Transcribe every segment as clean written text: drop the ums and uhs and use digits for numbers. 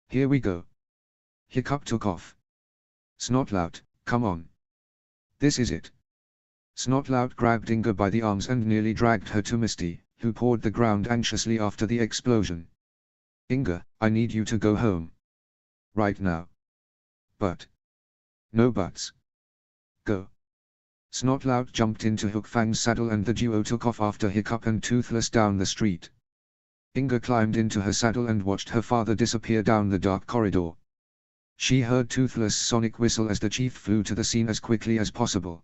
Here we go. Hiccup took off. Snotlout, come on. This is it. Snotlout grabbed Inga by the arms and nearly dragged her to Misty, who pawed the ground anxiously after the explosion. Inga, I need you to go home. Right now. But. No buts. Go. Snotlout jumped into Hookfang's saddle and the duo took off after Hiccup and Toothless down the street. Inga climbed into her saddle and watched her father disappear down the dark corridor. She heard Toothless' sonic whistle as the chief flew to the scene as quickly as possible.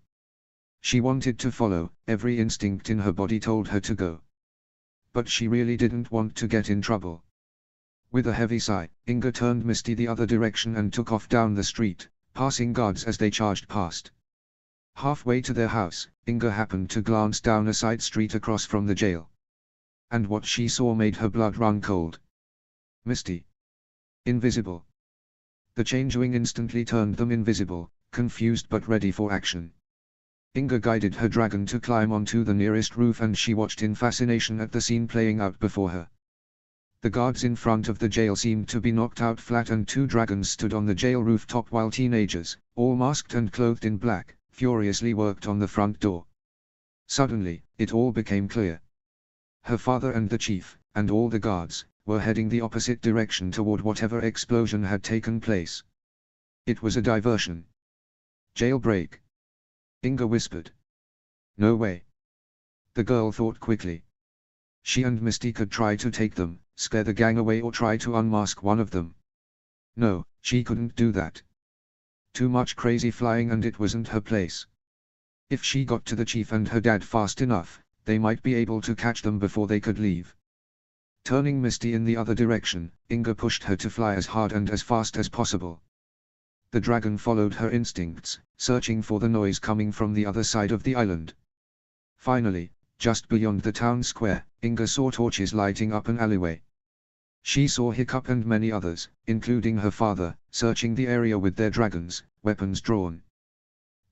She wanted to follow, every instinct in her body told her to go. But she really didn't want to get in trouble. With a heavy sigh, Inga turned Misty the other direction and took off down the street, passing guards as they charged past. Halfway to their house, Inga happened to glance down a side street across from the jail. And what she saw made her blood run cold. Misty. Invisible. The Changeling instantly turned them invisible, confused but ready for action. Inga guided her dragon to climb onto the nearest roof and she watched in fascination at the scene playing out before her. The guards in front of the jail seemed to be knocked out flat and two dragons stood on the jail rooftop while teenagers, all masked and clothed in black, furiously worked on the front door. Suddenly, it all became clear. Her father and the chief, and all the guards, were heading the opposite direction toward whatever explosion had taken place. It was a diversion. Jailbreak. Inga whispered. No way. The girl thought quickly. She and Misty could try to take them, scare the gang away or try to unmask one of them. No, she couldn't do that. Too much crazy flying and it wasn't her place. If she got to the chief and her dad fast enough, they might be able to catch them before they could leave. Turning Misty in the other direction, Inga pushed her to fly as hard and as fast as possible. The dragon followed her instincts, searching for the noise coming from the other side of the island. Finally, just beyond the town square, Inga saw torches lighting up an alleyway. She saw Hiccup and many others, including her father, searching the area with their dragons, weapons drawn.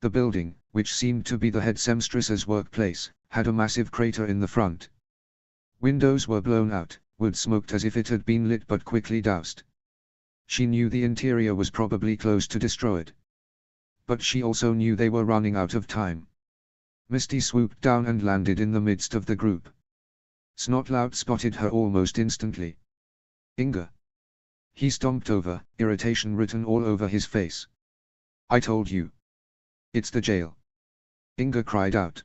The building, which seemed to be the head seamstress's workplace, had a massive crater in the front. Windows were blown out, wood smoked as if it had been lit but quickly doused. She knew the interior was probably close to destroyed. But she also knew they were running out of time. Misty swooped down and landed in the midst of the group. Snotlout spotted her almost instantly. Inga. He stomped over, irritation written all over his face. I told you. It's the jail. Inga cried out.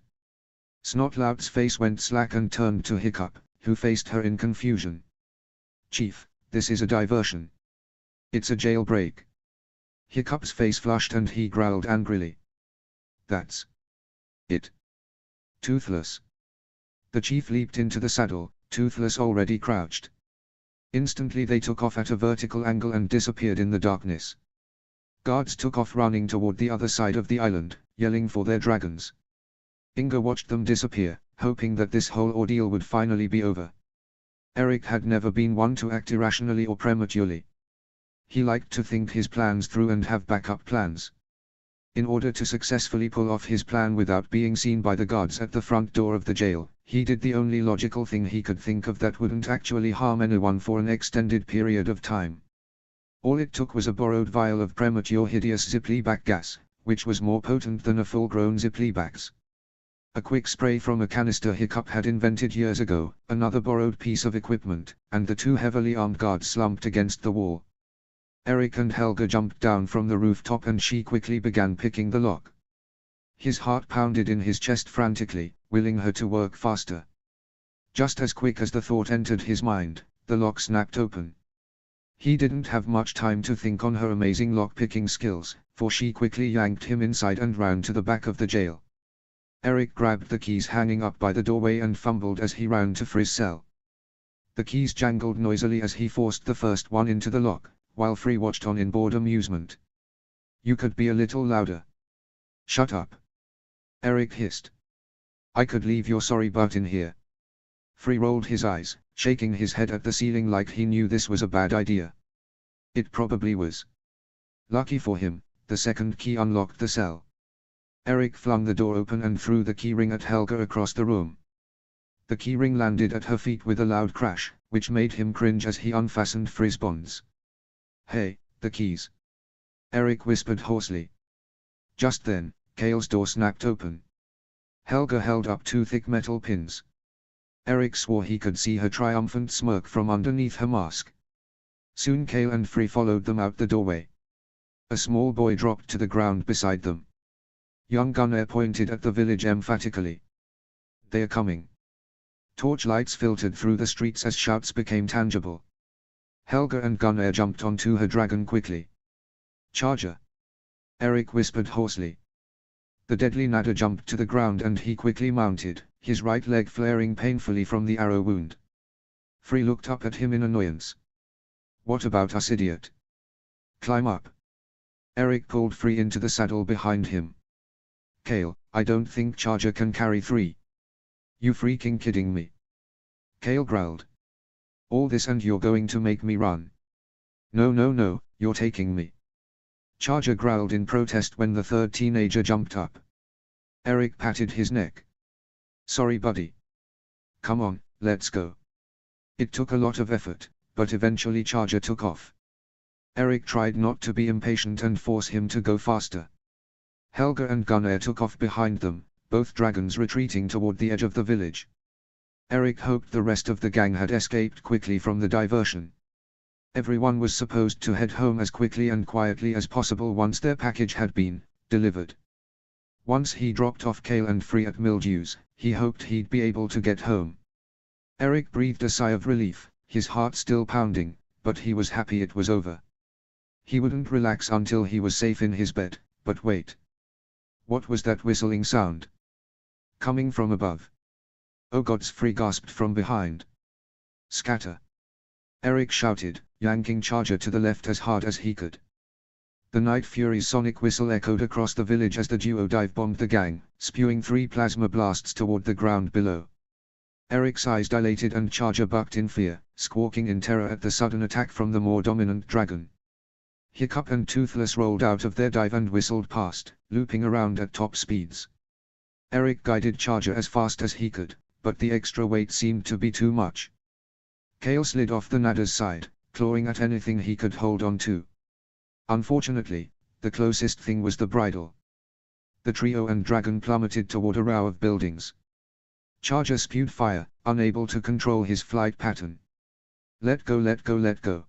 Snotlout's face went slack and turned to Hiccup, who faced her in confusion. Chief, this is a diversion. It's a jailbreak. Hiccup's face flushed and he growled angrily. That's it. Toothless. The chief leaped into the saddle, Toothless already crouched. Instantly they took off at a vertical angle and disappeared in the darkness. Guards took off running toward the other side of the island, yelling for their dragons. Inga watched them disappear, hoping that this whole ordeal would finally be over. Eric had never been one to act irrationally or prematurely. He liked to think his plans through and have backup plans. In order to successfully pull off his plan without being seen by the guards at the front door of the jail, he did the only logical thing he could think of that wouldn't actually harm anyone for an extended period of time. All it took was a borrowed vial of premature hideous Ziplyback gas, which was more potent than a full-grown Ziplybax. A quick spray from a canister Hiccup had invented years ago, another borrowed piece of equipment, and the two heavily armed guards slumped against the wall. Eric and Helga jumped down from the rooftop and she quickly began picking the lock. His heart pounded in his chest frantically, willing her to work faster. Just as quick as the thought entered his mind, the lock snapped open. He didn't have much time to think on her amazing lock-picking skills, for she quickly yanked him inside and ran to the back of the jail. Eric grabbed the keys hanging up by the doorway and fumbled as he ran to Frizz's cell. The keys jangled noisily as he forced the first one into the lock, while Free watched on in bored amusement. You could be a little louder. Shut up. Eric hissed. I could leave your sorry butt in here. Free rolled his eyes, shaking his head at the ceiling like he knew this was a bad idea. It probably was. Lucky for him, the second key unlocked the cell. Eric flung the door open and threw the keyring at Helga across the room. The keyring landed at her feet with a loud crash, which made him cringe as he unfastened Frizz's bonds. Hey, the keys. Eric whispered hoarsely. Just then, Kale's door snapped open. Helga held up two thick metal pins. Eric swore he could see her triumphant smirk from underneath her mask. Soon Kale and Free followed them out the doorway. A small boy dropped to the ground beside them. Young Gunnar pointed at the village emphatically. They are coming. Torchlights filtered through the streets as shouts became tangible. Helga and Gunnar jumped onto her dragon quickly. Charger! Eric whispered hoarsely. The deadly Nada jumped to the ground and he quickly mounted, his right leg flaring painfully from the arrow wound. Free looked up at him in annoyance. What about us, idiot? Climb up. Eric pulled Free into the saddle behind him. Kale, I don't think Charger can carry 3. You freaking kidding me? Kale growled. All this and you're going to make me run. No no no, you're taking me. Charger growled in protest when the third teenager jumped up. Eric patted his neck. Sorry buddy. Come on, let's go. It took a lot of effort, but eventually Charger took off. Eric tried not to be impatient and force him to go faster. Helga and Gunnar took off behind them, both dragons retreating toward the edge of the village. Eric hoped the rest of the gang had escaped quickly from the diversion. Everyone was supposed to head home as quickly and quietly as possible once their package had been delivered. Once he dropped off Kale and Free at Mildew's, he hoped he'd be able to get home. Eric breathed a sigh of relief, his heart still pounding, but he was happy it was over. He wouldn't relax until he was safe in his bed, but wait. What was that whistling sound? Coming from above. Oh gods, Free gasped from behind. Scatter! Eric shouted, yanking Charger to the left as hard as he could. The Night Fury's sonic whistle echoed across the village as the duo dive-bombed the gang, spewing 3 plasma blasts toward the ground below. Eric's eyes dilated and Charger bucked in fear, squawking in terror at the sudden attack from the more dominant dragon. Hiccup and Toothless rolled out of their dive and whistled past, looping around at top speeds. Eric guided Charger as fast as he could, but the extra weight seemed to be too much. Kale slid off the Nada's side, clawing at anything he could hold on to. Unfortunately, the closest thing was the bridle. The trio and dragon plummeted toward a row of buildings. Charger spewed fire, unable to control his flight pattern. Let go, let go, let go.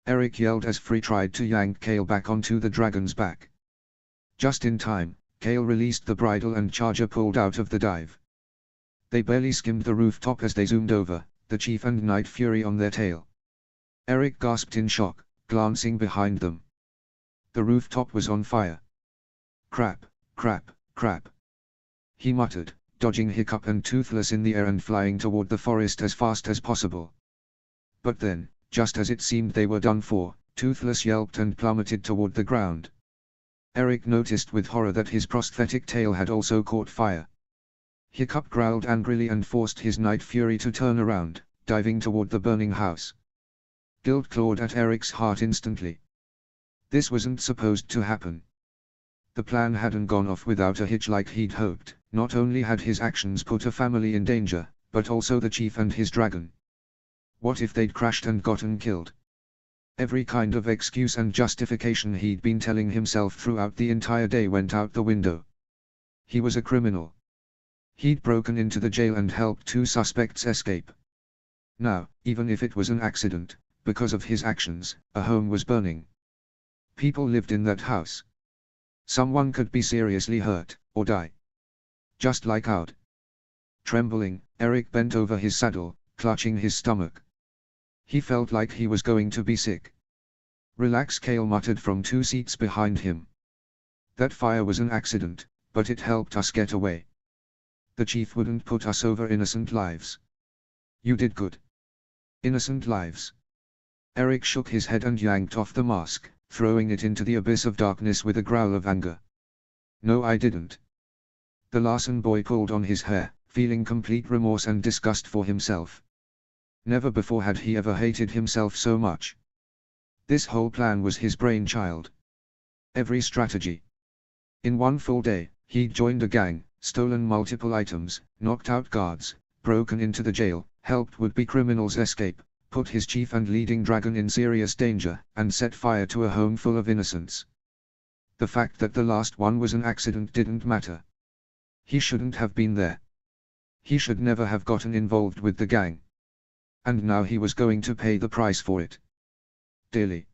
Eric yelled as Free tried to yank Kale back onto the dragon's back. Just in time, Kale released the bridle and Charger pulled out of the dive. They barely skimmed the rooftop as they zoomed over, the Chief and Night Fury on their tail. Eric gasped in shock, glancing behind them. The rooftop was on fire. Crap, crap, crap. He muttered, dodging Hiccup and Toothless in the air and flying toward the forest as fast as possible. But then, just as it seemed they were done for, Toothless yelped and plummeted toward the ground. Eric noticed with horror that his prosthetic tail had also caught fire. Hiccup growled angrily and forced his Night Fury to turn around, diving toward the burning house. Guilt clawed at Eric's heart instantly. This wasn't supposed to happen. The plan hadn't gone off without a hitch like he'd hoped. Not only had his actions put a family in danger, but also the Chief and his dragon. What if they'd crashed and gotten killed? Every kind of excuse and justification he'd been telling himself throughout the entire day went out the window. He was a criminal. He'd broken into the jail and helped 2 suspects escape. Now, even if it was an accident, because of his actions, a home was burning. People lived in that house. Someone could be seriously hurt, or die. Just like out. Trembling, Eric bent over his saddle, clutching his stomach. He felt like he was going to be sick. Relax, Kale muttered from 2 seats behind him. That fire was an accident, but it helped us get away. The Chief wouldn't put us over innocent lives. You did good. Innocent lives. Eric shook his head and yanked off the mask, throwing it into the abyss of darkness with a growl of anger. No, I didn't. The Larson boy pulled on his hair, feeling complete remorse and disgust for himself. Never before had he ever hated himself so much. This whole plan was his brainchild. Every strategy. In one full day, he'd joined a gang, stolen multiple items, knocked out guards, broken into the jail, helped would-be criminals escape, put his chief and leading dragon in serious danger, and set fire to a home full of innocents. The fact that the last one was an accident didn't matter. He shouldn't have been there. He should never have gotten involved with the gang. And now he was going to pay the price for it. Dearly.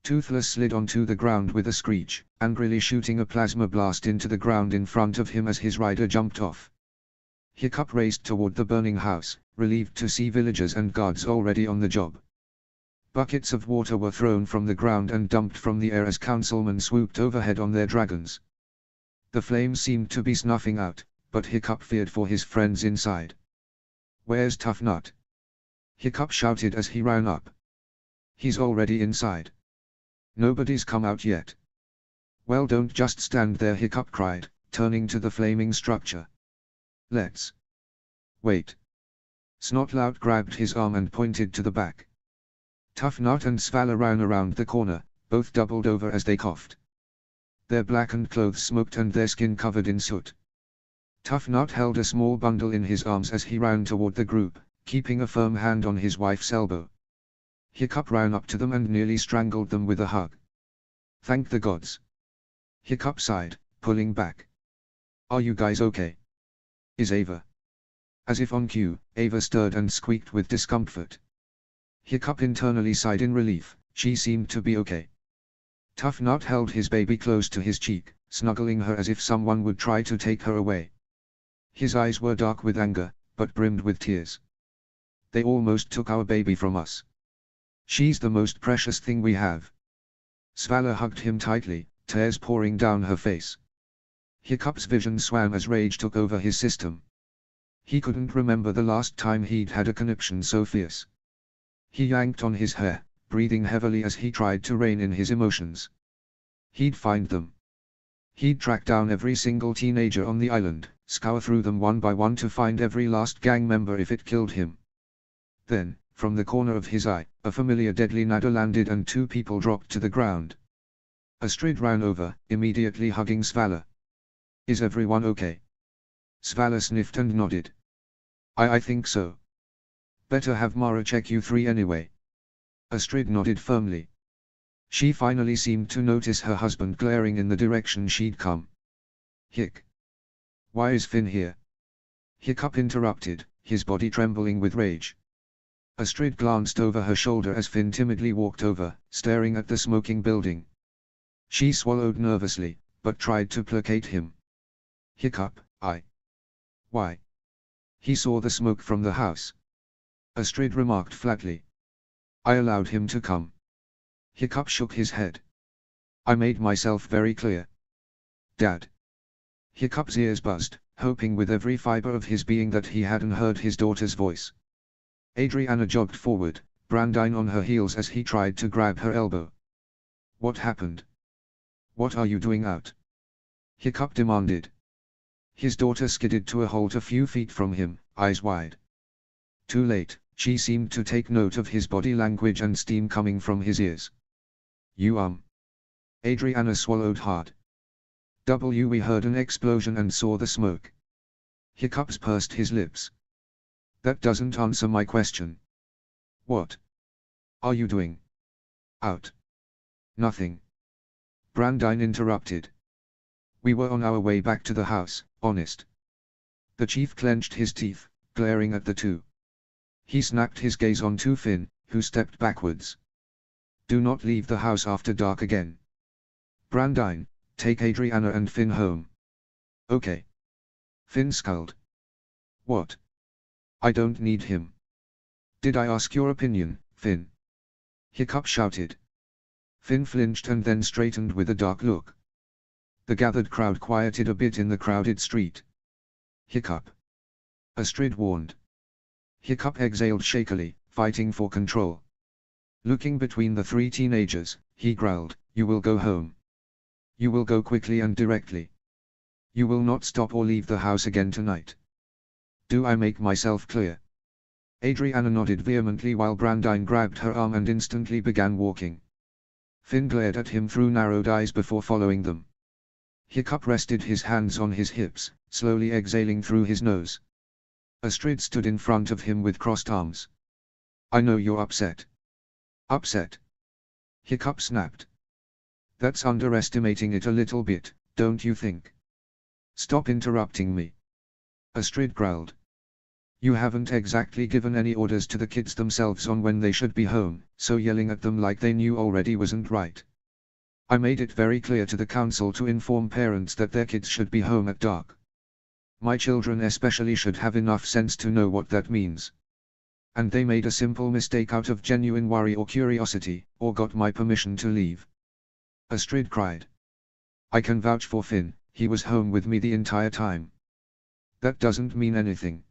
Toothless slid onto the ground with a screech, angrily shooting a plasma blast into the ground in front of him as his rider jumped off. Hiccup raced toward the burning house, relieved to see villagers and guards already on the job. Buckets of water were thrown from the ground and dumped from the air as councilmen swooped overhead on their dragons. The flames seemed to be snuffing out, but Hiccup feared for his friends inside. "Where's Tough Nut?" Hiccup shouted as he ran up. "He's already inside. Nobody's come out yet." "Well, don't just stand there," Hiccup cried, turning to the flaming structure. "Let's wait." Snotlout grabbed his arm and pointed to the back. Tough Nut and Svala ran around the corner, both doubled over as they coughed. Their blackened clothes smoked and their skin covered in soot. Tough Nut held a small bundle in his arms as he ran toward the group, keeping a firm hand on his wife's elbow. Hiccup ran up to them and nearly strangled them with a hug. "Thank the gods." Hiccup sighed, pulling back. "Are you guys okay? Is Ava?" As if on cue, Ava stirred and squeaked with discomfort. Hiccup internally sighed in relief. She seemed to be okay. Tough Nut held his baby close to his cheek, snuggling her as if someone would try to take her away. His eyes were dark with anger, but brimmed with tears. "They almost took our baby from us. She's the most precious thing we have." Svala hugged him tightly, tears pouring down her face. Hiccup's vision swam as rage took over his system. He couldn't remember the last time he'd had a conniption so fierce. He yanked on his hair, breathing heavily as he tried to rein in his emotions. He'd find them. He'd track down every single teenager on the island, scour through them one by one to find every last gang member if it killed him. Then, from the corner of his eye, a familiar deadly nada landed and two people dropped to the ground. Astrid ran over, immediately hugging Svala. "Is everyone okay?" Svala sniffed and nodded. I think so. Better have Mara check you three anyway." Astrid nodded firmly. She finally seemed to notice her husband glaring in the direction she'd come. "Hick. Why is Finn here?" Hiccup interrupted, his body trembling with rage. Astrid glanced over her shoulder as Finn timidly walked over, staring at the smoking building. She swallowed nervously, but tried to placate him. "Hiccup, Why?" "He saw the smoke from the house," Astrid remarked flatly. "I allowed him to come." Hiccup shook his head. "I made myself very clear." "Dad." Hiccup's ears buzzed, hoping with every fiber of his being that he hadn't heard his daughter's voice. Adriana jogged forward, Brandine on her heels as he tried to grab her elbow. "What happened? What are you doing out?" Hiccup demanded. His daughter skidded to a halt a few feet from him, eyes wide. Too late, she seemed to take note of his body language and steam coming from his ears. "You Adriana swallowed hard. We heard an explosion and saw the smoke." Hiccups pursed his lips. "That doesn't answer my question." "What are you doing out?" "Nothing." Brandine interrupted. "We were on our way back to the house, honest." The chief clenched his teeth, glaring at the two. He snapped his gaze onto Finn, who stepped backwards. "Do not leave the house after dark again. Brandine, take Adriana and Finn home." "Okay." Finn scowled. "What? I don't need him." "Did I ask your opinion, Finn?" Hiccup shouted. Finn flinched and then straightened with a dark look. The gathered crowd quieted a bit in the crowded street. "Hiccup," Astrid warned. Hiccup exhaled shakily, fighting for control. Looking between the three teenagers, he growled, "You will go home. You will go quickly and directly. You will not stop or leave the house again tonight. Do I make myself clear?" Adriana nodded vehemently while Brandine grabbed her arm and instantly began walking. Finn glared at him through narrowed eyes before following them. Hiccup rested his hands on his hips, slowly exhaling through his nose. Astrid stood in front of him with crossed arms. I know you're upset. Upset? Hiccup snapped. That's underestimating it a little bit, don't you think? Stop interrupting me. Astrid growled. You haven't exactly given any orders to the kids themselves on when they should be home, so yelling at them like they knew already wasn't right. I made it very clear to the council to inform parents that their kids should be home at dark. My children especially should have enough sense to know what that means. And they made a simple mistake out of genuine worry or curiosity, or got my permission to leave. Astrid cried. I can vouch for Finn, he was home with me the entire time. That doesn't mean anything.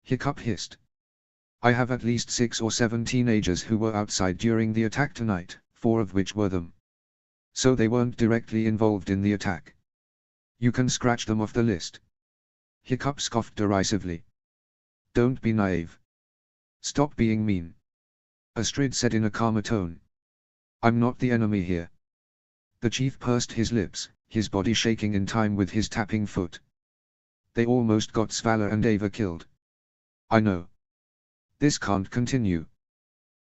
Hiccup hissed. I have at least 6 or 7 teenagers who were outside during the attack tonight, 4 of which were them. So they weren't directly involved in the attack. You can scratch them off the list. Hiccup scoffed derisively. Don't be naive. Stop being mean. Astrid said in a calmer tone. I'm not the enemy here. The chief pursed his lips, his body shaking in time with his tapping foot. They almost got Svala and Ava killed. I know. This can't continue.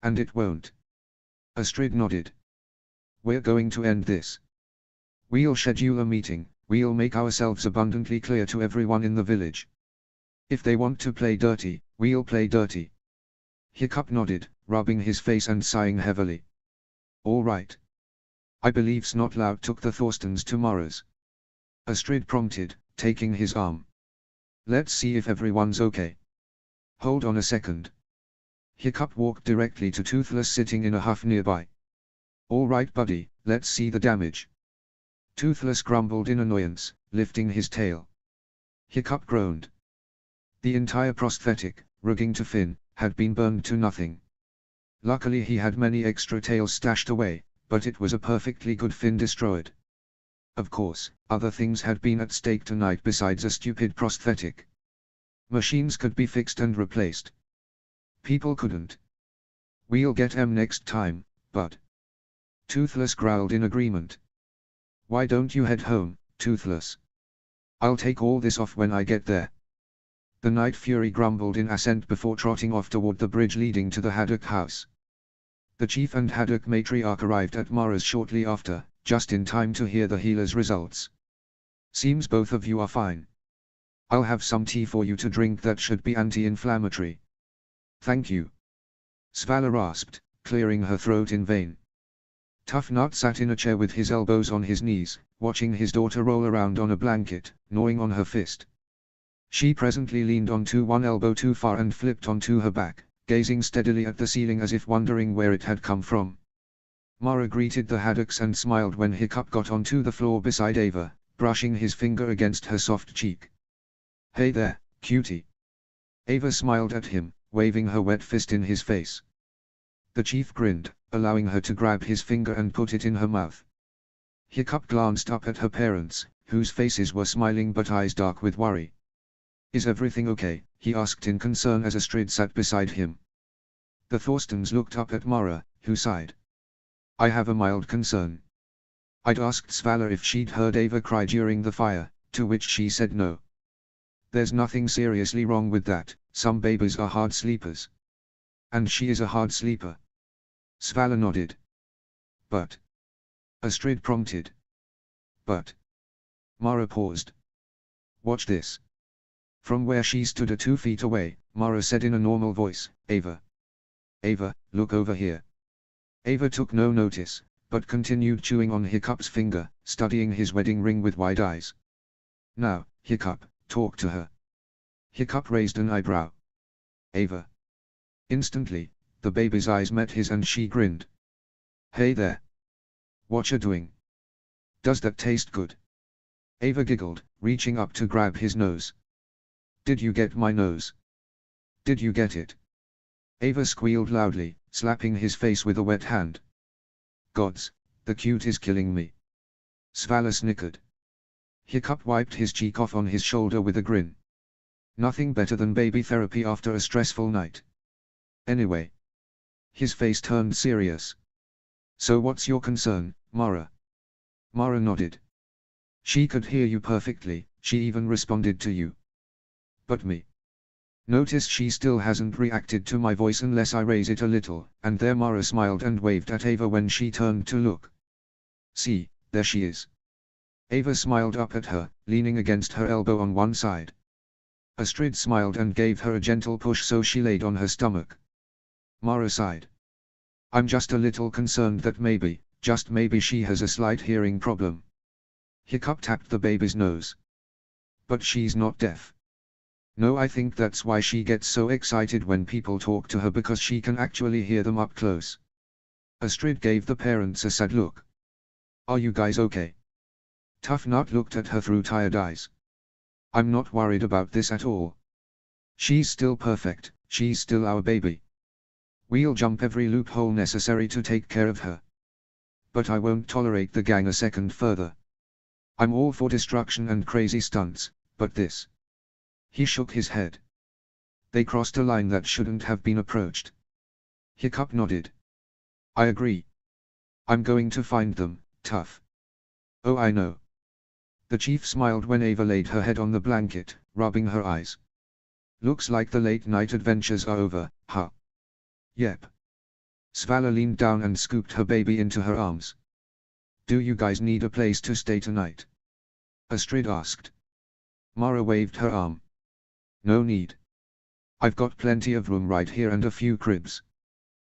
And it won't. Astrid nodded. We're going to end this. We'll schedule a meeting, we'll make ourselves abundantly clear to everyone in the village. If they want to play dirty, we'll play dirty. Hiccup nodded, rubbing his face and sighing heavily. All right. I believe Snotlout took the Thorstons to Morris. Astrid prompted, taking his arm. Let's see if everyone's okay. Hold on a second. Hiccup walked directly to Toothless sitting in a huff nearby. All right buddy, let's see the damage. Toothless grumbled in annoyance, lifting his tail. Hiccup groaned. The entire prosthetic, rugging to Finn, had been burned to nothing. Luckily he had many extra tails stashed away, but it was a perfectly good Finn destroyed. Of course, other things had been at stake tonight besides a stupid prosthetic. Machines could be fixed and replaced. People couldn't. We'll get 'em next time, bud. Toothless growled in agreement. Why don't you head home, Toothless? I'll take all this off when I get there. The Night Fury grumbled in assent before trotting off toward the bridge leading to the Haddock house. The chief and Haddock matriarch arrived at Morris shortly after, just in time to hear the healer's results. Seems both of you are fine. I'll have some tea for you to drink that should be anti-inflammatory. Thank you. Svala rasped, clearing her throat in vain. Tough Nut sat in a chair with his elbows on his knees, watching his daughter roll around on a blanket, gnawing on her fist. She presently leaned onto one elbow too far and flipped onto her back, gazing steadily at the ceiling as if wondering where it had come from. Mara greeted the Haddocks and smiled when Hiccup got onto the floor beside Ava, brushing his finger against her soft cheek. Hey there, cutie. Ava smiled at him, waving her wet fist in his face. The chief grinned, allowing her to grab his finger and put it in her mouth. Hiccup glanced up at her parents, whose faces were smiling but eyes dark with worry. Is everything okay? He asked in concern as Astrid sat beside him. The Thorstons looked up at Mara, who sighed. I have a mild concern. I'd asked Svala if she'd heard Ava cry during the fire, to which she said no. There's nothing seriously wrong with that, some babies are hard sleepers. And she is a hard sleeper. Svala nodded. But. Astrid prompted. But. Mara paused. Watch this. From where she stood 2 feet away, Mara said in a normal voice, Ava. Ava, look over here. Ava took no notice, but continued chewing on Hiccup's finger, studying his wedding ring with wide eyes. Now, Hiccup, talk to her. Hiccup raised an eyebrow. Ava. Instantly, the baby's eyes met his and she grinned. Hey there. Whatcha doing? Does that taste good? Ava giggled, reaching up to grab his nose. Did you get my nose? Did you get it? Ava squealed loudly, slapping his face with a wet hand. Gods, the cute is killing me. Svala snickered. Hiccup wiped his cheek off on his shoulder with a grin. Nothing better than baby therapy after a stressful night. Anyway. His face turned serious. So what's your concern, Mara? Mara nodded. She could hear you perfectly, she even responded to you. But me. Notice she still hasn't reacted to my voice unless I raise it a little, and there Mara smiled and waved at Ava when she turned to look. See, there she is. Ava smiled up at her, leaning against her elbow on one side. Astrid smiled and gave her a gentle push so she laid on her stomach. Mara sighed. I'm just a little concerned that maybe, just maybe she has a slight hearing problem. Hiccup tapped the baby's nose. But she's not deaf. No, I think that's why she gets so excited when people talk to her, because she can actually hear them up close. Astrid gave the parents a sad look. Are you guys okay? Tough Nut looked at her through tired eyes. I'm not worried about this at all. She's still perfect, she's still our baby. We'll jump every loophole necessary to take care of her. But I won't tolerate the gang a second further. I'm all for destruction and crazy stunts, but this. He shook his head. They crossed a line that shouldn't have been approached. Hiccup nodded. I agree. I'm going to find them, Tough. Oh, I know. The chief smiled when Ava laid her head on the blanket, rubbing her eyes. Looks like the late-night adventures are over, huh? Yep. Svala leaned down and scooped her baby into her arms. Do you guys need a place to stay tonight? Astrid asked. Mara waved her arm. No need. I've got plenty of room right here and a few cribs.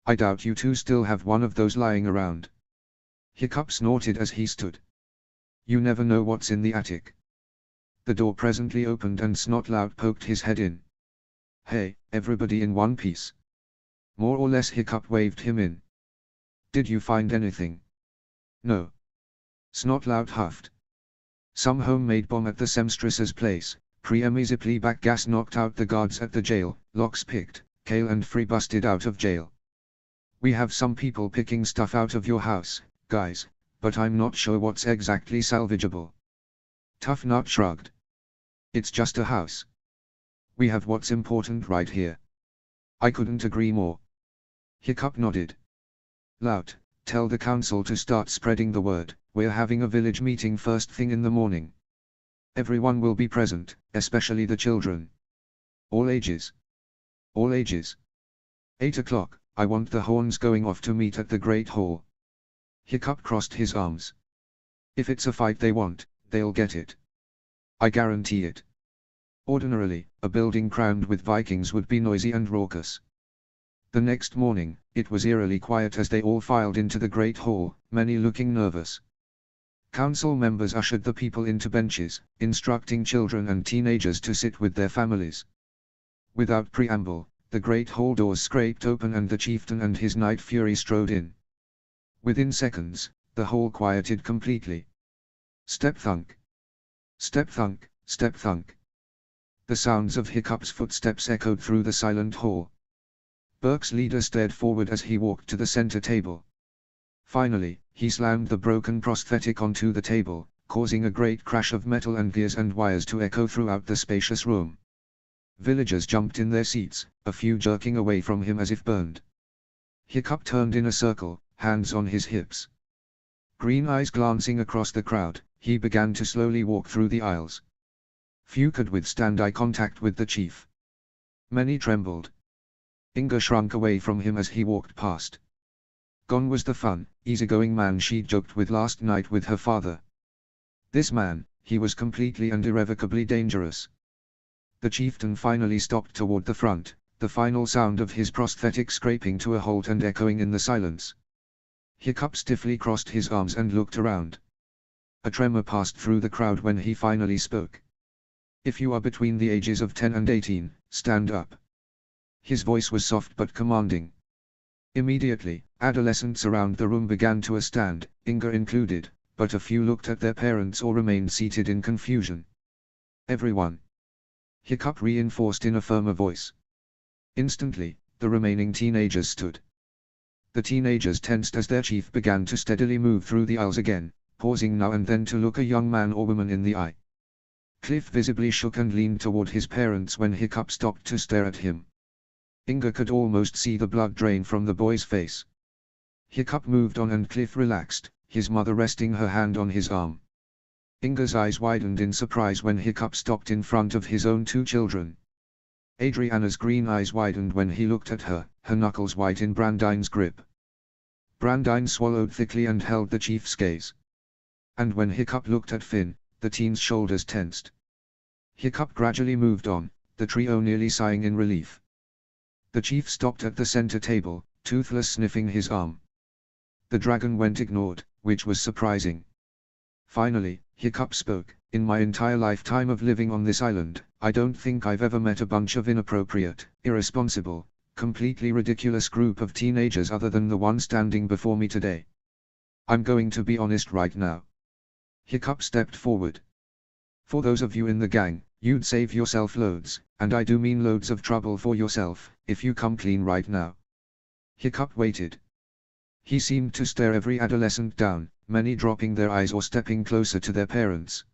I doubt you two still have one of those lying around. Hiccup snorted as he stood. You never know what's in the attic. The door presently opened and Snotlout poked his head in. Hey, everybody in one piece. More or less Hiccup waved him in. Did you find anything? No. Snotlout huffed. Some homemade bomb at the seamstress's place. Pre-immediately back gas knocked out the guards at the jail, locks picked, Kale and Free busted out of jail. We have some people picking stuff out of your house, guys, but I'm not sure what's exactly salvageable. Tough Nut shrugged. It's just a house. We have what's important right here. I couldn't agree more. Hiccup nodded. Lout, tell the council to start spreading the word, we're having a village meeting first thing in the morning. Everyone will be present, especially the children. All ages. All ages. 8 o'clock, I want the horns going off to meet at the Great Hall. Hiccup crossed his arms. If it's a fight they want, they'll get it. I guarantee it. Ordinarily, a building crammed with Vikings would be noisy and raucous. The next morning, it was eerily quiet as they all filed into the Great Hall, many looking nervous. Council members ushered the people into benches, instructing children and teenagers to sit with their families. Without preamble, the Great Hall doors scraped open and the chieftain and his Night Fury strode in. Within seconds, the hall quieted completely. Step thunk. Step thunk, step thunk. The sounds of Hiccup's footsteps echoed through the silent hall. Burke's leader stared forward as he walked to the center table. Finally, he slammed the broken prosthetic onto the table, causing a great crash of metal and gears and wires to echo throughout the spacious room. Villagers jumped in their seats, a few jerking away from him as if burned. Hiccup turned in a circle, hands on his hips. Green eyes glancing across the crowd, he began to slowly walk through the aisles. Few could withstand eye contact with the chief. Many trembled. Inga shrunk away from him as he walked past. Gone was the fun, easygoing man she'd joked with last night with her father. This man, he was completely and irrevocably dangerous. The chieftain finally stopped toward the front, the final sound of his prosthetic scraping to a halt and echoing in the silence. Hiccup stiffly crossed his arms and looked around. A tremor passed through the crowd when he finally spoke. If you are between the ages of 10 and 18, stand up. His voice was soft but commanding. Immediately, adolescents around the room began to stand, Inga included, but a few looked at their parents or remained seated in confusion. Everyone. Hiccup reinforced in a firmer voice. Instantly, the remaining teenagers stood. The teenagers tensed as their chief began to steadily move through the aisles again, pausing now and then to look a young man or woman in the eye. Cliff visibly shook and leaned toward his parents when Hiccup stopped to stare at him. Inga could almost see the blood drain from the boy's face. Hiccup moved on and Cliff relaxed, his mother resting her hand on his arm. Inga's eyes widened in surprise when Hiccup stopped in front of his own two children. Adriana's green eyes widened when he looked at her, her knuckles white in Brandine's grip. Brandine swallowed thickly and held the chief's gaze. And when Hiccup looked at Finn, the teen's shoulders tensed. Hiccup gradually moved on, the trio nearly sighing in relief. The chief stopped at the center table, Toothless sniffing his arm. The dragon went ignored, which was surprising. Finally, Hiccup spoke, "In my entire lifetime of living on this island, I don't think I've ever met a bunch of inappropriate, irresponsible, completely ridiculous group of teenagers other than the one standing before me today. I'm going to be honest right now." Hiccup stepped forward. "For those of you in the gang, you'd save yourself loads, and I do mean loads of trouble for yourself, if you come clean right now." Hiccup waited. He seemed to stare every adolescent down, many dropping their eyes or stepping closer to their parents.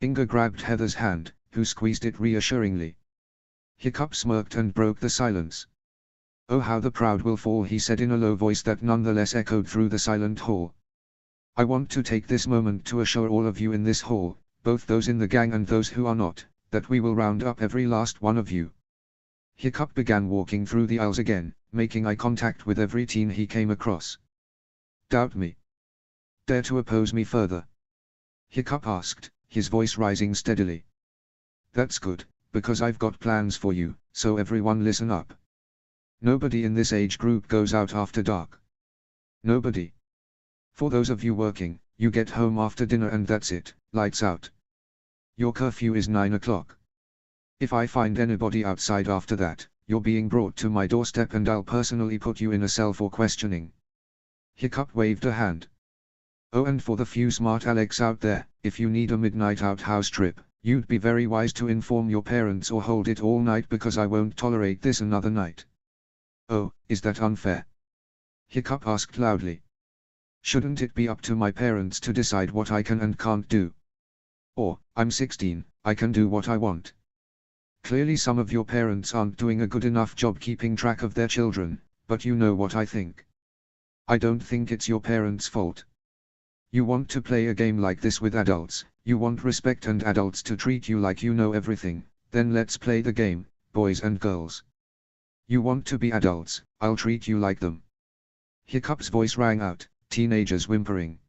Inga grabbed Heather's hand, who squeezed it reassuringly. Hiccup smirked and broke the silence. "Oh, how the proud will fall," he said in a low voice that nonetheless echoed through the silent hall. "I want to take this moment to assure all of you in this hall, both those in the gang and those who are not, that we will round up every last one of you." Hiccup began walking through the aisles again, making eye contact with every teen he came across. "Doubt me? Dare to oppose me further?" Hiccup asked, his voice rising steadily. "That's good, because I've got plans for you, so everyone listen up. Nobody in this age group goes out after dark. Nobody. For those of you working, you get home after dinner and that's it, lights out. Your curfew is 9 o'clock. If I find anybody outside after that, you're being brought to my doorstep and I'll personally put you in a cell for questioning." Hiccup waved a hand. "Oh, and for the few smart Alecs out there, if you need a midnight out house trip, you'd be very wise to inform your parents or hold it all night because I won't tolerate this another night." "Oh, is that unfair?" Hiccup asked loudly. "Shouldn't it be up to my parents to decide what I can and can't do? Or, I'm 16, I can do what I want. Clearly some of your parents aren't doing a good enough job keeping track of their children, but you know what I think. I don't think it's your parents' fault. You want to play a game like this with adults, you want respect and adults to treat you like you know everything, then let's play the game, boys and girls. You want to be adults, I'll treat you like them." Hiccup's voice rang out, teenagers whimpering.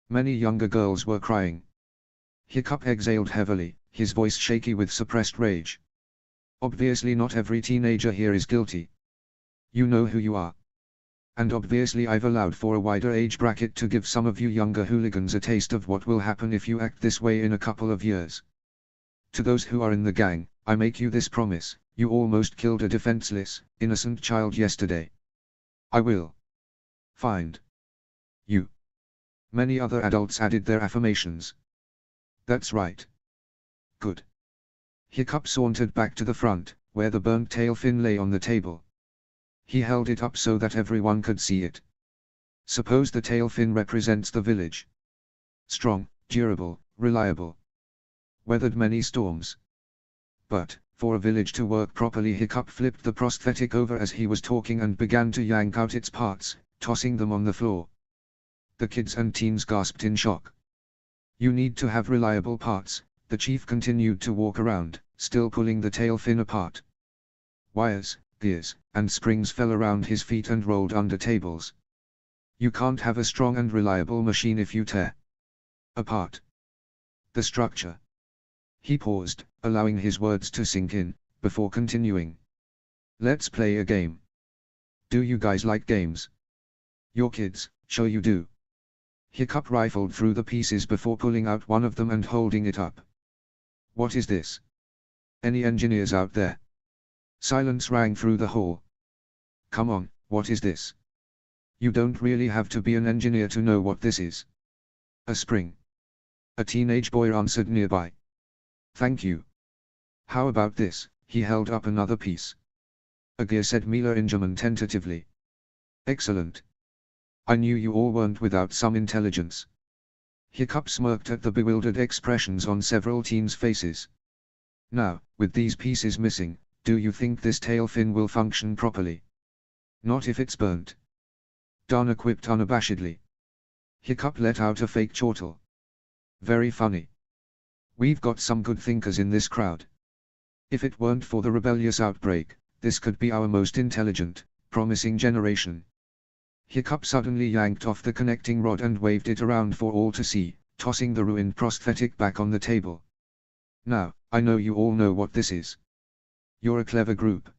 Many younger girls were crying. Hiccup exhaled heavily, his voice shaky with suppressed rage. "Obviously not every teenager here is guilty. You know who you are. And obviously I've allowed for a wider age bracket to give some of you younger hooligans a taste of what will happen if you act this way in a couple of years. To those who are in the gang, I make you this promise, you almost killed a defenseless, innocent child yesterday. I will find you." Many other adults added their affirmations. "That's right. Good." Hiccup sauntered back to the front, where the burnt tail fin lay on the table. He held it up so that everyone could see it. "Suppose the tail fin represents the village. Strong, durable, reliable. Weathered many storms. But, for a village to work properly," Hiccup flipped the prosthetic over as he was talking and began to yank out its parts, tossing them on the floor. The kids and teens gasped in shock. "You need to have reliable parts," the chief continued to walk around, still pulling the tail fin apart. Wires, gears, and springs fell around his feet and rolled under tables. "You can't have a strong and reliable machine if you tear apart the structure." He paused, allowing his words to sink in, before continuing. "Let's play a game. Do you guys like games?" "Your kids, sure you do." Hiccup rifled through the pieces before pulling out one of them and holding it up. "What is this? Any engineers out there?" Silence rang through the hall. "Come on, what is this? You don't really have to be an engineer to know what this is." "A spring." A teenage boy answered nearby. "Thank you. How about this?" He held up another piece. "A gear," said Mila Ingerman tentatively. "Excellent. I knew you all weren't without some intelligence." Hiccup smirked at the bewildered expressions on several teens' faces. "Now, with these pieces missing, do you think this tail fin will function properly?" "Not if it's burnt." Dana quipped unabashedly. Hiccup let out a fake chortle. "Very funny. We've got some good thinkers in this crowd. If it weren't for the rebellious outbreak, this could be our most intelligent, promising generation. Hiccup suddenly yanked off the connecting rod and waved it around for all to see, tossing the ruined prosthetic back on the table. Now, I know you all know what this is. You're a clever group.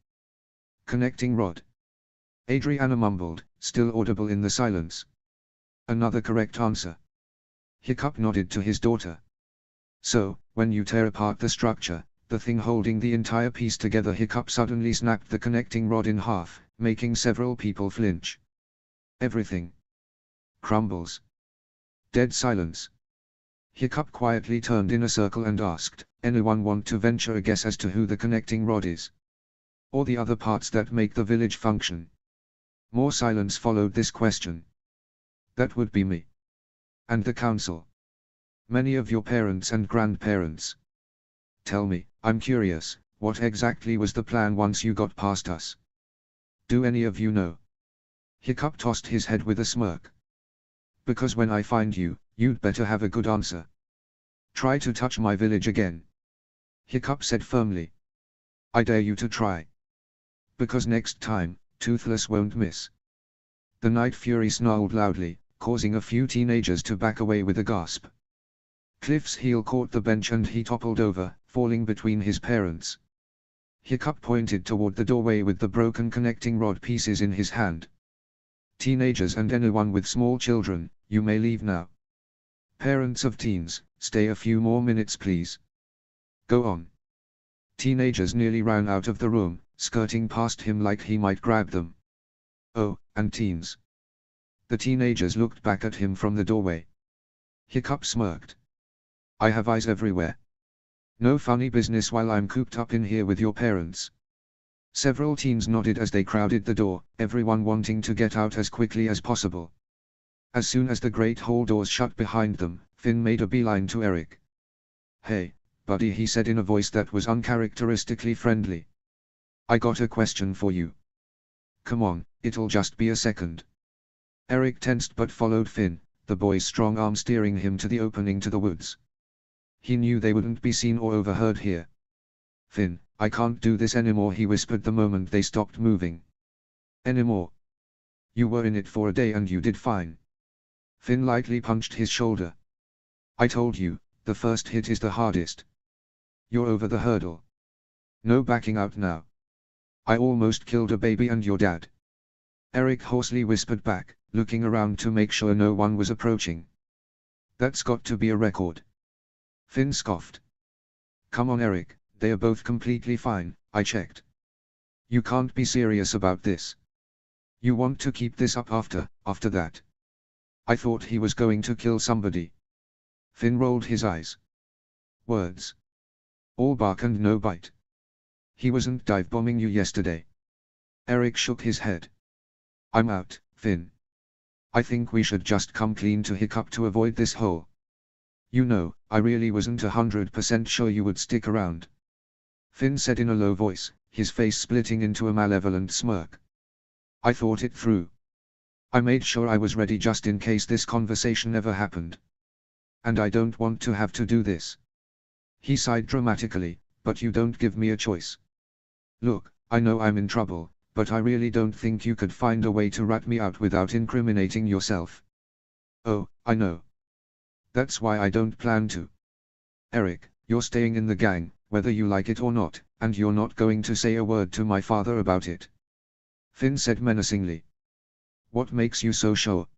Connecting rod. Adriana mumbled, still audible in the silence. Another correct answer. Hiccup nodded to his daughter. So, when you tear apart the structure, the thing holding the entire piece together, Hiccup suddenly snapped the connecting rod in half, making several people flinch. Everything crumbles. Dead silence. Hiccup quietly turned in a circle and asked, anyone want to venture a guess as to who the connecting rod is? Or the other parts that make the village function? More silence followed this question. That would be me. And the council. Many of your parents and grandparents. Tell me, I'm curious, what exactly was the plan once you got past us? Do any of you know? Hiccup tossed his head with a smirk. Because when I find you, you'd better have a good answer. Try to touch my village again. Hiccup said firmly. I dare you to try. Because next time, Toothless won't miss. The Night Fury snarled loudly, causing a few teenagers to back away with a gasp. Cliff's heel caught the bench and he toppled over, falling between his parents. Hiccup pointed toward the doorway with the broken connecting rod pieces in his hand. Teenagers and anyone with small children, you may leave now. Parents of teens, stay a few more minutes please. Go on. Teenagers nearly ran out of the room, skirting past him like he might grab them. Oh, and teens. The teenagers looked back at him from the doorway. Hiccup smirked. I have eyes everywhere. No funny business while I'm cooped up in here with your parents. Several teens nodded as they crowded the door, everyone wanting to get out as quickly as possible. As soon as the great hall doors shut behind them, Finn made a beeline to Eric. Hey, buddy, he said in a voice that was uncharacteristically friendly. I got a question for you. Come on, it'll just be a second. Eric tensed but followed Finn, the boy's strong arm steering him to the opening to the woods. He knew they wouldn't be seen or overheard here. Finn, I can't do this anymore, he whispered the moment they stopped moving. Anymore? You were in it for a day and you did fine. Finn lightly punched his shoulder. I told you, the first hit is the hardest. You're over the hurdle. No backing out now. I almost killed a baby and your dad. Eric hoarsely whispered back, looking around to make sure no one was approaching. That's got to be a record. Finn scoffed. Come on Eric, they are both completely fine, I checked. You can't be serious about this. You want to keep this up after that. I thought he was going to kill somebody. Finn rolled his eyes. Words. All bark and no bite. He wasn't dive bombing you yesterday. Eric shook his head. I'm out, Finn. I think we should just come clean to Hiccup to avoid this hole. You know, I really wasn't 100% sure you would stick around. Finn said in a low voice, his face splitting into a malevolent smirk. I thought it through. I made sure I was ready just in case this conversation ever happened. And I don't want to have to do this. He sighed dramatically, but you don't give me a choice. Look, I know I'm in trouble, but I really don't think you could find a way to rat me out without incriminating yourself. Oh, I know. That's why I don't plan to. Eric, you're staying in the gang, whether you like it or not, and you're not going to say a word to my father about it. Finn said menacingly. What makes you so sure?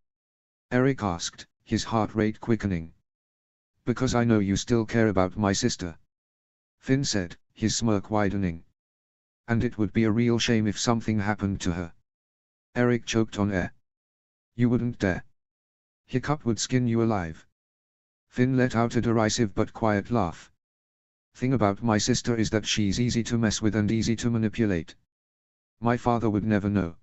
Eric asked, his heart rate quickening. Because I know you still care about my sister. Finn said, his smirk widening. And it would be a real shame if something happened to her. Eric choked on air. You wouldn't dare. Hiccup would skin you alive. Finn let out a derisive but quiet laugh. Thing about my sister is that she's easy to mess with and easy to manipulate. My father would never know.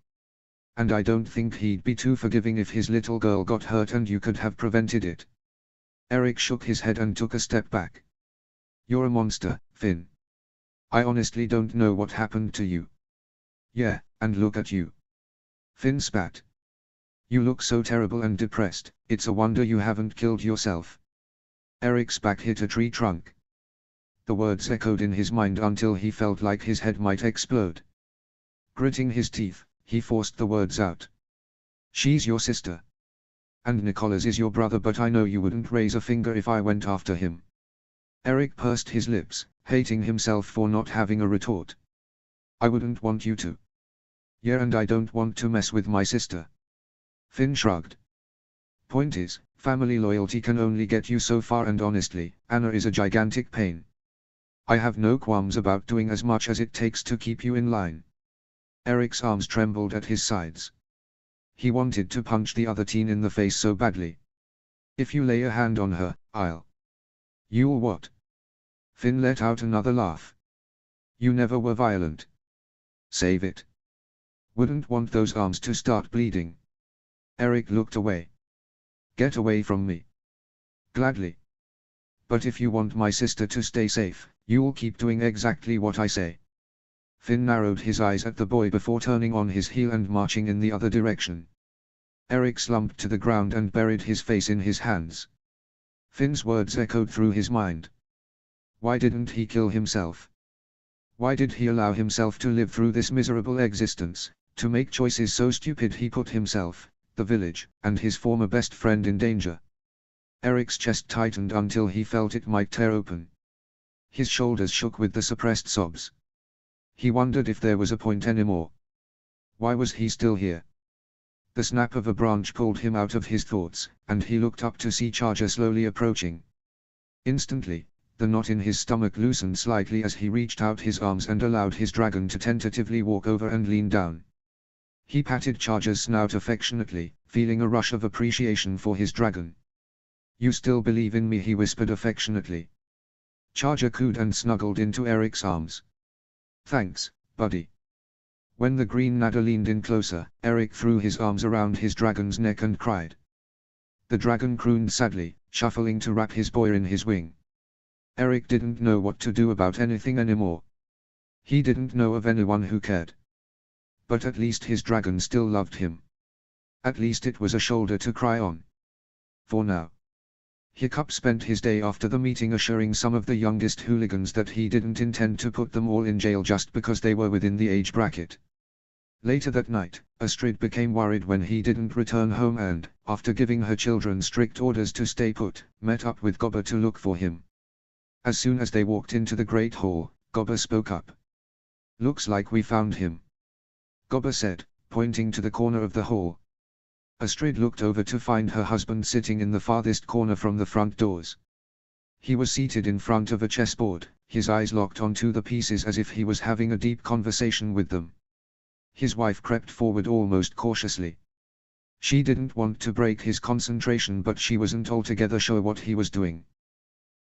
And I don't think he'd be too forgiving if his little girl got hurt and you could have prevented it. Eric shook his head and took a step back. You're a monster, Finn. I honestly don't know what happened to you. Yeah, and look at you. Finn spat. You look so terrible and depressed, it's a wonder you haven't killed yourself. Eric's back hit a tree trunk. The words echoed in his mind until he felt like his head might explode. Gritting his teeth, he forced the words out. She's your sister. And Nicholas is your brother, but I know you wouldn't raise a finger if I went after him. Eric pursed his lips, hating himself for not having a retort. I wouldn't want you to. Yeah, and I don't want to mess with my sister. Finn shrugged. Point is, family loyalty can only get you so far, and honestly, Anna is a gigantic pain. I have no qualms about doing as much as it takes to keep you in line. Eric's arms trembled at his sides. He wanted to punch the other teen in the face so badly. If you lay a hand on her, I'll. You'll what? Finn let out another laugh. You never were violent. Save it. Wouldn't want those arms to start bleeding. Eric looked away. Get away from me. Gladly. But if you want my sister to stay safe, you'll keep doing exactly what I say. Finn narrowed his eyes at the boy before turning on his heel and marching in the other direction. Eric slumped to the ground and buried his face in his hands. Finn's words echoed through his mind. Why didn't he kill himself? Why did he allow himself to live through this miserable existence, to make choices so stupid he put himself, the village, and his former best friend in danger? Eric's chest tightened until he felt it might tear open. His shoulders shook with the suppressed sobs. He wondered if there was a point anymore. Why was he still here? The snap of a branch pulled him out of his thoughts, and he looked up to see Charger slowly approaching. Instantly, the knot in his stomach loosened slightly as he reached out his arms and allowed his dragon to tentatively walk over and lean down. He patted Charger's snout affectionately, feeling a rush of appreciation for his dragon. You still believe in me, he whispered affectionately. Charger cooed and snuggled into Eric's arms. Thanks, buddy. When the green Nada leaned in closer, Eric threw his arms around his dragon's neck and cried. The dragon crooned sadly, shuffling to wrap his boy in his wing. Eric didn't know what to do about anything anymore. He didn't know of anyone who cared. But at least his dragon still loved him. At least it was a shoulder to cry on. For now. Hiccup spent his day after the meeting assuring some of the youngest hooligans that he didn't intend to put them all in jail just because they were within the age bracket. Later that night, Astrid became worried when he didn't return home and, after giving her children strict orders to stay put, met up with Gobber to look for him. As soon as they walked into the Great Hall, Gobber spoke up. Looks like we found him. Gobber said, pointing to the corner of the hall. Astrid looked over to find her husband sitting in the farthest corner from the front doors. He was seated in front of a chessboard, his eyes locked onto the pieces as if he was having a deep conversation with them. His wife crept forward almost cautiously. She didn't want to break his concentration, but she wasn't altogether sure what he was doing.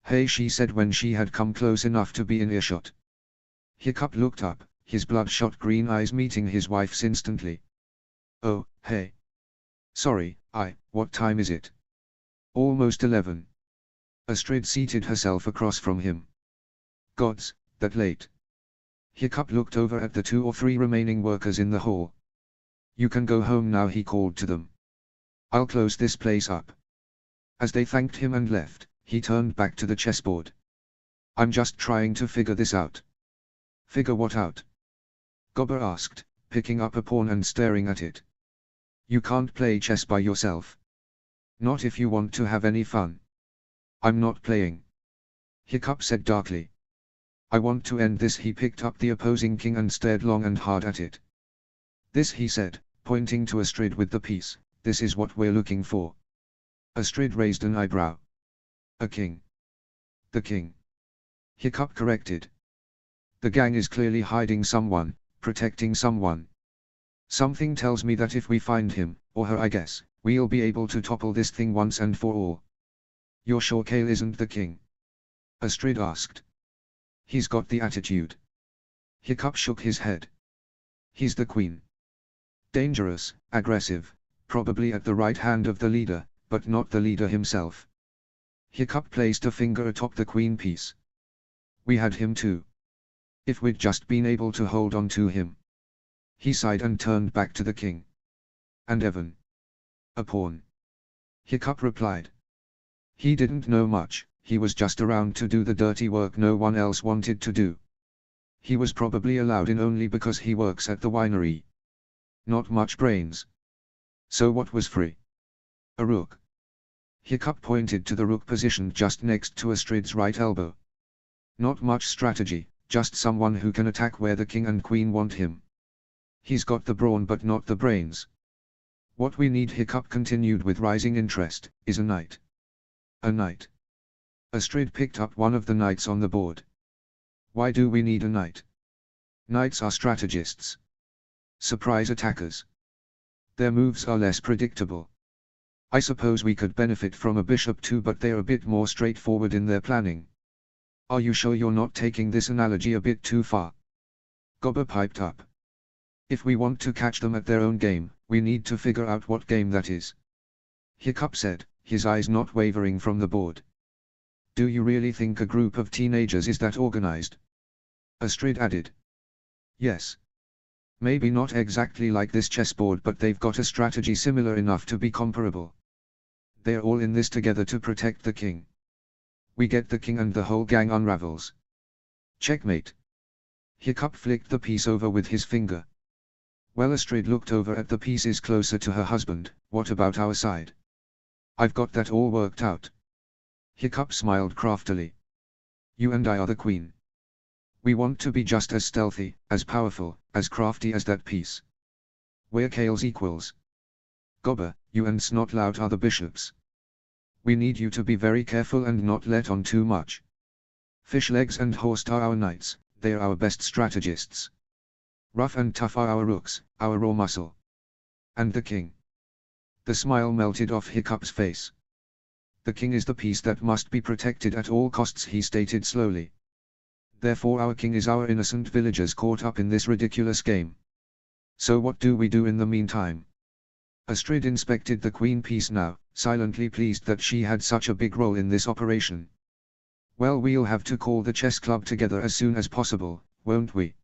Hey, she said when she had come close enough to be in earshot. Hiccup looked up, his bloodshot green eyes meeting his wife's instantly. Oh, hey. Sorry, what time is it? Almost 11. Astrid seated herself across from him. Gods, that late. Hiccup looked over at the 2 or 3 remaining workers in the hall. You can go home now, he called to them. I'll close this place up. As they thanked him and left, he turned back to the chessboard. I'm just trying to figure this out. Figure what out? Gobber asked, picking up a pawn and staring at it. You can't play chess by yourself. Not if you want to have any fun. I'm not playing. Hiccup said darkly. I want to end this. He picked up the opposing king and stared long and hard at it. This, he said, pointing to Astrid with the piece, this is what we're looking for. Astrid raised an eyebrow. A king. The king. Hiccup corrected. The gang is clearly hiding someone, protecting someone. Something tells me that if we find him, or her I guess, we'll be able to topple this thing once and for all. You're sure Kale isn't the king? Astrid asked. He's got the attitude. Hiccup shook his head. He's the queen. Dangerous, aggressive, probably at the right hand of the leader, but not the leader himself. Hiccup placed a finger atop the queen piece. We had him too. If we'd just been able to hold on to him. He sighed and turned back to the king. And Evan. A pawn. Hiccup replied. He didn't know much, he was just around to do the dirty work no one else wanted to do. He was probably allowed in only because he works at the winery. Not much brains. So what was free? A rook. Hiccup pointed to the rook positioned just next to Astrid's right elbow. Not much strategy, just someone who can attack where the king and queen want him. He's got the brawn but not the brains. What we need, Hiccup continued with rising interest, is a knight. A knight. Astrid picked up one of the knights on the board. Why do we need a knight? Knights are strategists. Surprise attackers. Their moves are less predictable. I suppose we could benefit from a bishop too, but they're a bit more straightforward in their planning. Are you sure you're not taking this analogy a bit too far? Gobber piped up. If we want to catch them at their own game, we need to figure out what game that is. Hiccup said, his eyes not wavering from the board. Do you really think a group of teenagers is that organized? Astrid added. Yes. Maybe not exactly like this chessboard, but they've got a strategy similar enough to be comparable. They're all in this together to protect the king. We get the king and the whole gang unravels. Checkmate. Hiccup flicked the piece over with his finger. Well, Astrid looked over at the pieces closer to her husband. What about our side? I've got that all worked out. Hiccup smiled craftily. You and I are the queen. We want to be just as stealthy, as powerful, as crafty as that piece. We're Kale's equals. Gobber, you and Snotlout are the bishops. We need you to be very careful and not let on too much. Fishlegs and Horst are our knights, they're our best strategists. Rough and Tough are our rooks, our raw muscle. And the king. The smile melted off Hiccup's face. The king is the piece that must be protected at all costs, he stated slowly. Therefore our king is our innocent villagers caught up in this ridiculous game. So what do we do in the meantime? Astrid inspected the queen piece now, silently pleased that she had such a big role in this operation. Well, we'll have to call the chess club together as soon as possible, won't we?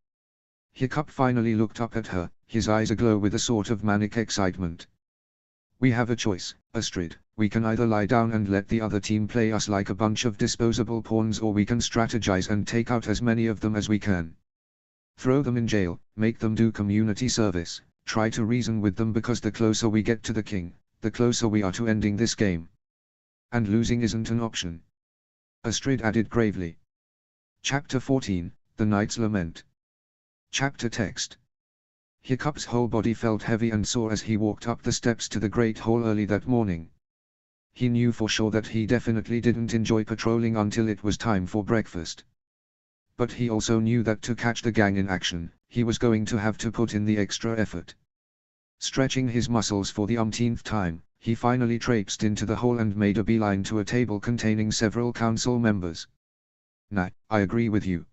Hiccup finally looked up at her, his eyes aglow with a sort of manic excitement. We have a choice, Astrid. We can either lie down and let the other team play us like a bunch of disposable pawns, or we can strategize and take out as many of them as we can. Throw them in jail, make them do community service, try to reason with them, because the closer we get to the king, the closer we are to ending this game. And losing isn't an option. Astrid added gravely. Chapter 14, The Knight's Lament. Chapter text. Hiccup's whole body felt heavy and sore as he walked up the steps to the Great Hall early that morning. He knew for sure that he definitely didn't enjoy patrolling until it was time for breakfast. But he also knew that to catch the gang in action, he was going to have to put in the extra effort. Stretching his muscles for the umpteenth time, he finally traipsed into the hall and made a beeline to a table containing several council members. Nah, I agree with you.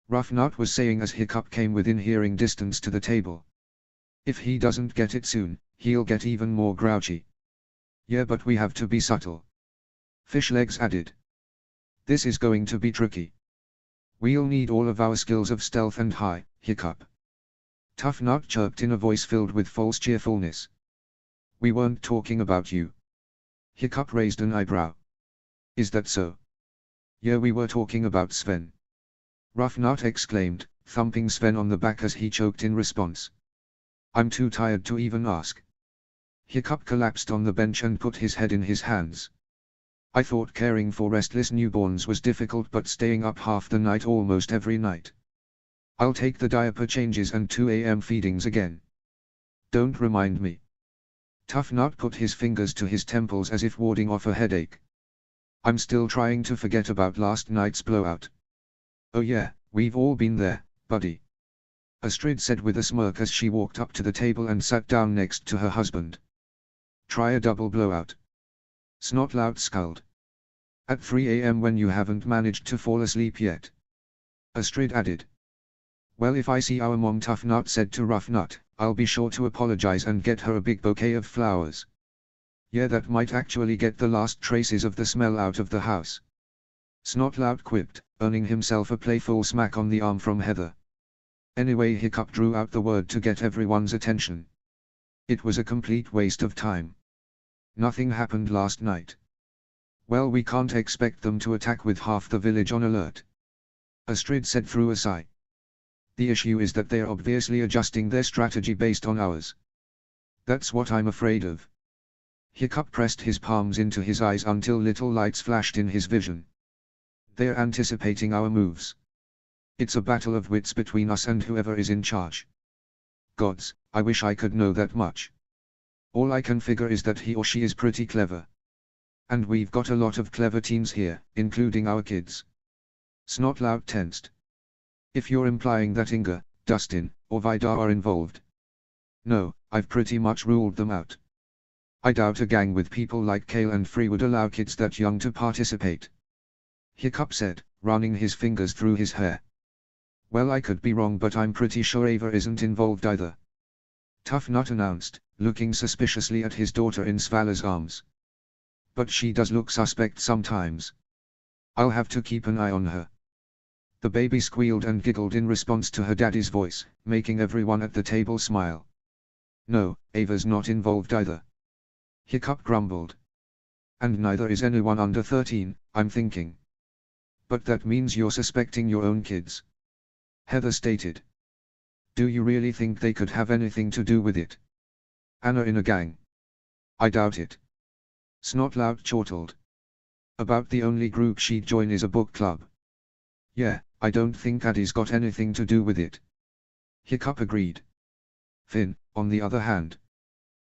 Rough Nut was saying as Hiccup came within hearing distance to the table. If he doesn't get it soon, he'll get even more grouchy. Yeah, but we have to be subtle. Fishlegs added. This is going to be tricky. We'll need all of our skills of stealth and high, Hiccup. Tough Nut chirped in a voice filled with false cheerfulness. We weren't talking about you. Hiccup raised an eyebrow. Is that so? Yeah, we were talking about Sven. Rough Nut exclaimed, thumping Sven on the back as he choked in response. I'm too tired to even ask. Hiccup collapsed on the bench and put his head in his hands. I thought caring for restless newborns was difficult, but staying up half the night almost every night. I'll take the diaper changes and 2 a.m. feedings again. Don't remind me. Tough Nut put his fingers to his temples as if warding off a headache. I'm still trying to forget about last night's blowout. Oh yeah, we've all been there, buddy. Astrid said with a smirk as she walked up to the table and sat down next to her husband. Try a double blowout. Snotlout scowled. At 3 a.m. when you haven't managed to fall asleep yet. Astrid added. Well, if I see our mom, Tough Nut said to Rough Nut, I'll be sure to apologize and get her a big bouquet of flowers. Yeah, that might actually get the last traces of the smell out of the house. Snotlout quipped, earning himself a playful smack on the arm from Heather. Anyway, Hiccup drew out the word to get everyone's attention. It was a complete waste of time. Nothing happened last night. Well, we can't expect them to attack with half the village on alert. Astrid said through a sigh. The issue is that they're obviously adjusting their strategy based on ours. That's what I'm afraid of. Hiccup pressed his palms into his eyes until little lights flashed in his vision. They're anticipating our moves. It's a battle of wits between us and whoever is in charge. Gods, I wish I could know that much. All I can figure is that he or she is pretty clever. And we've got a lot of clever teens here, including our kids. Snotlout tensed. If you're implying that Inga, Dustin, or Vidar are involved. No, I've pretty much ruled them out. I doubt a gang with people like Kale and Free would allow kids that young to participate. Hiccup said, running his fingers through his hair. Well, I could be wrong, but I'm pretty sure Ava isn't involved either. Tough Nut announced, looking suspiciously at his daughter in Svala's arms. But she does look suspect sometimes. I'll have to keep an eye on her. The baby squealed and giggled in response to her daddy's voice, making everyone at the table smile. No, Ava's not involved either. Hiccup grumbled. And neither is anyone under 13, I'm thinking. But that means you're suspecting your own kids. Heather stated. Do you really think they could have anything to do with it? Anna in a gang? I doubt it. Snotlout chortled. About the only group she'd join is a book club. Yeah, I don't think Addie's got anything to do with it. Hiccup agreed. Finn, on the other hand.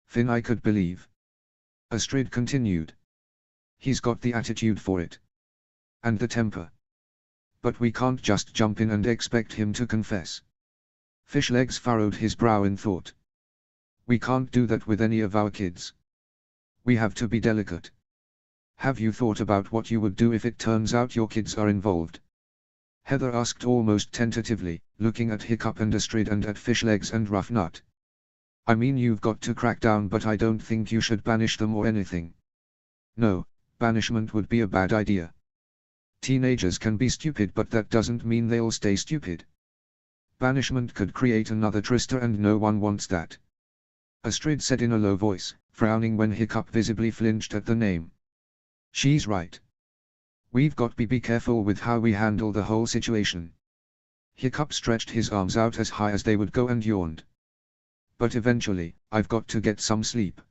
Finn I could believe. Astrid continued. He's got the attitude for it. And the temper. But we can't just jump in and expect him to confess. Fishlegs furrowed his brow in thought. We can't do that with any of our kids. We have to be delicate. Have you thought about what you would do if it turns out your kids are involved? Heather asked almost tentatively, looking at Hiccup and Astrid and at Fishlegs and Rough Nut. I mean, you've got to crack down, but I don't think you should banish them or anything. No, banishment would be a bad idea. Teenagers can be stupid, but that doesn't mean they'll stay stupid. Banishment could create another Trista, and no one wants that. Astrid said in a low voice, frowning when Hiccup visibly flinched at the name. She's right. We've got to be careful with how we handle the whole situation. Hiccup stretched his arms out as high as they would go and yawned. But eventually, I've got to get some sleep.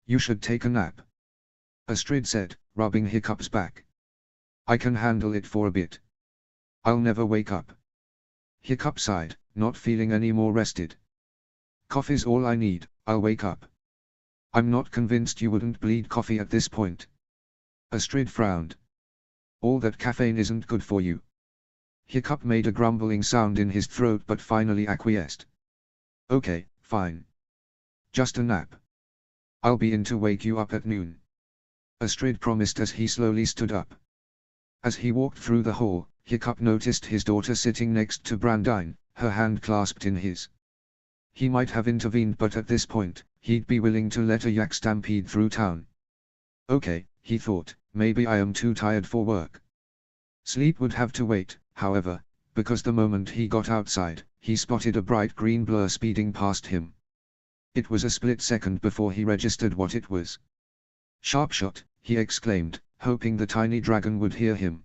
You should take a nap. Astrid said, rubbing Hiccup's back. I can handle it for a bit. I'll never wake up. Hiccup sighed, not feeling any more rested. Coffee's all I need, I'll wake up. I'm not convinced you wouldn't bleed coffee at this point. Astrid frowned. All that caffeine isn't good for you. Hiccup made a grumbling sound in his throat but finally acquiesced. Okay, fine. Just a nap. I'll be in to wake you up at noon. Astrid promised as he slowly stood up. As he walked through the hall, Hiccup noticed his daughter sitting next to Brandine, her hand clasped in his. He might have intervened, but at this point, he'd be willing to let a yak stampede through town. Okay, he thought, maybe I am too tired for work. Sleep would have to wait, however, because the moment he got outside, he spotted a bright green blur speeding past him. It was a split second before he registered what it was. Sharpshot, he exclaimed, hoping the tiny dragon would hear him.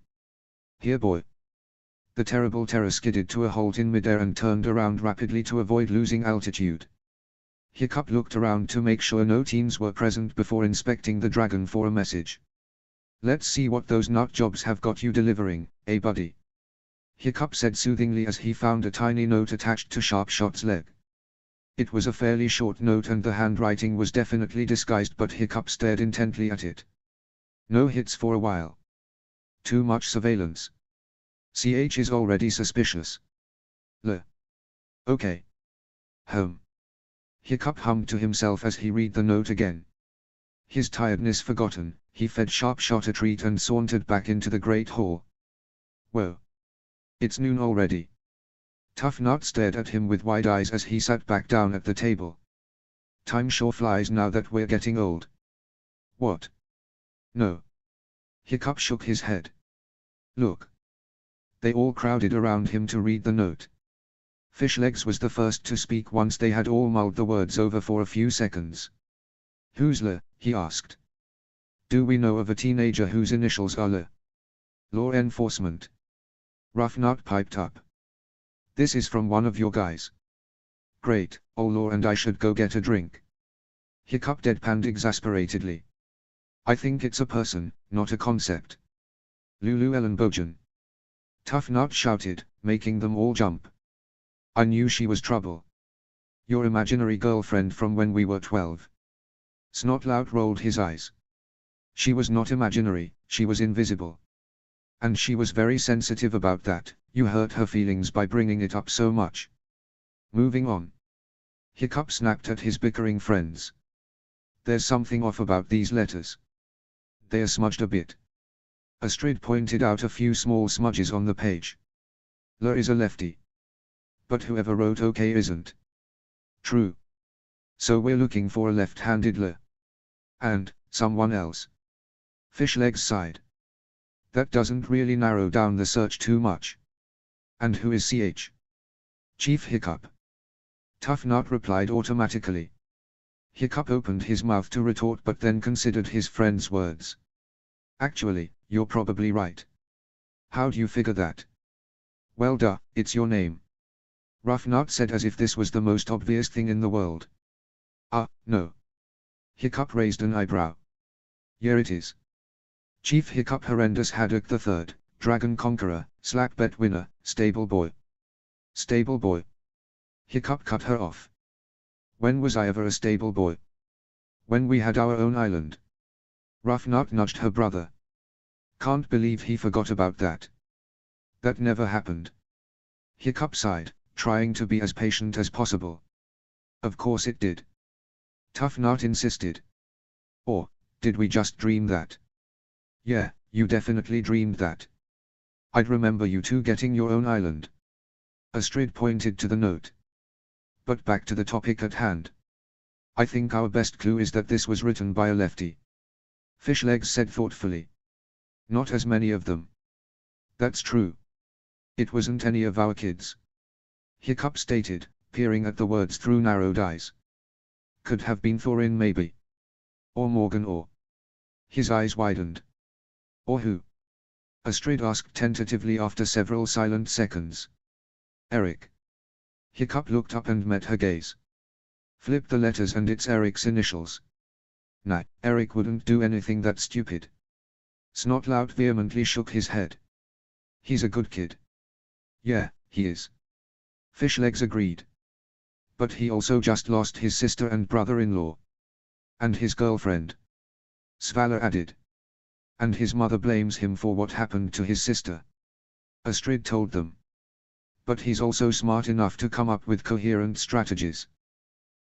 Here, boy. The terrible terror skidded to a halt in midair and turned around rapidly to avoid losing altitude. Hiccup looked around to make sure no teens were present before inspecting the dragon for a message. Let's see what those nut jobs have got you delivering, eh buddy? Hiccup said soothingly as he found a tiny note attached to Sharpshot's leg. It was a fairly short note and the handwriting was definitely disguised, but Hiccup stared intently at it. No hits for a while. Too much surveillance. CH is already suspicious. Okay. Home. Hiccup hummed to himself as he read the note again. His tiredness forgotten, he fed Sharpshot a treat and sauntered back into the great hall. Whoa. It's noon already. Tough Nut stared at him with wide eyes as he sat back down at the table. Time sure flies now that we're getting old. What? No. Hiccup shook his head. Look. They all crowded around him to read the note. Fishlegs was the first to speak once they had all mulled the words over for a few seconds. Who's Le? He asked. Do we know of a teenager whose initials are L? Law enforcement. Ruffnut piped up. This is from one of your guys. Great, oh Law, and I should go get a drink. Hiccup deadpanned exasperatedly. I think it's a person, not a concept. Lulu Ellen Bojan. Tough Nut shouted, making them all jump. I knew she was trouble. Your imaginary girlfriend from when we were 12. Snotlout rolled his eyes. She was not imaginary, she was invisible. And she was very sensitive about that. You hurt her feelings by bringing it up so much. Moving on. Hiccup snapped at his bickering friends. There's something off about these letters. They're smudged a bit. Astrid pointed out a few small smudges on the page. L is a lefty. But whoever wrote OK isn't. True. So we're looking for a left-handed L. And, someone else. Fishlegs sighed. That doesn't really narrow down the search too much. And who is CH? Chief Hiccup. Tough Nut replied automatically. Hiccup opened his mouth to retort but then considered his friend's words. Actually, you're probably right. How'd you figure that? Well duh, it's your name. Ruffnut said as if this was the most obvious thing in the world. No. Hiccup raised an eyebrow. Yeah it is. Chief Hiccup Horrendous Haddock III, Dragon Conqueror, Slack Bet Winner, Stable Boy. Stable Boy. Hiccup cut her off. When was I ever a stable boy? When we had our own island. Ruffnut nudged her brother. Can't believe he forgot about that. That never happened. Hiccup sighed, trying to be as patient as possible. Of course it did. Tough Nut insisted. Or, did we just dream that? Yeah, you definitely dreamed that. I'd remember you two getting your own island. Astrid pointed to the note. But back to the topic at hand. I think our best clue is that this was written by a lefty. Fishlegs said thoughtfully. Not as many of them. That's true. It wasn't any of our kids. Hiccup stated, peering at the words through narrowed eyes. Could have been Thorin maybe. Or Morgan or. His eyes widened. Or who? Astrid asked tentatively after several silent seconds. Eric. Hiccup looked up and met her gaze. Flip the letters and it's Eric's initials. Nah, Eric wouldn't do anything that stupid. Snotlout vehemently shook his head. He's a good kid. Yeah, he is. Fishlegs agreed. But he also just lost his sister and brother-in-law. And his girlfriend. Svala added. And his mother blames him for what happened to his sister. Astrid told them. But he's also smart enough to come up with coherent strategies.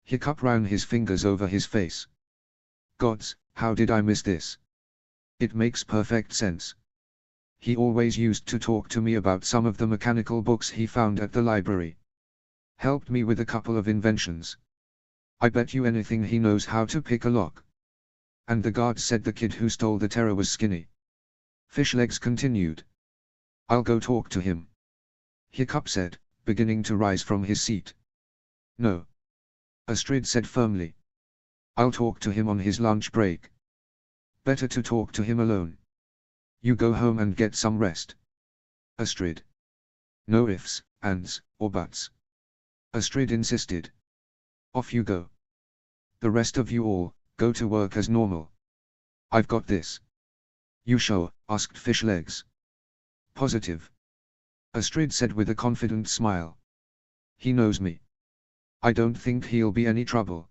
Hiccup ran his fingers over his face. Gods, how did I miss this? It makes perfect sense. He always used to talk to me about some of the mechanical books he found at the library. Helped me with a couple of inventions. I bet you anything he knows how to pick a lock. And the guards said the kid who stole the terror was skinny. Fishlegs continued. I'll go talk to him. Hiccup said, beginning to rise from his seat. No. Astrid said firmly. I'll talk to him on his lunch break. Better to talk to him alone. You go home and get some rest. Astrid. No ifs, ands, or buts. Astrid insisted. Off you go. The rest of you all, go to work as normal. I've got this. You sure? Asked Fishlegs. Positive. Astrid said with a confident smile. He knows me. I don't think he'll be any trouble.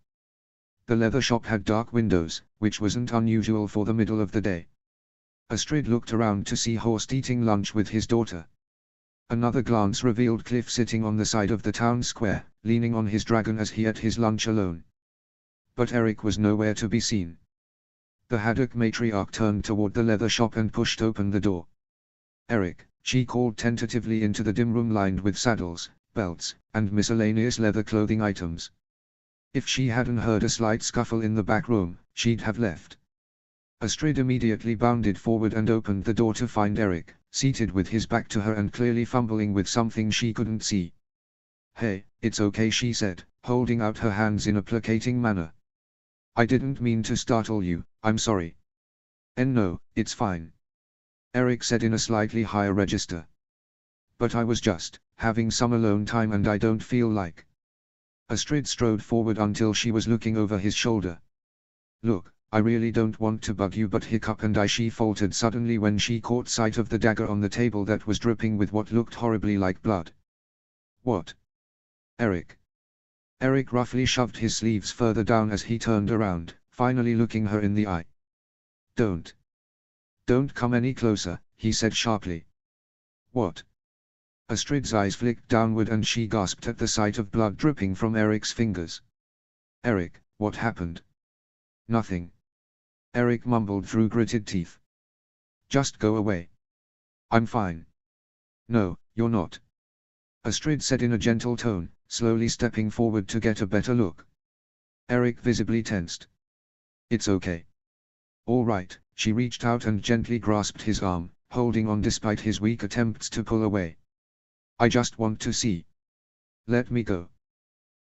The leather shop had dark windows, which wasn't unusual for the middle of the day. Astrid looked around to see Horst eating lunch with his daughter. Another glance revealed Cliff sitting on the side of the town square, leaning on his dragon as he ate his lunch alone. But Eric was nowhere to be seen. The Haddock matriarch turned toward the leather shop and pushed open the door. Eric, she called tentatively into the dim room lined with saddles, belts, and miscellaneous leather clothing items. If she hadn't heard a slight scuffle in the back room, she'd have left. Astrid immediately bounded forward and opened the door to find Eric, seated with his back to her and clearly fumbling with something she couldn't see. Hey, it's okay, she said, holding out her hands in a placating manner. I didn't mean to startle you, I'm sorry. And no, it's fine. Eric said in a slightly higher register. But I was just having some alone time and I don't feel like. Astrid strode forward until she was looking over his shoulder. Look, I really don't want to bug you but hiccup and she faltered suddenly when she caught sight of the dagger on the table that was dripping with what looked horribly like blood. What? Eric. Eric roughly shoved his sleeves further down as he turned around, finally looking her in the eye. Don't come any closer, he said sharply. What? Astrid's eyes flicked downward and she gasped at the sight of blood dripping from Eric's fingers. Eric, what happened? Nothing. Eric mumbled through gritted teeth. Just go away. I'm fine. No, you're not. Astrid said in a gentle tone, slowly stepping forward to get a better look. Eric visibly tensed. It's okay. All right, she reached out and gently grasped his arm, holding on despite his weak attempts to pull away. I just want to see. Let me go.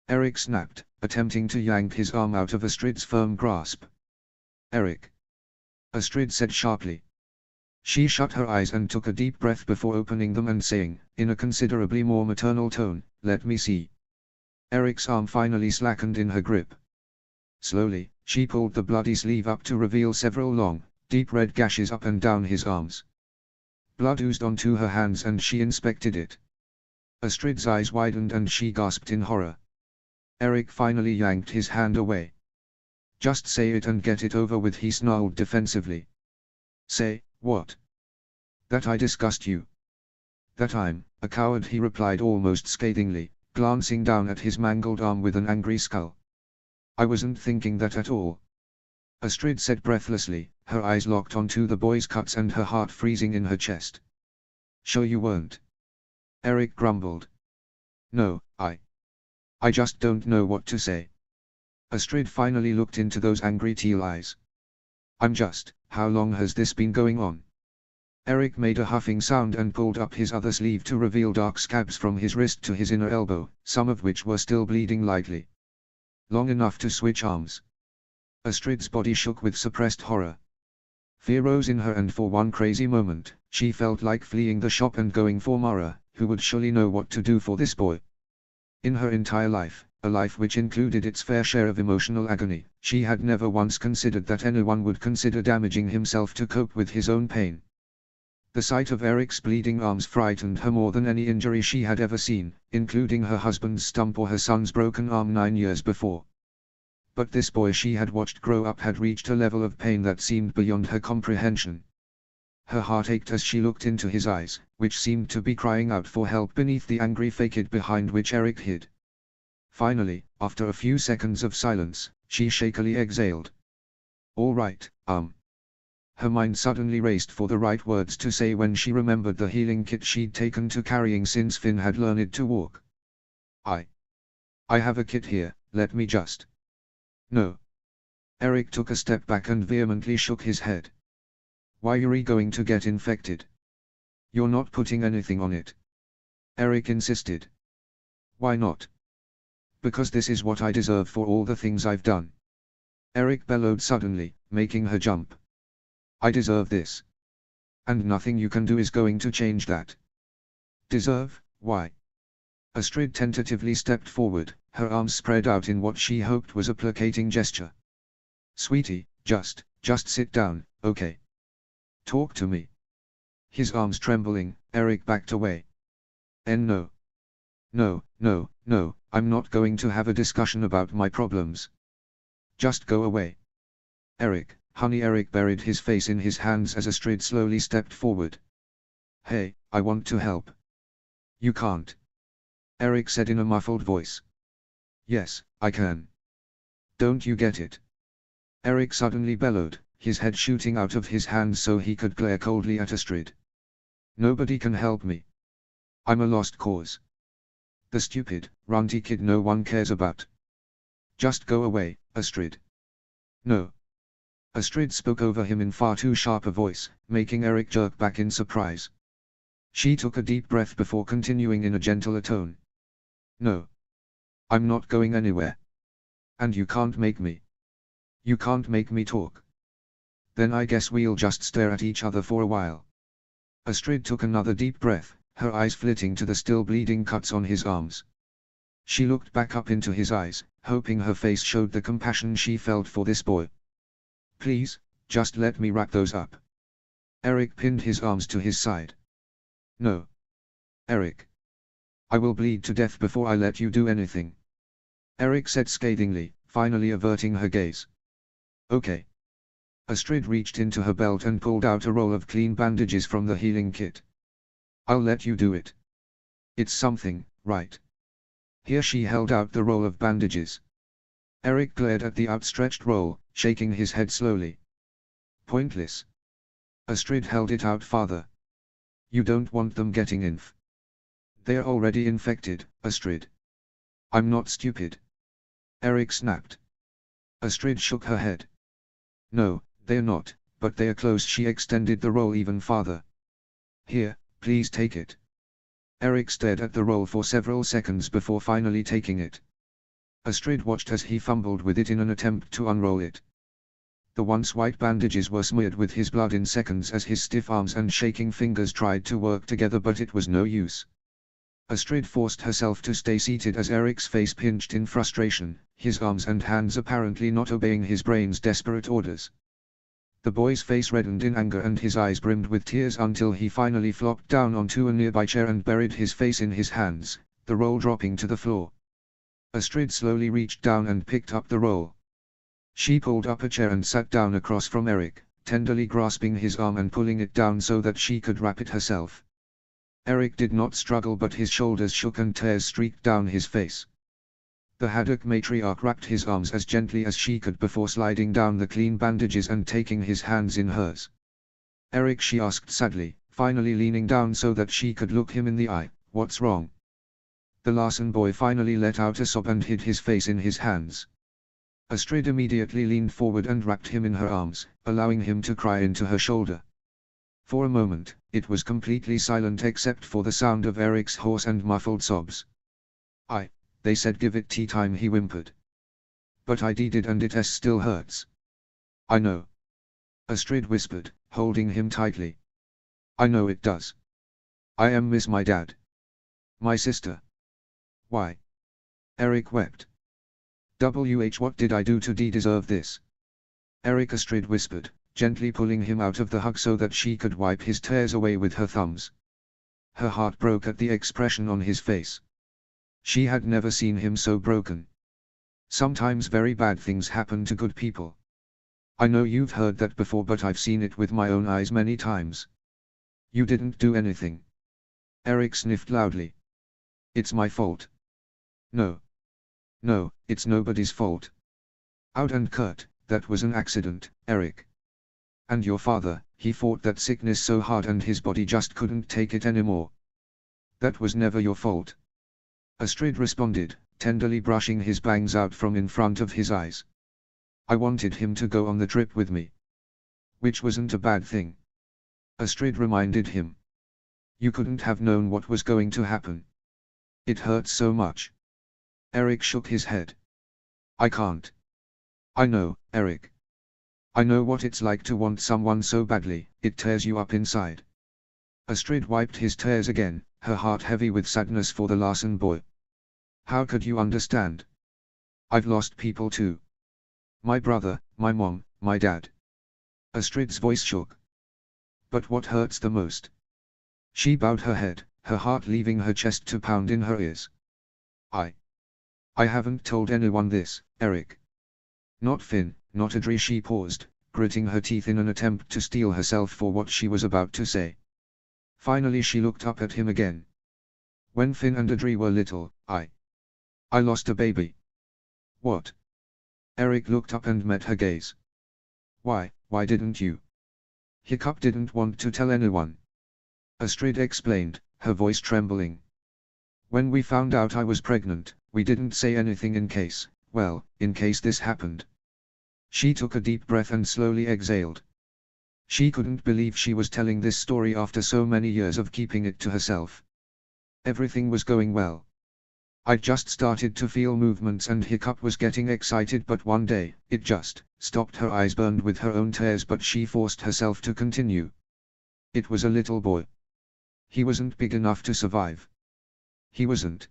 Eric snapped, attempting to yank his arm out of Astrid's firm grasp. Eric. Astrid said sharply. She shut her eyes and took a deep breath before opening them and saying, in a considerably more maternal tone, let me see. Eric's arm finally slackened in her grip. Slowly, she pulled the bloody sleeve up to reveal several long, deep red gashes up and down his arms. Blood oozed onto her hands and she inspected it. Astrid's eyes widened and she gasped in horror. Eric finally yanked his hand away. Just say it and get it over with, he snarled defensively. Say, what? That I disgust you. That I'm a coward, he replied almost scathingly, glancing down at his mangled arm with an angry scowl. I wasn't thinking that at all. Astrid said breathlessly, her eyes locked onto the boy's cuts and her heart freezing in her chest. Sure you weren't? Eric grumbled. No, I just don't know what to say. Astrid finally looked into those angry teal eyes. I'm just, how long has this been going on? Eric made a huffing sound and pulled up his other sleeve to reveal dark scabs from his wrist to his inner elbow, some of which were still bleeding lightly. Long enough to switch arms. Astrid's body shook with suppressed horror. Fear rose in her and for one crazy moment, she felt like fleeing the shop and going for Mara, who would surely know what to do for this boy. In her entire life, a life which included its fair share of emotional agony, she had never once considered that anyone would consider damaging himself to cope with his own pain. The sight of Eric's bleeding arms frightened her more than any injury she had ever seen, including her husband's stump or her son's broken arm 9 years before. But this boy she had watched grow up had reached a level of pain that seemed beyond her comprehension. Her heart ached as she looked into his eyes, which seemed to be crying out for help beneath the angry facade behind which Eric hid. Finally, after a few seconds of silence, she shakily exhaled. All right, Her mind suddenly raced for the right words to say when she remembered the healing kit she'd taken to carrying since Finn had learned to walk. I have a kit here, let me just. No. Eric took a step back and vehemently shook his head. Why are you going to get infected? You're not putting anything on it. Eric insisted. Why not? Because this is what I deserve for all the things I've done. Eric bellowed suddenly, making her jump. I deserve this. And nothing you can do is going to change that. Deserve, why? Astrid tentatively stepped forward, her arms spread out in what she hoped was a placating gesture. Sweetie, just sit down, okay? Talk to me. His arms trembling, Eric backed away. No. No, I'm not going to have a discussion about my problems. Just go away. Eric, honey. Eric buried his face in his hands as Astrid slowly stepped forward. Hey, I want to help. You can't. Eric said in a muffled voice. Yes, I can. Don't you get it? Eric suddenly bellowed, his head shooting out of his hands so he could glare coldly at Astrid. Nobody can help me. I'm a lost cause. The stupid, runty kid no one cares about. Just go away, Astrid. No. Astrid spoke over him in far too sharp a voice, making Eric jerk back in surprise. She took a deep breath before continuing in a gentler tone. No. I'm not going anywhere. And you can't make me. You can't make me talk. Then I guess we'll just stare at each other for a while. Astrid took another deep breath, her eyes flitting to the still bleeding cuts on his arms. She looked back up into his eyes, hoping her face showed the compassion she felt for this boy. Please, just let me wrap those up. Erik pinned his arms to his side. No. Erik. I will bleed to death before I let you do anything. Erik said scathingly, finally averting her gaze. Okay. Astrid reached into her belt and pulled out a roll of clean bandages from the healing kit. I'll let you do it. It's something, right? Here she held out the roll of bandages. Erik glared at the outstretched roll, shaking his head slowly. Pointless. Astrid held it out farther. You don't want them getting inf. They're already infected, Astrid. I'm not stupid. Erik snapped. Astrid shook her head. No, they're not, but they're close. She extended the roll even farther. Here, please take it. Erik stared at the roll for several seconds before finally taking it. Astrid watched as he fumbled with it in an attempt to unroll it. The once white bandages were smeared with his blood in seconds as his stiff arms and shaking fingers tried to work together, but it was no use. Astrid forced herself to stay seated as Erik's face pinched in frustration, his arms and hands apparently not obeying his brain's desperate orders. The boy's face reddened in anger and his eyes brimmed with tears until he finally flopped down onto a nearby chair and buried his face in his hands, the roll dropping to the floor. Astrid slowly reached down and picked up the roll. She pulled up a chair and sat down across from Erik, tenderly grasping his arm and pulling it down so that she could wrap it herself. Erik did not struggle, but his shoulders shook and tears streaked down his face. The Haddock matriarch wrapped his arms as gently as she could before sliding down the clean bandages and taking his hands in hers. Erik, she asked sadly, finally leaning down so that she could look him in the eye, what's wrong? The Larson boy finally let out a sob and hid his face in his hands. Astrid immediately leaned forward and wrapped him in her arms, allowing him to cry into her shoulder. For a moment, it was completely silent except for the sound of Erik's hoarse and muffled sobs. They said give it tea time, he whimpered. But I did and it still hurts. I know. Astrid whispered, holding him tightly. I know it does. I miss my dad. My sister. Why? Erik wept. What did I do to deserve this? Erik, Astrid whispered, gently pulling him out of the hug so that she could wipe his tears away with her thumbs. Her heart broke at the expression on his face. She had never seen him so broken. Sometimes very bad things happen to good people. I know you've heard that before, but I've seen it with my own eyes many times. You didn't do anything. Erik sniffed loudly. It's my fault. No. No, it's nobody's fault. Out and Kurt, that was an accident, Erik. And your father, he fought that sickness so hard and his body just couldn't take it anymore. That was never your fault. Astrid responded, tenderly brushing his bangs out from in front of his eyes. I wanted him to go on the trip with me. Which wasn't a bad thing. Astrid reminded him. You couldn't have known what was going to happen. It hurts so much. Erik shook his head. I can't. I know, Erik. I know what it's like to want someone so badly, it tears you up inside. Astrid wiped his tears again, her heart heavy with sadness for the Larson boy. How could you understand? I've lost people too. My brother, my mom, my dad. Astrid's voice shook. But what hurts the most? She bowed her head, her heart leaving her chest to pound in her ears. I haven't told anyone this, Erik. Not Finn, not Adri. She paused, gritting her teeth in an attempt to steel herself for what she was about to say. Finally she looked up at him again. When Finn and Adri were little, I lost a baby. What? Erik looked up and met her gaze. Why didn't you? Hiccup didn't want to tell anyone. Astrid explained, her voice trembling. When we found out I was pregnant, we didn't say anything in case this happened. She took a deep breath and slowly exhaled. She couldn't believe she was telling this story after so many years of keeping it to herself. Everything was going well. I'd just started to feel movements and Hiccup was getting excited, but one day, it just stopped. Her eyes burned with her own tears, but she forced herself to continue. It was a little boy. He wasn't big enough to survive. He wasn't.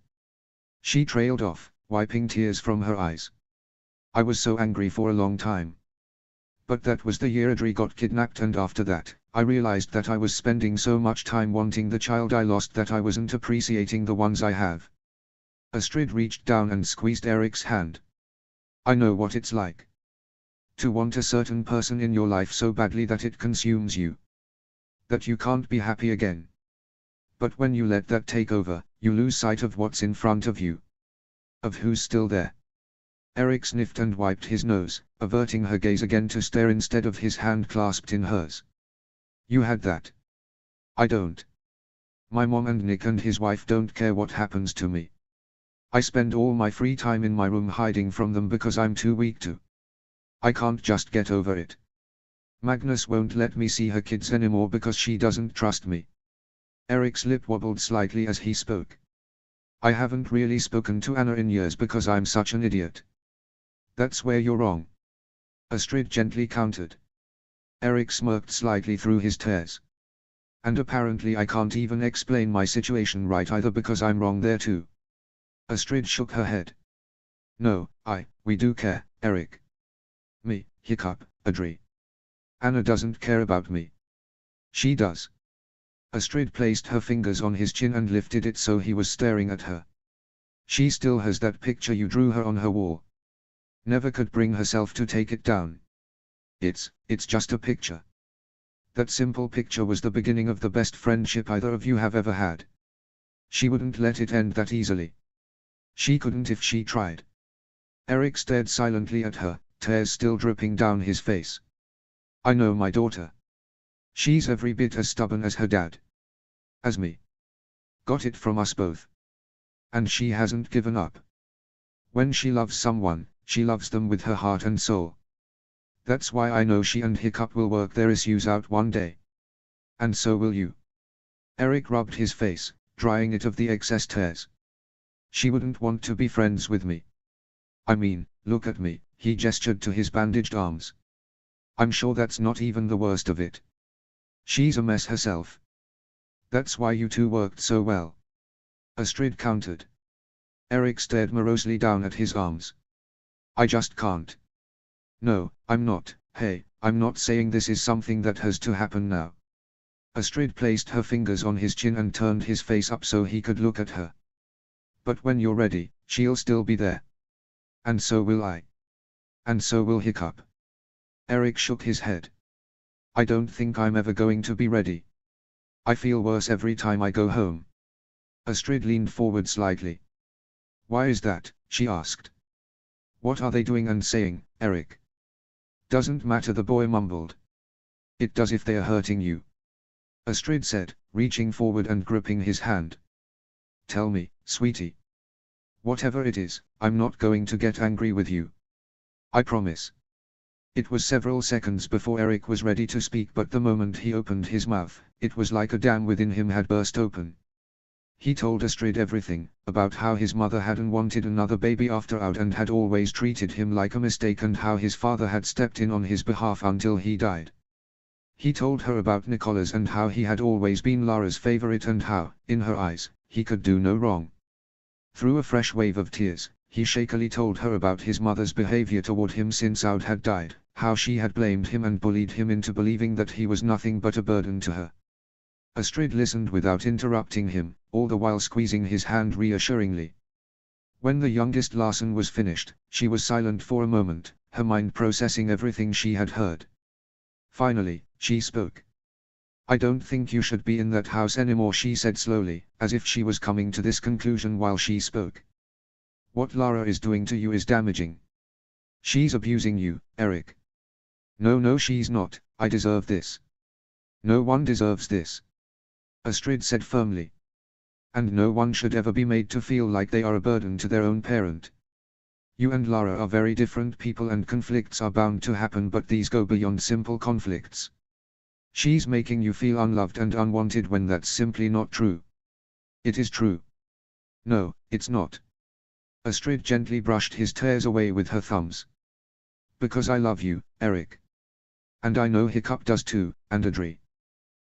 She trailed off, wiping tears from her eyes. I was so angry for a long time. But that was the year Audrey got kidnapped, and after that, I realized that I was spending so much time wanting the child I lost that I wasn't appreciating the ones I have. Astrid reached down and squeezed Eric's hand. I know what it's like. To want a certain person in your life so badly that it consumes you. That you can't be happy again. But when you let that take over, you lose sight of what's in front of you. Of who's still there. Eric sniffed and wiped his nose, averting her gaze again to stare instead of his hand clasped in hers. You had that. I don't. My mom and Nick and his wife don't care what happens to me. I spend all my free time in my room hiding from them because I'm too weak to. I can't just get over it. Magnus won't let me see her kids anymore because she doesn't trust me. Eric's lip wobbled slightly as he spoke. I haven't really spoken to Anna in years because I'm such an idiot. That's where you're wrong. Astrid gently countered. Eric smirked slightly through his tears. And apparently I can't even explain my situation right either because I'm wrong there too. Astrid shook her head. No, we do care, Eric. Me, Hiccup, Audrey. Anna doesn't care about me. She does. Astrid placed her fingers on his chin and lifted it so he was staring at her. She still has that picture you drew her on her wall. Never could bring herself to take it down. It's just a picture. That simple picture was the beginning of the best friendship either of you have ever had. She wouldn't let it end that easily. She couldn't if she tried. Eric stared silently at her, tears still dripping down his face. I know my daughter. She's every bit as stubborn as her dad. As me. Got it from us both. And she hasn't given up. When she loves someone, she loves them with her heart and soul. That's why I know she and Hiccup will work their issues out one day. And so will you. Eric rubbed his face, drying it of the excess tears. She wouldn't want to be friends with me. I mean, look at me, he gestured to his bandaged arms. I'm sure that's not even the worst of it. She's a mess herself. That's why you two worked so well. Astrid countered. Eric stared morosely down at his arms. I just can't. No, I'm not. Hey, I'm not saying this is something that has to happen now. Astrid placed her fingers on his chin and turned his face up so he could look at her. But when you're ready, she'll still be there. And so will I. And so will Hiccup. Eric shook his head. I don't think I'm ever going to be ready. I feel worse every time I go home. Astrid leaned forward slightly. Why is that? She asked. What are they doing and saying, Eric? Doesn't matter, the boy mumbled. It does if they are hurting you. Astrid said, reaching forward and gripping his hand. Tell me, sweetie. Whatever it is, I'm not going to get angry with you. I promise. It was several seconds before Eric was ready to speak, but the moment he opened his mouth, it was like a dam within him had burst open. He told Astrid everything, about how his mother hadn't wanted another baby after Aud and had always treated him like a mistake, and how his father had stepped in on his behalf until he died. He told her about Nicholas and how he had always been Lara's favorite and how, in her eyes, he could do no wrong. Through a fresh wave of tears, he shakily told her about his mother's behavior toward him since Aud had died, how she had blamed him and bullied him into believing that he was nothing but a burden to her. Astrid listened without interrupting him, all the while squeezing his hand reassuringly. When the youngest Larsen was finished, she was silent for a moment, her mind processing everything she had heard. Finally, she spoke. I don't think you should be in that house anymore, she said slowly, as if she was coming to this conclusion while she spoke. What Lara is doing to you is damaging. She's abusing you, Eric. No, she's not. I deserve this. No one deserves this. Astrid said firmly. And no one should ever be made to feel like they are a burden to their own parent. You and Lara are very different people and conflicts are bound to happen, but these go beyond simple conflicts. She's making you feel unloved and unwanted when that's simply not true. It is true. No, it's not. Astrid gently brushed his tears away with her thumbs. Because I love you, Eric. And I know Hiccup does too, and Adri.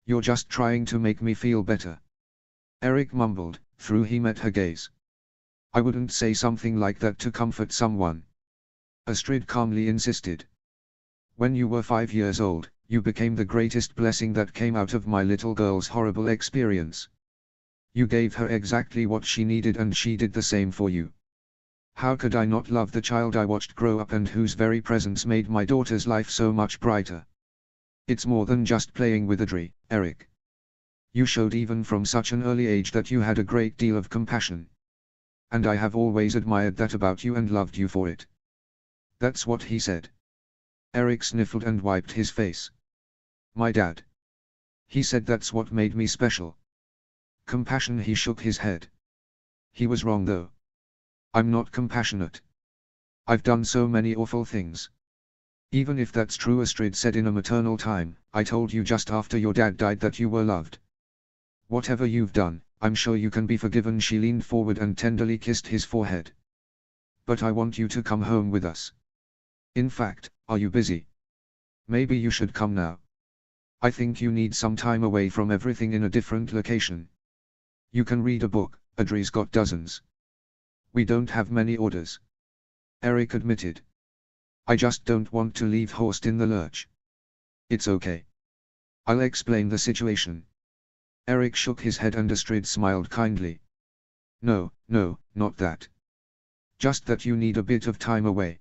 You're just trying to make me feel better. Eric mumbled, through he met her gaze. I wouldn't say something like that to comfort someone. Astrid calmly insisted. When you were 5 years old, you became the greatest blessing that came out of my little girl's horrible experience. You gave her exactly what she needed and she did the same for you. How could I not love the child I watched grow up and whose very presence made my daughter's life so much brighter? It's more than just playing with Adri, Eric. You showed even from such an early age that you had a great deal of compassion. And I have always admired that about you and loved you for it. That's what he said. Eric sniffled and wiped his face. My dad. He said that's what made me special. Compassion. He shook his head. He was wrong though. I'm not compassionate. I've done so many awful things. Even if that's true, Astrid said in a maternal tone, I told you just after your dad died that you were loved. Whatever you've done, I'm sure you can be forgiven. She leaned forward and tenderly kissed his forehead. But I want you to come home with us. In fact, are you busy? Maybe you should come now. I think you need some time away from everything in a different location. You can read a book, Adri's got dozens. We don't have many orders. Eric admitted. I just don't want to leave Horst in the lurch. It's okay. I'll explain the situation. Eric shook his head and Astrid smiled kindly. No, not that. Just that you need a bit of time away.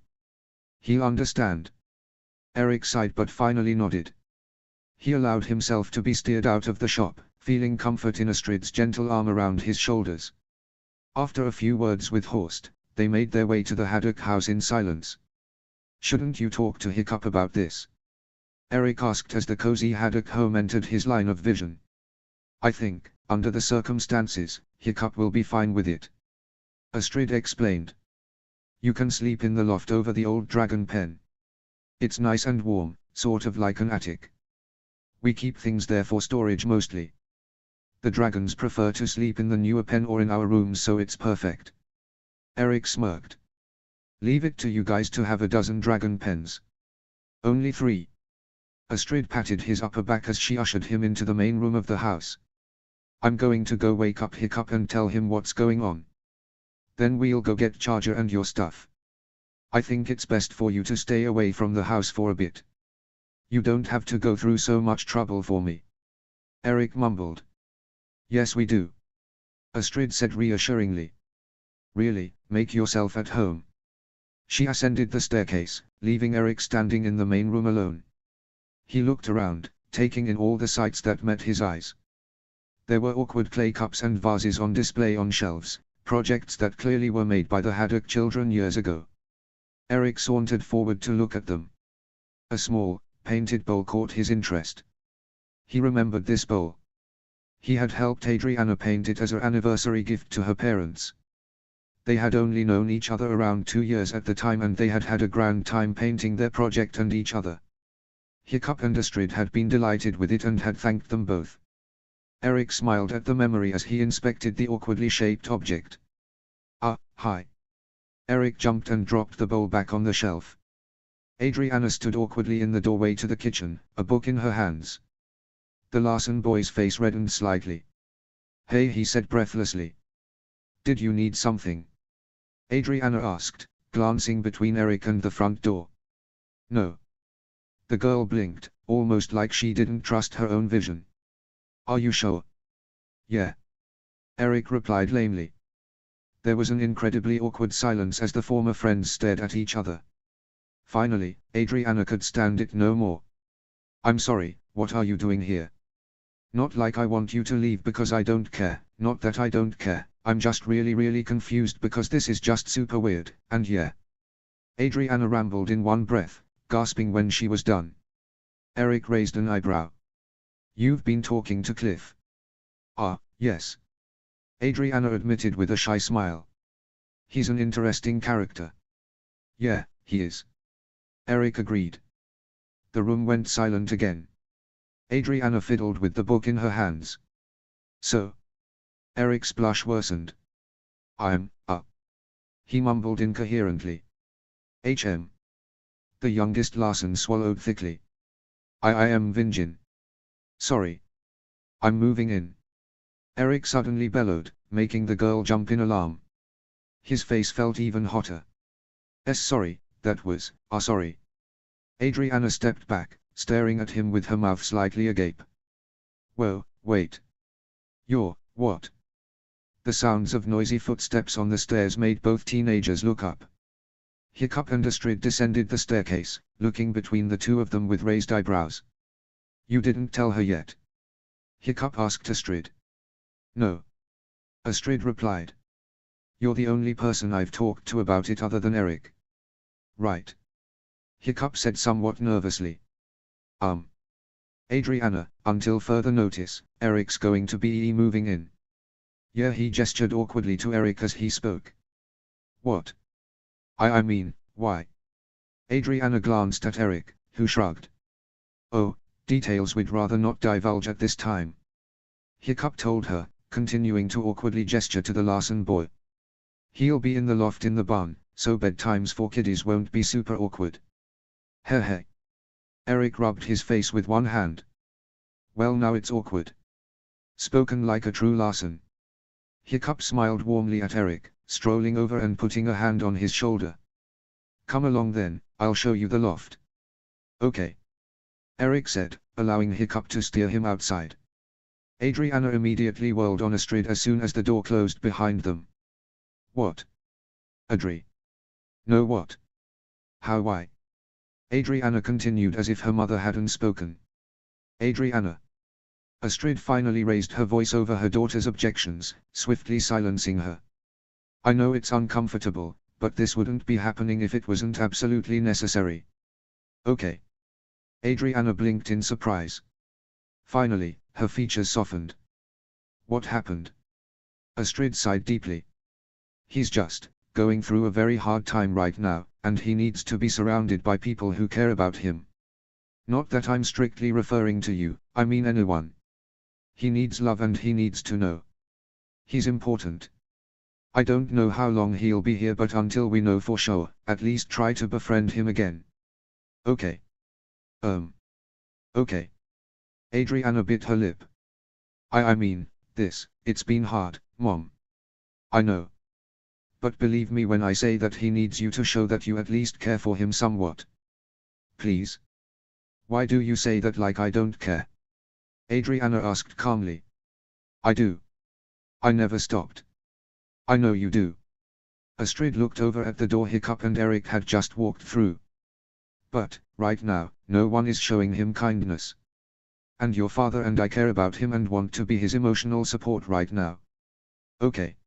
He'll understand. Eric sighed but finally nodded. He allowed himself to be steered out of the shop, feeling comfort in Astrid's gentle arm around his shoulders. After a few words with Horst, they made their way to the Haddock house in silence. Shouldn't you talk to Hiccup about this? Eric asked as the cozy Haddock home entered his line of vision. I think, under the circumstances, Hiccup will be fine with it. Astrid explained. You can sleep in the loft over the old dragon pen. It's nice and warm, sort of like an attic. We keep things there for storage mostly. The dragons prefer to sleep in the newer pen or in our rooms, so it's perfect. Eric smirked. Leave it to you guys to have a dozen dragon pens. Only 3. Astrid patted his upper back as she ushered him into the main room of the house. I'm going to go wake up Hiccup and tell him what's going on. Then we'll go get Charger and your stuff. I think it's best for you to stay away from the house for a bit. You don't have to go through so much trouble for me. Eric mumbled. Yes we do. Astrid said reassuringly. Really, make yourself at home. She ascended the staircase, leaving Eric standing in the main room alone. He looked around, taking in all the sights that met his eyes. There were awkward clay cups and vases on display on shelves, projects that clearly were made by the Haddock children years ago. Eric sauntered forward to look at them. A small, painted bowl caught his interest. He remembered this bowl. He had helped Adriana paint it as her anniversary gift to her parents. They had only known each other around 2 years at the time and they had had a grand time painting their project and each other. Hiccup and Astrid had been delighted with it and had thanked them both. Eric smiled at the memory as he inspected the awkwardly shaped object. Ah, hi. Eric jumped and dropped the bowl back on the shelf. Adriana stood awkwardly in the doorway to the kitchen, a book in her hands. The Larson boy's face reddened slightly. Hey, he said breathlessly. Did you need something? Adriana asked, glancing between Eric and the front door. No. The girl blinked, almost like she didn't trust her own vision. Are you sure? Yeah. Eric replied lamely. There was an incredibly awkward silence as the former friends stared at each other. Finally, Adriana could stand it no more. I'm sorry, what are you doing here? Not like I want you to leave because I don't care, not that I don't care, I'm just really confused because this is just super weird, and yeah. Adriana rambled in one breath, gasping when she was done. Eric raised an eyebrow. You've been talking to Cliff. Ah, yes. Adriana admitted with a shy smile. He's an interesting character. Yeah, he is. Eric agreed. The room went silent again. Adriana fiddled with the book in her hands. So? Eric's blush worsened. He mumbled incoherently. HM. The youngest Larsen swallowed thickly. I am Vinjin. Sorry. I'm moving in. Eric suddenly bellowed, making the girl jump in alarm. His face felt even hotter. Sorry, that was, sorry. Adriana stepped back, staring at him with her mouth slightly agape. Whoa, wait. You're, what? The sounds of noisy footsteps on the stairs made both teenagers look up. Hiccup and Astrid descended the staircase, looking between the two of them with raised eyebrows. You didn't tell her yet? Hiccup asked Astrid. No. Astrid replied. You're the only person I've talked to about it other than Eric. Right. Hiccup said somewhat nervously. Adriana, until further notice, Eric's going to be moving in. Yeah, he gestured awkwardly to Eric as he spoke. What? I mean, why? Adriana glanced at Eric, who shrugged. Oh, details we'd rather not divulge at this time. Hiccup told her, continuing to awkwardly gesture to the Larsen boy. He'll be in the loft in the barn, so bedtimes for kiddies won't be super awkward. Heh. Eric rubbed his face with one hand. Well, now it's awkward. Spoken like a true Larsen. Hiccup smiled warmly at Eric, strolling over and putting a hand on his shoulder. Come along then, I'll show you the loft. Okay. Eric said, allowing Hiccup to steer him outside. Adriana immediately whirled on Astrid as soon as the door closed behind them. What? Adri. No, what? How, why? Adriana continued as if her mother hadn't spoken. Adriana. Astrid finally raised her voice over her daughter's objections, swiftly silencing her. I know it's uncomfortable, but this wouldn't be happening if it wasn't absolutely necessary. Okay. Adriana blinked in surprise. Finally, her features softened. What happened? Astrid sighed deeply. He's just going through a very hard time right now, and he needs to be surrounded by people who care about him. Not that I'm strictly referring to you, I mean anyone. He needs love and he needs to know. He's important. I don't know how long he'll be here, but until we know for sure, at least try to befriend him again. Okay. Okay. Adriana bit her lip. I mean, it's been hard, Mom. I know. But believe me when I say that he needs you to show that you at least care for him somewhat. Please? Why do you say that like I don't care? Adriana asked calmly. I do. I never stopped. I know you do. Astrid looked over at the door Hiccup and Eric had just walked through. But, right now, no one is showing him kindness. And your father and I care about him and want to be his emotional support right now. Okay.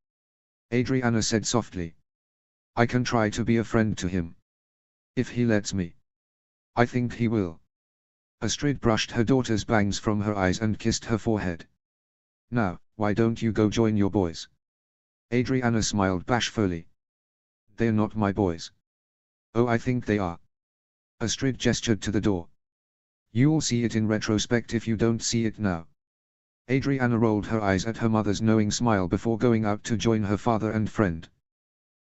Adriana said softly. I can try to be a friend to him. If he lets me. I think he will. Astrid brushed her daughter's bangs from her eyes and kissed her forehead. Now, why don't you go join your boys? Adriana smiled bashfully. They're not my boys. Oh, I think they are. Astrid gestured to the door. You'll see it in retrospect if you don't see it now. Adriana rolled her eyes at her mother's knowing smile before going out to join her father and friend.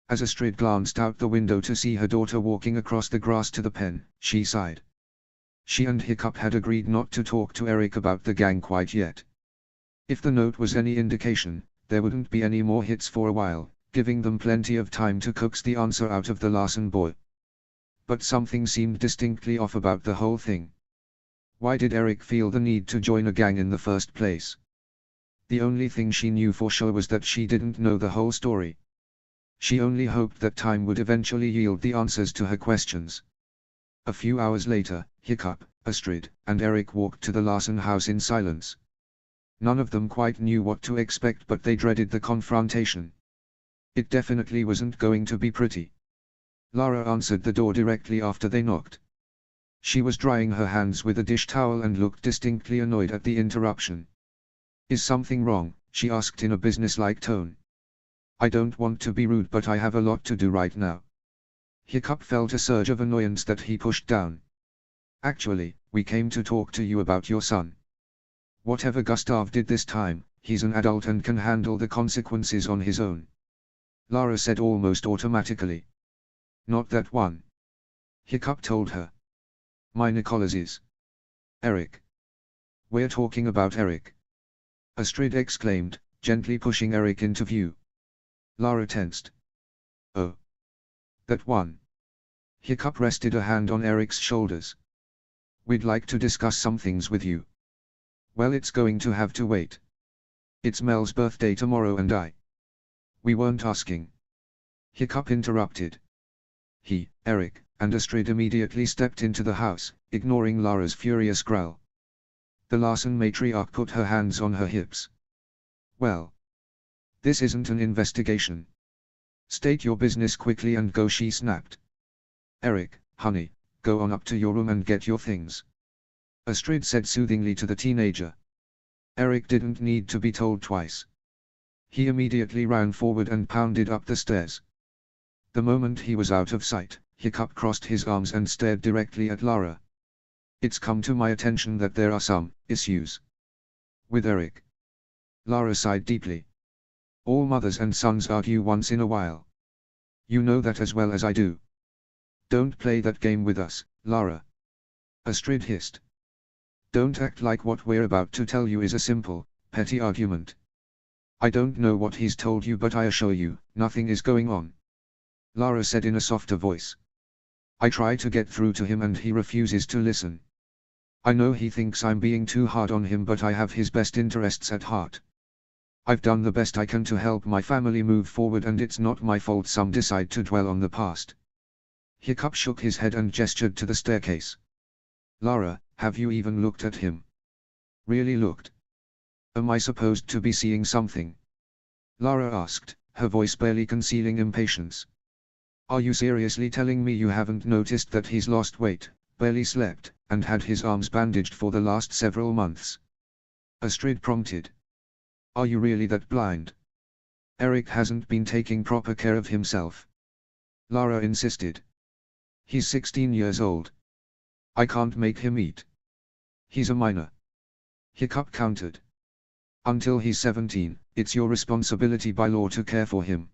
As Astrid glanced out the window to see her daughter walking across the grass to the pen, she sighed. She and Hiccup had agreed not to talk to Eric about the gang quite yet. If the note was any indication, there wouldn't be any more hits for a while, giving them plenty of time to coax the answer out of the Larsen boy. But something seemed distinctly off about the whole thing. Why did Eric feel the need to join a gang in the first place? The only thing she knew for sure was that she didn't know the whole story. She only hoped that time would eventually yield the answers to her questions. A few hours later, Hiccup, Astrid, and Eric walked to the Larsen house in silence. None of them quite knew what to expect, but they dreaded the confrontation. It definitely wasn't going to be pretty. Lara answered the door directly after they knocked. She was drying her hands with a dish towel and looked distinctly annoyed at the interruption. Is something wrong? She asked in a businesslike tone. I don't want to be rude, but I have a lot to do right now. Hiccup felt a surge of annoyance that he pushed down. Actually, we came to talk to you about your son. Whatever Gustav did this time, he's an adult and can handle the consequences on his own. Lara said almost automatically. Not that one. Hiccup told her. My Nicholas is. Eric. We're talking about Eric. Astrid exclaimed, gently pushing Eric into view. Lara tensed. Oh. That one. Hiccup rested a hand on Eric's shoulders. We'd like to discuss some things with you. Well, it's going to have to wait. It's Mel's birthday tomorrow and we weren't asking. Hiccup interrupted. Eric, and Astrid immediately stepped into the house, ignoring Lara's furious growl. The Larson matriarch put her hands on her hips. Well. This isn't an investigation. State your business quickly and go, she snapped. Eric, honey, go on up to your room and get your things. Astrid said soothingly to the teenager. Eric didn't need to be told twice. He immediately ran forward and pounded up the stairs. The moment he was out of sight, Hiccup crossed his arms and stared directly at Lara. It's come to my attention that there are some issues with Eric. Lara sighed deeply. All mothers and sons argue once in a while. You know that as well as I do. Don't play that game with us, Lara. Astrid hissed. Don't act like what we're about to tell you is a simple, petty argument. I don't know what he's told you, but I assure you, nothing is going on. Lara said in a softer voice. I try to get through to him and he refuses to listen. I know he thinks I'm being too hard on him, but I have his best interests at heart. I've done the best I can to help my family move forward, and it's not my fault some decide to dwell on the past. Hiccup shook his head and gestured to the staircase. Lara, have you even looked at him? Really looked? Am I supposed to be seeing something? Lara asked, her voice barely concealing impatience. Are you seriously telling me you haven't noticed that he's lost weight, barely slept, and had his arms bandaged for the last several months? Astrid prompted. Are you really that blind? Eric hasn't been taking proper care of himself. Lara insisted. He's 16 years old. I can't make him eat. He's a minor. Hiccup countered. Until he's 17, it's your responsibility by law to care for him.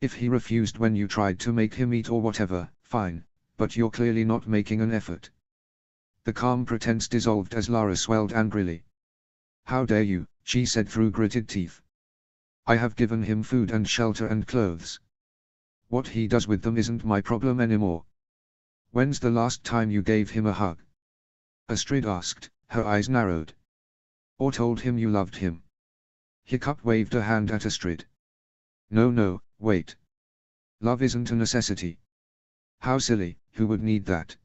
If he refused when you tried to make him eat or whatever, fine, but you're clearly not making an effort. The calm pretense dissolved as Lara swelled angrily. How dare you, she said through gritted teeth. I have given him food and shelter and clothes. What he does with them isn't my problem anymore. When's the last time you gave him a hug? Astrid asked, her eyes narrowed. Or told him you loved him? Hiccup waved a hand at Astrid. No, wait. Love isn't a necessity. How silly, who would need that?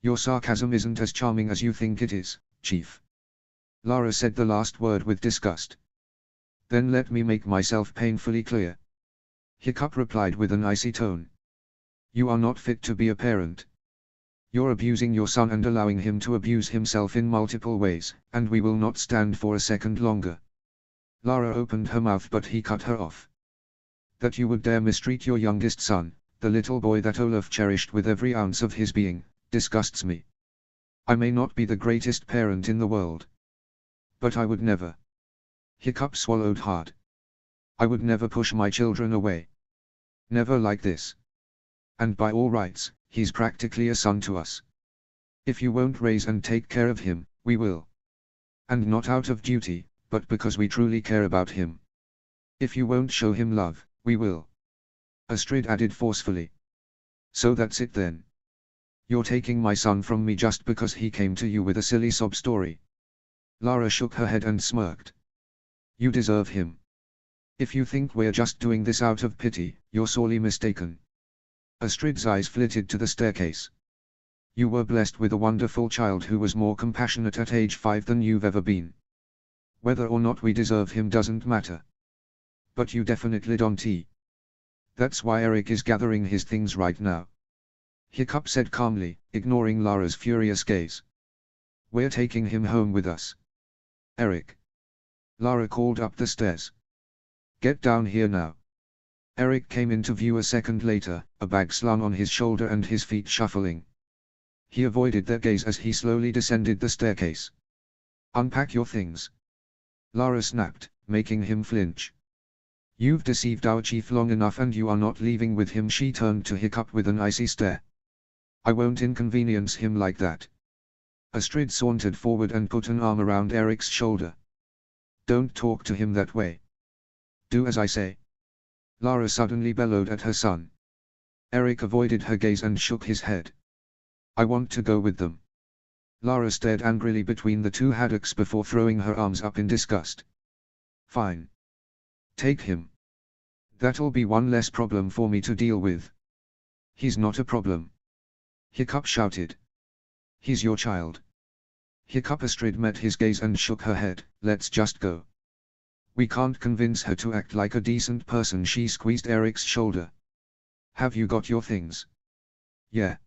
Your sarcasm isn't as charming as you think it is, Chief. Lara said the last word with disgust. Then let me make myself painfully clear. Hiccup replied with an icy tone. You are not fit to be a parent. You're abusing your son and allowing him to abuse himself in multiple ways, and we will not stand for a second longer. Lara opened her mouth, but he cut her off. That you would dare mistreat your youngest son, the little boy that Olaf cherished with every ounce of his being, disgusts me. I may not be the greatest parent in the world. But I would never. Hiccup swallowed hard. I would never push my children away. Never like this. And by all rights, he's practically a son to us. If you won't raise and take care of him, we will. And not out of duty, but because we truly care about him. If you won't show him love, we will. Astrid added forcefully. So that's it then. You're taking my son from me just because he came to you with a silly sob story. Lara shook her head and smirked. You deserve him. If you think we're just doing this out of pity, you're sorely mistaken. Astrid's eyes flitted to the staircase. You were blessed with a wonderful child who was more compassionate at age 5 than you've ever been. Whether or not we deserve him doesn't matter. But you definitely don't. That's why Eric is gathering his things right now. Hiccup said calmly, ignoring Lara's furious gaze. We're taking him home with us. Eric. Lara called up the stairs. Get down here now. Eric came into view a second later, a bag slung on his shoulder and his feet shuffling. He avoided their gaze as he slowly descended the staircase. Unpack your things. Lara snapped, making him flinch. You've deceived our chief long enough and you are not leaving with him. She turned to Hiccup with an icy stare. I won't inconvenience him like that. Astrid sauntered forward and put an arm around Eric's shoulder. Don't talk to him that way. Do as I say. Lara suddenly bellowed at her son. Eric avoided her gaze and shook his head. I want to go with them. Lara stared angrily between the two haddocks before throwing her arms up in disgust. Fine. Take him. That'll be one less problem for me to deal with. He's not a problem. Hiccup shouted. He's your child. Hiccup. Astrid met his gaze and shook her head. Let's just go. We can't convince her to act like a decent person. She squeezed Eric's shoulder. Have you got your things? Yeah.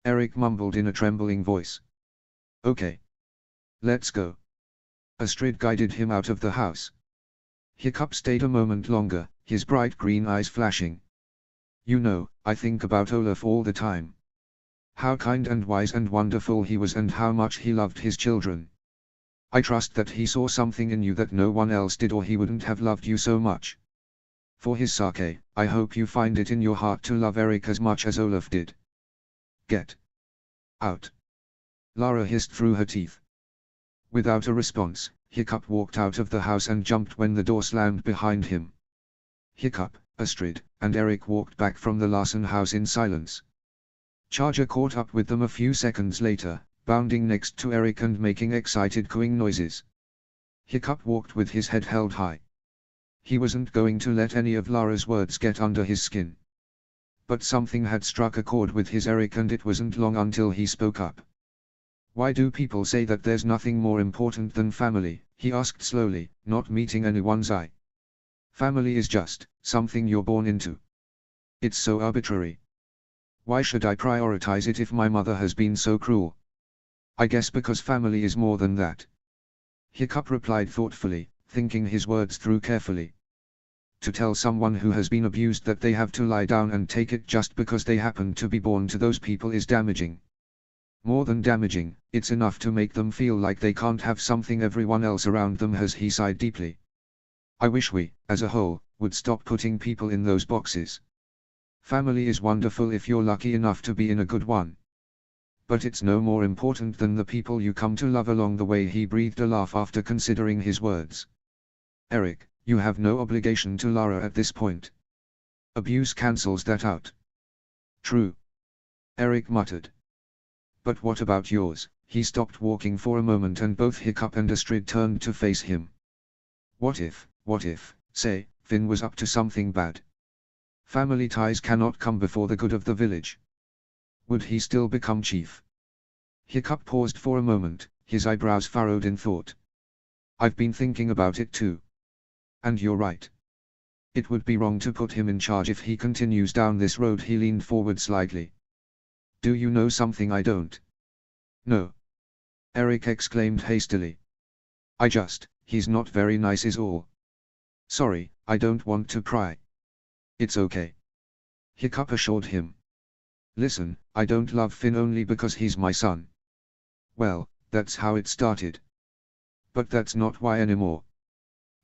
Eric mumbled in a trembling voice. Okay. Let's go. Astrid guided him out of the house. Hiccup stayed a moment longer, his bright green eyes flashing. You know, I think about Olaf all the time. How kind and wise and wonderful he was and how much he loved his children. I trust that he saw something in you that no one else did or he wouldn't have loved you so much. For his sake, I hope you find it in your heart to love Eric as much as Olaf did. Get out. Lara hissed through her teeth. Without a response, Hiccup walked out of the house and jumped when the door slammed behind him. Hiccup, Astrid, and Eric walked back from the Larsen house in silence. Charger caught up with them a few seconds later, bounding next to Eric and making excited cooing noises. Hiccup walked with his head held high. He wasn't going to let any of Lara's words get under his skin. But something had struck a chord with his Eric and it wasn't long until he spoke up. Why do people say that there's nothing more important than family? He asked slowly, not meeting anyone's eye. Family is just something you're born into. It's so arbitrary. Why should I prioritize it if my mother has been so cruel? I guess because family is more than that. Hiccup replied thoughtfully, thinking his words through carefully. To tell someone who has been abused that they have to lie down and take it just because they happen to be born to those people is damaging. More than damaging, it's enough to make them feel like they can't have something everyone else around them has. He sighed deeply. I wish we, as a whole, would stop putting people in those boxes. Family is wonderful if you're lucky enough to be in a good one. But it's no more important than the people you come to love along the way. He breathed a laugh after considering his words. Eric, you have no obligation to Lara at this point. Abuse cancels that out. True. Eric muttered. But what about yours? He stopped walking for a moment and both Hiccup and Astrid turned to face him. What if, say, Finn was up to something bad? Family ties cannot come before the good of the village. Would he still become chief? Hiccup paused for a moment, his eyebrows furrowed in thought. I've been thinking about it too. And you're right. It would be wrong to put him in charge if he continues down this road. He leaned forward slightly. Do you know something I don't? No. Eric exclaimed hastily. He's not very nice is all. Sorry, I don't want to pry. It's okay. Hiccup assured him. Listen, I don't love Finn only because he's my son. Well, that's how it started. But that's not why anymore.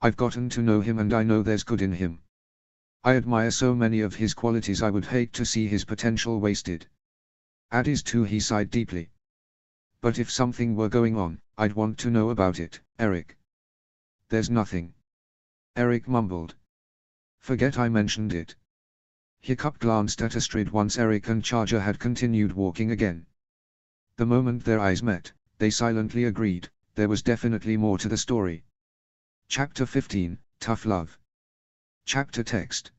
I've gotten to know him and I know there's good in him. I admire so many of his qualities. I would hate to see his potential wasted. Addis too. He sighed deeply. But if something were going on, I'd want to know about it, Eric. There's nothing. Eric mumbled. Forget I mentioned it. Hiccup glanced at Astrid once Eric and Charger had continued walking again. The moment their eyes met, they silently agreed, there was definitely more to the story. Chapter 15, Tough Love. Chapter text.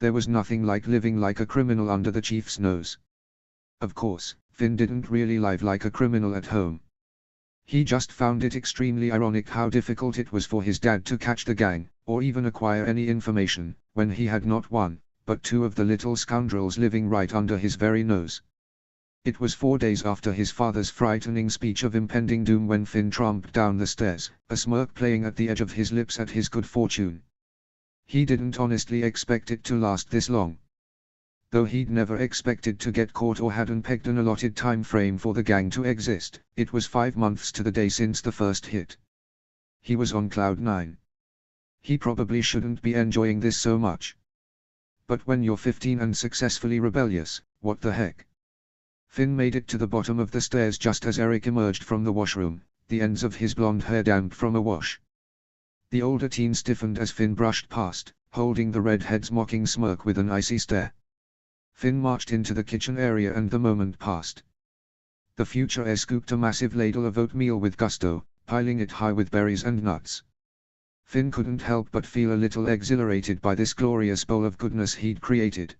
There was nothing like living like a criminal under the chief's nose. Of course, Finn didn't really live like a criminal at home. He just found it extremely ironic how difficult it was for his dad to catch the gang, or even acquire any information, when he had not one, but two of the little scoundrels living right under his very nose. It was 4 days after his father's frightening speech of impending doom when Finn tramped down the stairs, a smirk playing at the edge of his lips at his good fortune. He didn't honestly expect it to last this long. Though he'd never expected to get caught or hadn't pegged an allotted time frame for the gang to exist, it was 5 months to the day since the first hit. He was on cloud 9. He probably shouldn't be enjoying this so much. But when you're 15 and successfully rebellious, what the heck? Finn made it to the bottom of the stairs just as Eric emerged from the washroom, the ends of his blonde hair damp from a wash. The older teen stiffened as Finn brushed past, holding the redhead's mocking smirk with an icy stare. Finn marched into the kitchen area and the moment passed. The future heir scooped a massive ladle of oatmeal with gusto, piling it high with berries and nuts. Finn couldn't help but feel a little exhilarated by this glorious bowl of goodness he'd created.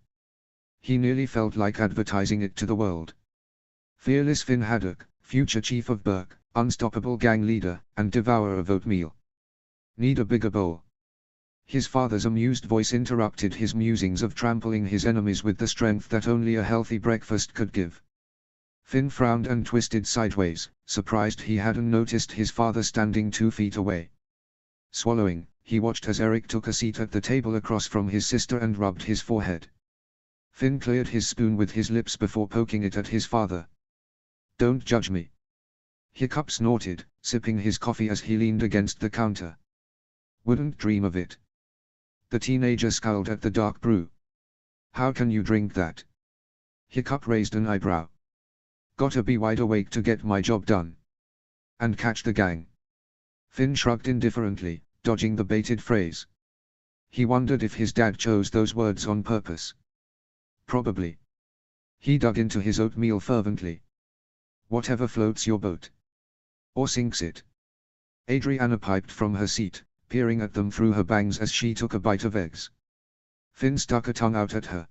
He nearly felt like advertising it to the world. Fearless Finn Haddock, future chief of Burke, unstoppable gang leader, and devourer of oatmeal. Need a bigger bowl? His father's amused voice interrupted his musings of trampling his enemies with the strength that only a healthy breakfast could give. Finn frowned and twisted sideways, surprised he hadn't noticed his father standing 2 feet away. Swallowing, he watched as Eric took a seat at the table across from his sister and rubbed his forehead. Finn cleared his spoon with his lips before poking it at his father. "Don't judge me." Hiccup snorted, sipping his coffee as he leaned against the counter. "Wouldn't dream of it." The teenager scowled at the dark brew. "How can you drink that?" Hiccup raised an eyebrow. "Gotta be wide awake to get my job done. And catch the gang." Finn shrugged indifferently, dodging the baited phrase. He wondered if his dad chose those words on purpose. Probably. He dug into his oatmeal fervently. "Whatever floats your boat. Or sinks it." Adriana piped from her seat, peering at them through her bangs as she took a bite of eggs. Finn stuck a tongue out at her.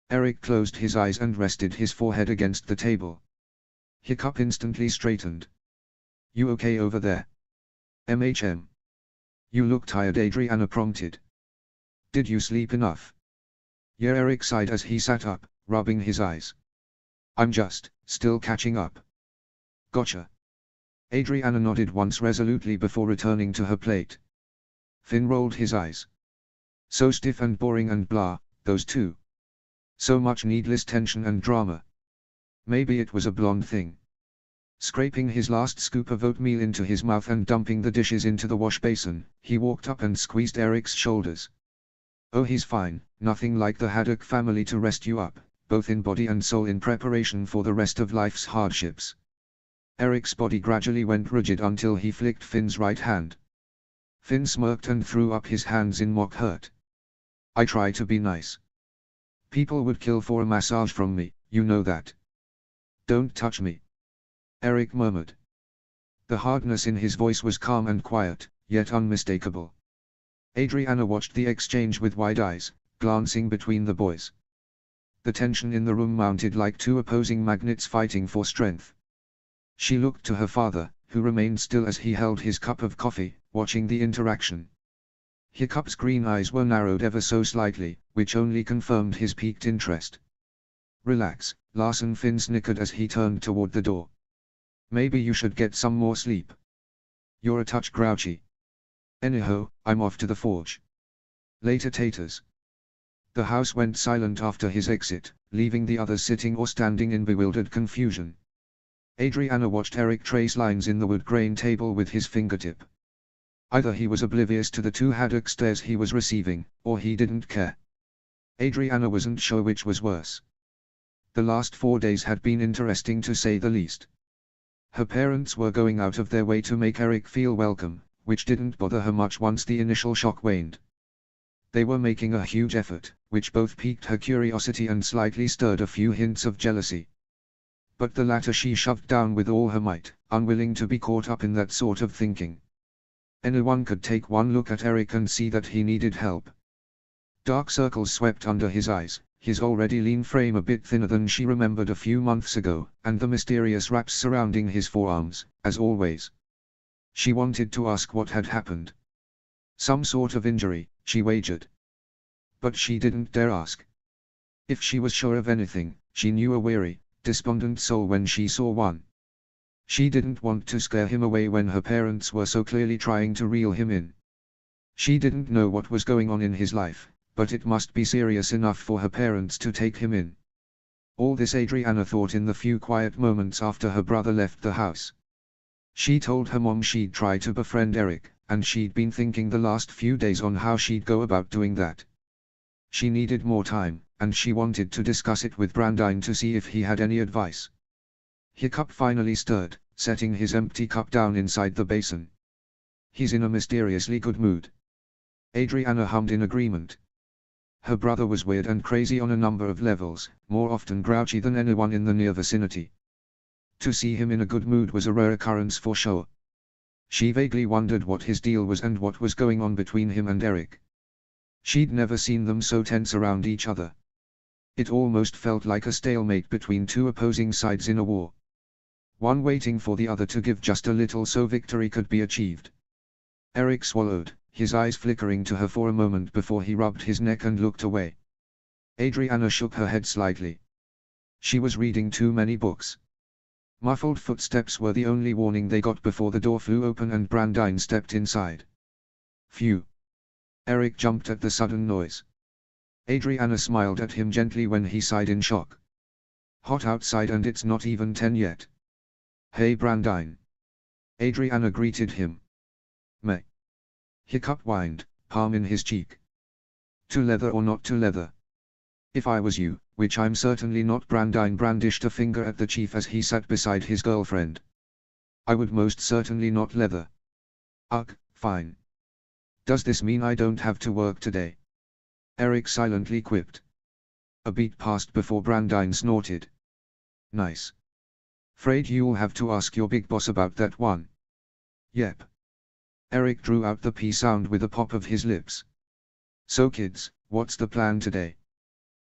Eric closed his eyes and rested his forehead against the table. Hiccup instantly straightened. "You okay over there?" "MHM. You look tired," Adriana prompted. "Did you sleep enough?" "Yeah," Eric sighed as he sat up, rubbing his eyes. "I'm just, still catching up." "Gotcha." Adriana nodded once resolutely before returning to her plate. Finn rolled his eyes. So stiff and boring and blah, those two. So much needless tension and drama. Maybe it was a blonde thing. Scraping his last scoop of oatmeal into his mouth and dumping the dishes into the wash basin, he walked up and squeezed Eric's shoulders. "Oh, he's fine, nothing like the Haddock family to rest you up, both in body and soul in preparation for the rest of life's hardships." Eric's body gradually went rigid until he flicked Finn's right hand. Finn smirked and threw up his hands in mock hurt. "I try to be nice. People would kill for a massage from me, you know that." "Don't touch me," Eric murmured. The hardness in his voice was calm and quiet, yet unmistakable. Adriana watched the exchange with wide eyes, glancing between the boys. The tension in the room mounted like two opposing magnets fighting for strength. She looked to her father, who remained still as he held his cup of coffee, watching the interaction. Hiccup's green eyes were narrowed ever so slightly, which only confirmed his piqued interest. "Relax, Larson," Finn snickered as he turned toward the door. "Maybe you should get some more sleep. You're a touch grouchy. Anyhow, I'm off to the forge. Later, taters." The house went silent after his exit, leaving the others sitting or standing in bewildered confusion. Adriana watched Eric trace lines in the wood grain table with his fingertip. Either he was oblivious to the 2 Haddock stares he was receiving, or he didn't care. Adriana wasn't sure which was worse. The last 4 days had been interesting to say the least. Her parents were going out of their way to make Eric feel welcome, which didn't bother her much once the initial shock waned. They were making a huge effort, which both piqued her curiosity and slightly stirred a few hints of jealousy. But the latter she shoved down with all her might, unwilling to be caught up in that sort of thinking. Anyone could take one look at Eric and see that he needed help. Dark circles swept under his eyes, his already lean frame a bit thinner than she remembered a few months ago, and the mysterious wraps surrounding his forearms, as always. She wanted to ask what had happened. Some sort of injury, she wagered. But she didn't dare ask. If she was sure of anything, she knew a weary, despondent soul when she saw one. She didn't want to scare him away when her parents were so clearly trying to reel him in. She didn't know what was going on in his life, but it must be serious enough for her parents to take him in. All this Adriana thought in the few quiet moments after her brother left the house. She told her mom she'd try to befriend Eric, and she'd been thinking the last few days on how she'd go about doing that. She needed more time, and she wanted to discuss it with Brandine to see if he had any advice. Hiccup finally stirred, setting his empty cup down inside the basin. He's in a mysteriously good mood. Adriana hummed in agreement. Her brother was weird and crazy on a number of levels, more often grouchy than anyone in the near vicinity. To see him in a good mood was a rare occurrence for sure. She vaguely wondered what his deal was and what was going on between him and Eric. She'd never seen them so tense around each other. It almost felt like a stalemate between two opposing sides in a war. One waiting for the other to give just a little so victory could be achieved. Eric swallowed, his eyes flickering to her for a moment before he rubbed his neck and looked away. Adriana shook her head slightly. She was reading too many books. Muffled footsteps were the only warning they got before the door flew open and Brandine stepped inside. Phew! Eric jumped at the sudden noise. Adriana smiled at him gently when he sighed in shock. Hot outside and it's not even 10 yet. Hey Brandine. Adriana greeted him. Meh. Hiccup whined, palm in his cheek. To leather or not to leather? If I was you, which I'm certainly not. Brandine brandished a finger at the chief as he sat beside his girlfriend. I would most certainly not leather. Ugh, fine. Does this mean I don't have to work today? Eric silently quipped. A beat passed before Brandine snorted. Nice. Afraid you'll have to ask your big boss about that one. Yep. Eric drew out the P sound with a pop of his lips. So kids, what's the plan today?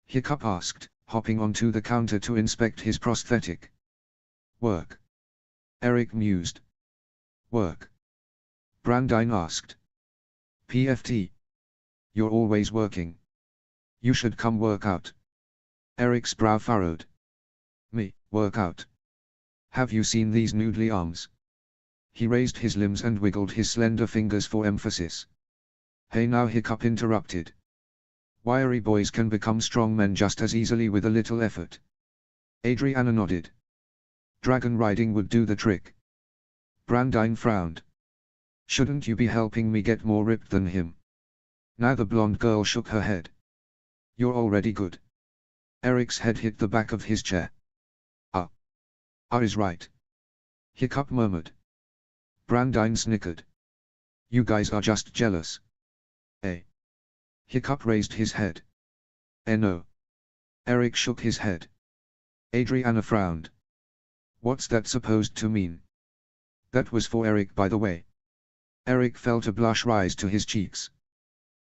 Hiccup asked, hopping onto the counter to inspect his prosthetic. Work. Eric mused. Work. Brandine asked. PFT. You're always working. You should come work out. Eric's brow furrowed. Me, work out? Have you seen these noodly arms? He raised his limbs and wiggled his slender fingers for emphasis. Hey now, Hiccup interrupted. Wiry boys can become strong men just as easily with a little effort. Adriana nodded. Dragon riding would do the trick. Brandine frowned. Shouldn't you be helping me get more ripped than him? Now the blonde girl shook her head. You're already good. Eric's head hit the back of his chair. Is right. Hiccup murmured. Brandine snickered. You guys are just jealous. Eh? Hiccup raised his head. No. Eric shook his head. Adriana frowned. What's that supposed to mean? That was for Eric, by the way. Eric felt a blush rise to his cheeks.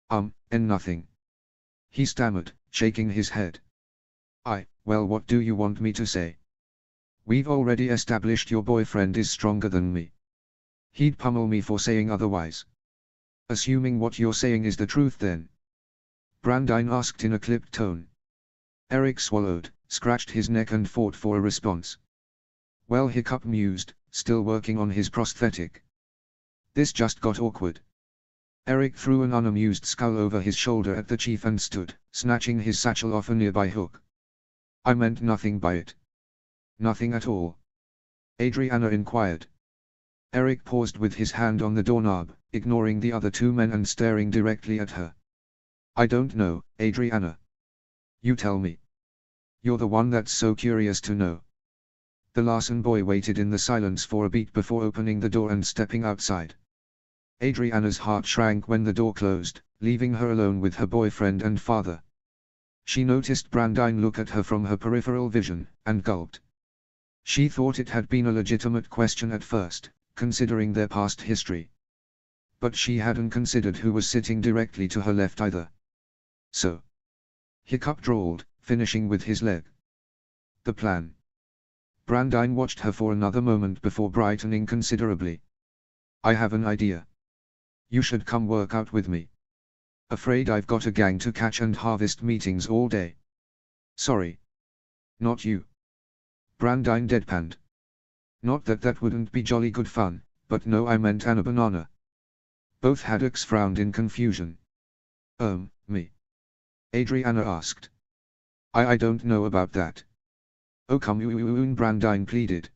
And nothing. He stammered, shaking his head. Well, what do you want me to say? We've already established your boyfriend is stronger than me. He'd pummel me for saying otherwise. Assuming what you're saying is the truth then? Brandine asked in a clipped tone. Eric swallowed, scratched his neck and fought for a response. Well, Hiccup mused, still working on his prosthetic. This just got awkward. Eric threw an unamused scowl over his shoulder at the chief and stood, snatching his satchel off a nearby hook. I meant nothing by it. Nothing at all? Adriana inquired. Eric paused with his hand on the doorknob, ignoring the other two men and staring directly at her. I don't know, Adriana. You tell me. You're the one that's so curious to know. The Larson boy waited in the silence for a beat before opening the door and stepping outside. Adriana's heart shrank when the door closed, leaving her alone with her boyfriend and father. She noticed Brandine look at her from her peripheral vision, and gulped. She thought it had been a legitimate question at first, considering their past history. But she hadn't considered who was sitting directly to her left either. So. Hiccup drawled, finishing with his leg. The plan. Brandine watched her for another moment before brightening considerably. I have an idea. You should come work out with me. Afraid I've got a gang to catch and harvest meetings all day. Sorry. Not you. Brandine deadpanned. Not that that wouldn't be jolly good fun, but no, I meant Anna Banana. Both Haddocks frowned in confusion. Me? Adriana asked. I don't know about that. Oh come on, Brandine pleaded.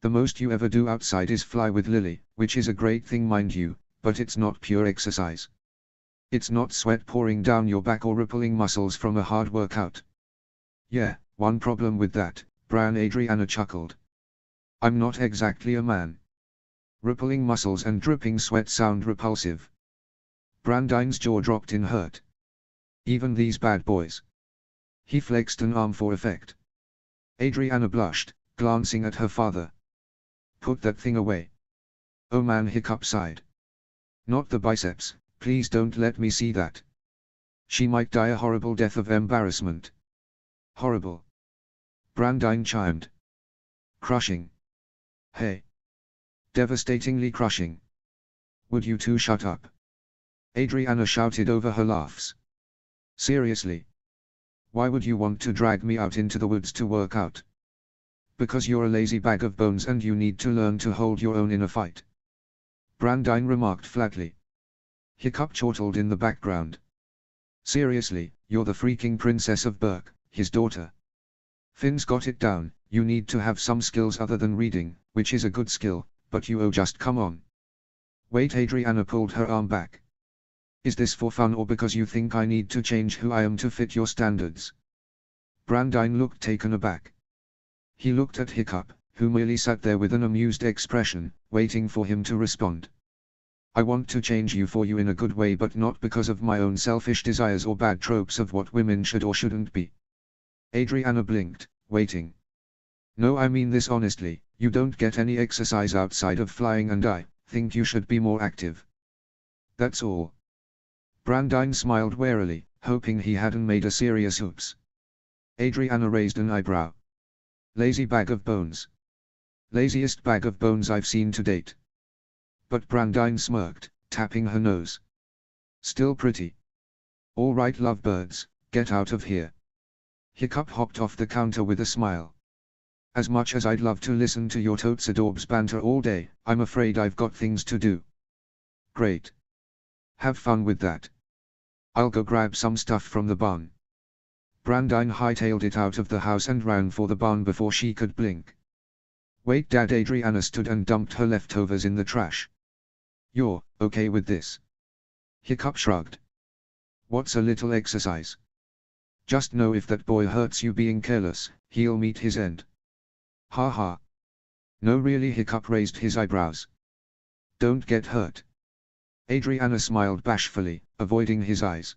The most you ever do outside is fly with Lily, which is a great thing mind you, but it's not pure exercise. It's not sweat pouring down your back or rippling muscles from a hard workout. Yeah, one problem with that, Brown Adriana chuckled. I'm not exactly a man. Rippling muscles and dripping sweat sound repulsive. Brandine's jaw dropped in hurt. Even these bad boys. He flexed an arm for effect. Adriana blushed, glancing at her father. Put that thing away. Oh man, Hiccup sighed. Not the biceps, please don't let me see that. She might die a horrible death of embarrassment. Horrible. Brandine chimed. Crushing. Hey. Devastatingly crushing. Would you two shut up? Adriana shouted over her laughs. Seriously. Why would you want to drag me out into the woods to work out? Because you're a lazy bag of bones and you need to learn to hold your own in a fight. Brandine remarked flatly. Hiccup chortled in the background. Seriously, you're the freaking Princess of Berk, his daughter. Finn's got it down, you need to have some skills other than reading, which is a good skill, but you just come on. Wait, Adriana pulled her arm back. Is this for fun or because you think I need to change who I am to fit your standards? Brandine looked taken aback. He looked at Hiccup, who merely sat there with an amused expression, waiting for him to respond. I want to change you for you in a good way, but not because of my own selfish desires or bad tropes of what women should or shouldn't be. Adriana blinked, waiting. No, I mean this honestly, you don't get any exercise outside of flying and I think you should be more active. That's all. Brandine smiled warily, hoping he hadn't made a serious oops. Adriana raised an eyebrow. Lazy bag of bones. Laziest bag of bones I've seen to date. But Brandine smirked, tapping her nose. Still pretty. All right, lovebirds, get out of here. Hiccup hopped off the counter with a smile. As much as I'd love to listen to your totes adorbs banter all day, I'm afraid I've got things to do. Great. Have fun with that. I'll go grab some stuff from the barn. Brandine hightailed it out of the house and ran for the barn before she could blink. Wait, Dad. Adriana stood and dumped her leftovers in the trash. You're okay with this? Hiccup shrugged. What's a little exercise? Just know if that boy hurts you being careless, he'll meet his end. Ha ha. No really. Hiccup raised his eyebrows. Don't get hurt. Adriana smiled bashfully, avoiding his eyes.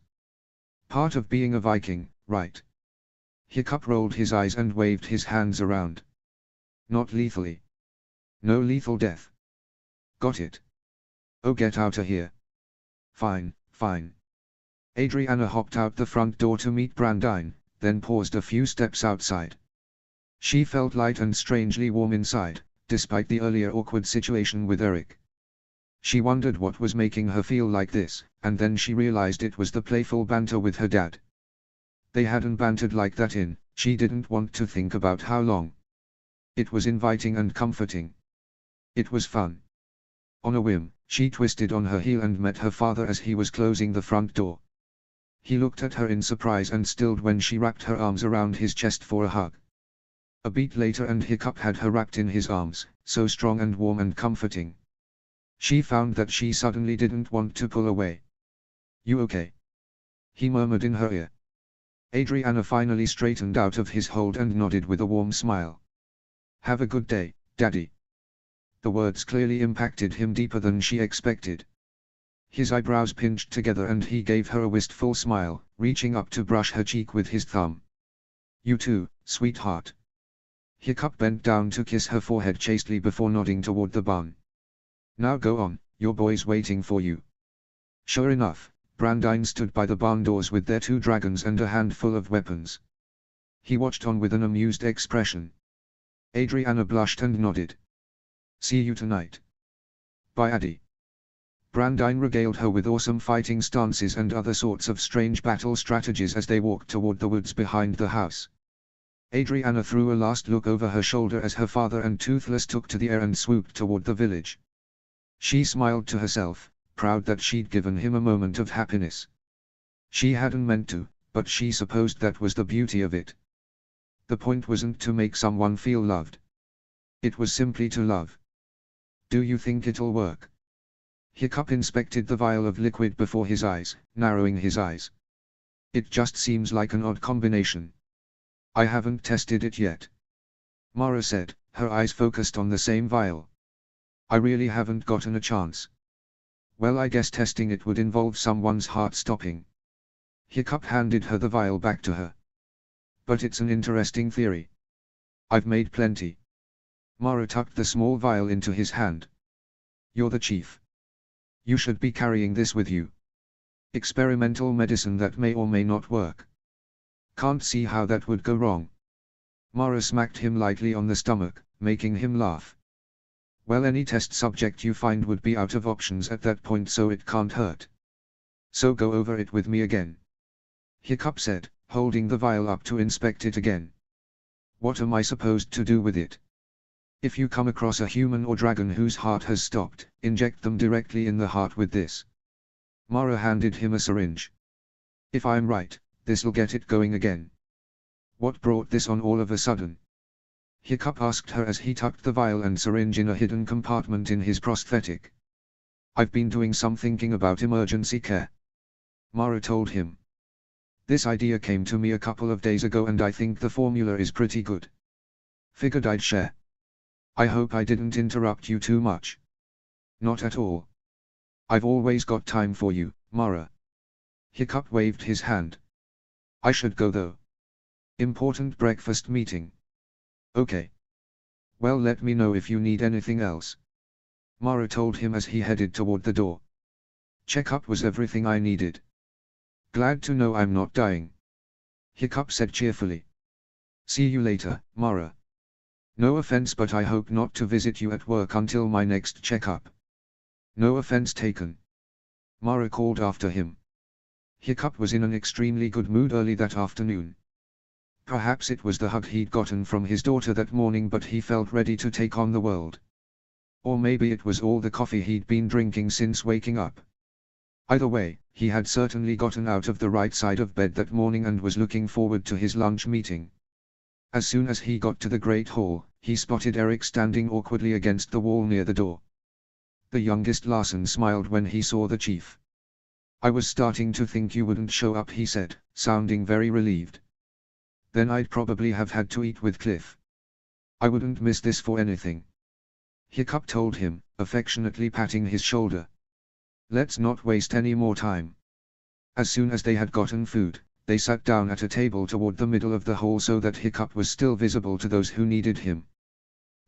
Part of being a Viking, right? Hiccup rolled his eyes and waved his hands around. Not lethally. No lethal death. Got it. Oh, get outta here. Fine, fine. Adriana hopped out the front door to meet Brandine, then paused a few steps outside. She felt light and strangely warm inside, despite the earlier awkward situation with Eric. She wondered what was making her feel like this, and then she realized it was the playful banter with her dad. They hadn't bantered like that in, she didn't want to think about how long. It was inviting and comforting. It was fun. On a whim, she twisted on her heel and met her father as he was closing the front door. He looked at her in surprise and stilled when she wrapped her arms around his chest for a hug. A beat later and Hiccup had her wrapped in his arms, so strong and warm and comforting. She found that she suddenly didn't want to pull away. You okay? He murmured in her ear. Adriana finally straightened out of his hold and nodded with a warm smile. Have a good day, Daddy. The words clearly impacted him deeper than she expected. His eyebrows pinched together and he gave her a wistful smile, reaching up to brush her cheek with his thumb. You too, sweetheart. Hiccup bent down to kiss her forehead chastely before nodding toward the barn. Now go on, your boy's waiting for you. Sure enough, Brandine stood by the barn doors with their 2 dragons and a handful of weapons. He watched on with an amused expression. Adriana blushed and nodded. See you tonight. Bye, Addy. Brandine regaled her with awesome fighting stances and other sorts of strange battle strategies as they walked toward the woods behind the house. Adriana threw a last look over her shoulder as her father and Toothless took to the air and swooped toward the village. She smiled to herself, proud that she'd given him a moment of happiness. She hadn't meant to, but she supposed that was the beauty of it. The point wasn't to make someone feel loved. It was simply to love. Do you think it'll work? Hiccup inspected the vial of liquid before his eyes, narrowing his eyes. It just seems like an odd combination. I haven't tested it yet. Mara said, her eyes focused on the same vial. I really haven't gotten a chance. Well, I guess testing it would involve someone's heart stopping. Hiccup handed her the vial back to her. But it's an interesting theory. I've made plenty. Mara tucked the small vial into his hand. You're the chief. You should be carrying this with you. Experimental medicine that may or may not work. Can't see how that would go wrong. Mara smacked him lightly on the stomach, making him laugh. Well, any test subject you find would be out of options at that point, so it can't hurt. So go over it with me again. Hiccup said, holding the vial up to inspect it again. What am I supposed to do with it? If you come across a human or dragon whose heart has stopped, inject them directly in the heart with this. Mara handed him a syringe. If I'm right, this'll get it going again. What brought this on all of a sudden? Hiccup asked her as he tucked the vial and syringe in a hidden compartment in his prosthetic. I've been doing some thinking about emergency care. Mara told him. This idea came to me a couple of days ago and I think the formula is pretty good. Figured I'd share. I hope I didn't interrupt you too much. Not at all. I've always got time for you, Mara. Hiccup waved his hand. I should go though. Important breakfast meeting. Okay. Well, let me know if you need anything else. Mara told him as he headed toward the door. Checkup was everything I needed. Glad to know I'm not dying. Hiccup said cheerfully. See you later, Mara. No offense, but I hope not to visit you at work until my next checkup. No offense taken. Mara called after him. Hiccup was in an extremely good mood early that afternoon. Perhaps it was the hug he'd gotten from his daughter that morning, but he felt ready to take on the world. Or maybe it was all the coffee he'd been drinking since waking up. Either way, he had certainly gotten out of the right side of bed that morning and was looking forward to his lunch meeting. As soon as he got to the Great Hall, he spotted Eric standing awkwardly against the wall near the door. The youngest Larson smiled when he saw the chief. I was starting to think you wouldn't show up, he said, sounding very relieved. Then I'd probably have had to eat with Cliff. I wouldn't miss this for anything. Hiccup told him, affectionately patting his shoulder. Let's not waste any more time. As soon as they had gotten food, they sat down at a table toward the middle of the hall so that Hiccup was still visible to those who needed him.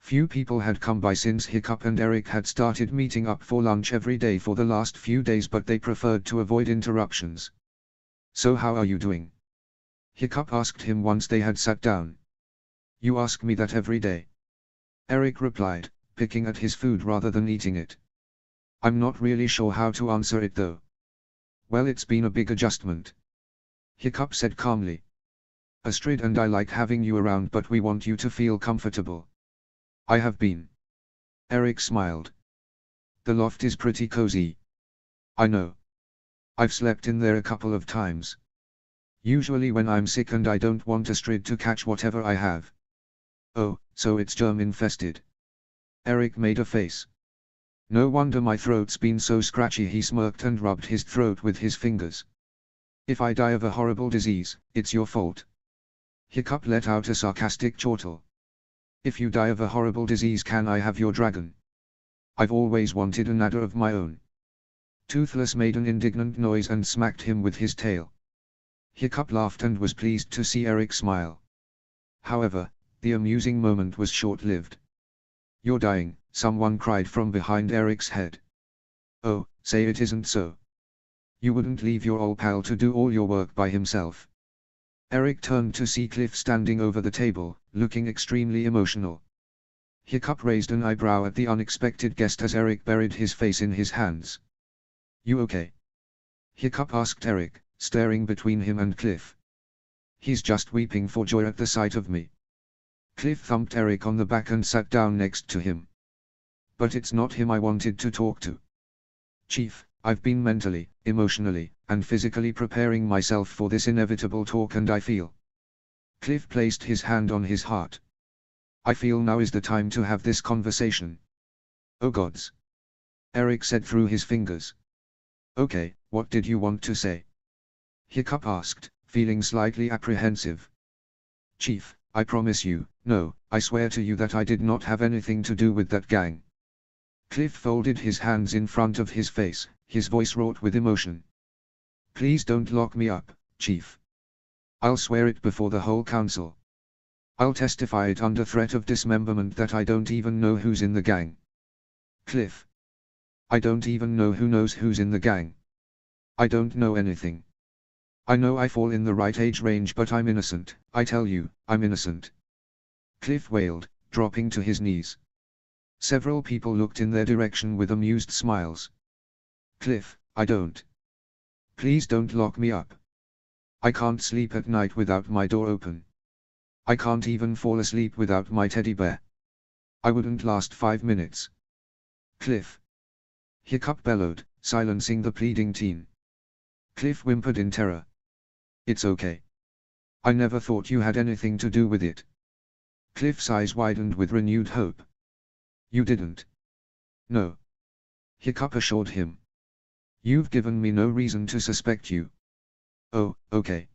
Few people had come by since Hiccup and Eric had started meeting up for lunch every day for the last few days, but they preferred to avoid interruptions. So how are you doing? Hiccup asked him once they had sat down. You ask me that every day. Eric replied, picking at his food rather than eating it. I'm not really sure how to answer it though. Well, it's been a big adjustment. Hiccup said calmly. Astrid and I like having you around, but we want you to feel comfortable. I have been. Eric smiled. The loft is pretty cozy. I know. I've slept in there a couple of times. Usually when I'm sick and I don't want Astrid to catch whatever I have. Oh, so it's germ-infested. Eric made a face. No wonder my throat's been so scratchy, he smirked and rubbed his throat with his fingers. If I die of a horrible disease, it's your fault. Hiccup let out a sarcastic chortle. If you die of a horrible disease, can I have your dragon? I've always wanted an adder of my own. Toothless made an indignant noise and smacked him with his tail. Hiccup laughed and was pleased to see Eric smile. However, the amusing moment was short-lived. You're dying, someone cried from behind Eric's head. Oh, say it isn't so. You wouldn't leave your old pal to do all your work by himself. Eric turned to see Cliff standing over the table, looking extremely emotional. Hiccup raised an eyebrow at the unexpected guest as Eric buried his face in his hands. You okay? Hiccup asked Eric, staring between him and Cliff. He's just weeping for joy at the sight of me. Cliff thumped Eric on the back and sat down next to him. But it's not him I wanted to talk to. Chief, I've been mentally, emotionally, and physically preparing myself for this inevitable talk, and I feel. Cliff placed his hand on his heart. I feel now is the time to have this conversation. Oh gods. Eric said through his fingers. Okay, what did you want to say? Hiccup asked, feeling slightly apprehensive. Chief, I promise you, no, I swear to you that I did not have anything to do with that gang. Cliff folded his hands in front of his face, his voice wrought with emotion. Please don't lock me up, Chief. I'll swear it before the whole council. I'll testify it under threat of dismemberment that I don't even know who's in the gang. Cliff. I don't even know who knows who's in the gang. I don't know anything. I know I fall in the right age range, but I'm innocent, I tell you, I'm innocent. Cliff wailed, dropping to his knees. Several people looked in their direction with amused smiles. Cliff, I don't. Please don't lock me up. I can't sleep at night without my door open. I can't even fall asleep without my teddy bear. I wouldn't last 5 minutes. Cliff. Hiccup bellowed, silencing the pleading teen. Cliff whimpered in terror. It's okay. I never thought you had anything to do with it. Cliff's eyes widened with renewed hope. You didn't. No. Hiccup assured him. You've given me no reason to suspect you. Oh, okay.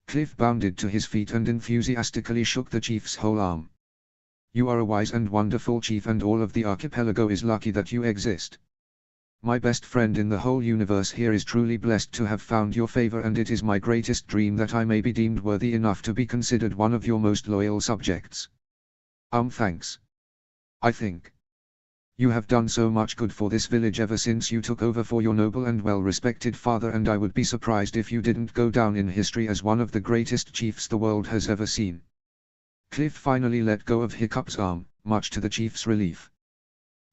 Cliff bounded to his feet and enthusiastically shook the chief's whole arm. You are a wise and wonderful chief, and all of the archipelago is lucky that you exist. My best friend in the whole universe here is truly blessed to have found your favor, and it is my greatest dream that I may be deemed worthy enough to be considered one of your most loyal subjects. Thanks. I think you have done so much good for this village ever since you took over for your noble and well-respected father, and I would be surprised if you didn't go down in history as one of the greatest chiefs the world has ever seen. Cliff finally let go of Hiccup's arm, much to the chief's relief.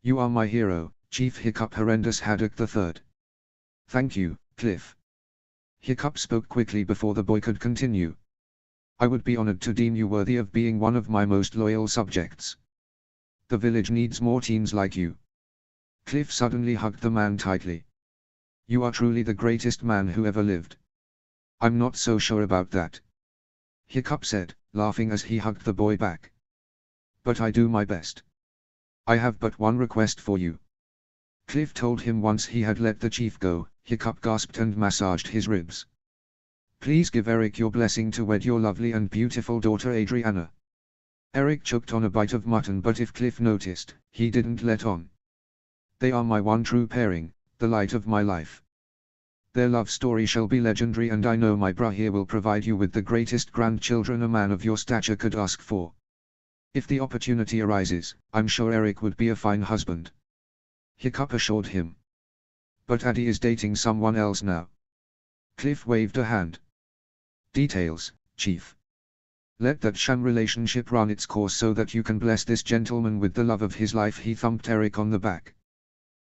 You are my hero, Chief Hiccup Horrendous Haddock III. Thank you, Cliff. Hiccup spoke quickly before the boy could continue. I would be honored to deem you worthy of being one of my most loyal subjects. The village needs more teens like you. Cliff suddenly hugged the man tightly. You are truly the greatest man who ever lived. I'm not so sure about that. Hiccup said, laughing as he hugged the boy back. But I do my best. I have but one request for you. Cliff told him once he had let the chief go. Hiccup gasped and massaged his ribs. Please give Eric your blessing to wed your lovely and beautiful daughter Adriana. Eric choked on a bite of mutton, but if Cliff noticed, he didn't let on. They are my one true pairing, the light of my life. Their love story shall be legendary, and I know my bra here will provide you with the greatest grandchildren a man of your stature could ask for. If the opportunity arises, I'm sure Eric would be a fine husband. Hiccup assured him. But Addie is dating someone else now. Cliff waved a hand. Details, Chief. Let that sham relationship run its course so that you can bless this gentleman with the love of his life. He thumped Eric on the back.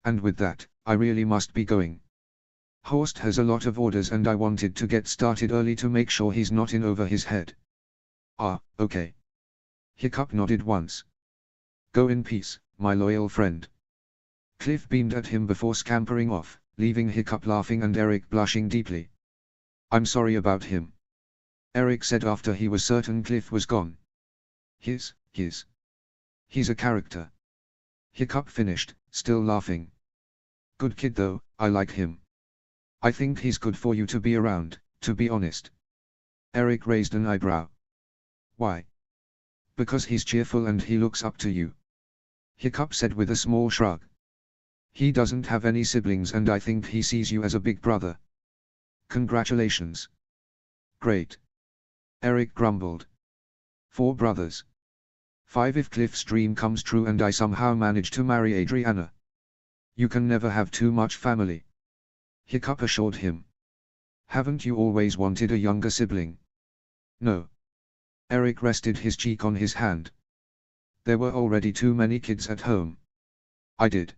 And with that, I really must be going. Horst has a lot of orders and I wanted to get started early to make sure he's not in over his head. Ah, okay. Hiccup nodded once. Go in peace, my loyal friend. Cliff beamed at him before scampering off, leaving Hiccup laughing and Eric blushing deeply. I'm sorry about him. Eric said after he was certain Cliff was gone. He's a character. Hiccup finished, still laughing. Good kid though, I like him. I think he's good for you to be around, to be honest. Eric raised an eyebrow. Why? Because he's cheerful and he looks up to you. Hiccup said with a small shrug. He doesn't have any siblings and I think he sees you as a big brother. Congratulations. Great. Eric grumbled. 4 brothers. 5 if Cliff's dream comes true and I somehow manage to marry Adriana. You can never have too much family. Hiccup assured him. Haven't you always wanted a younger sibling? No. Eric rested his cheek on his hand. There were already too many kids at home. I did.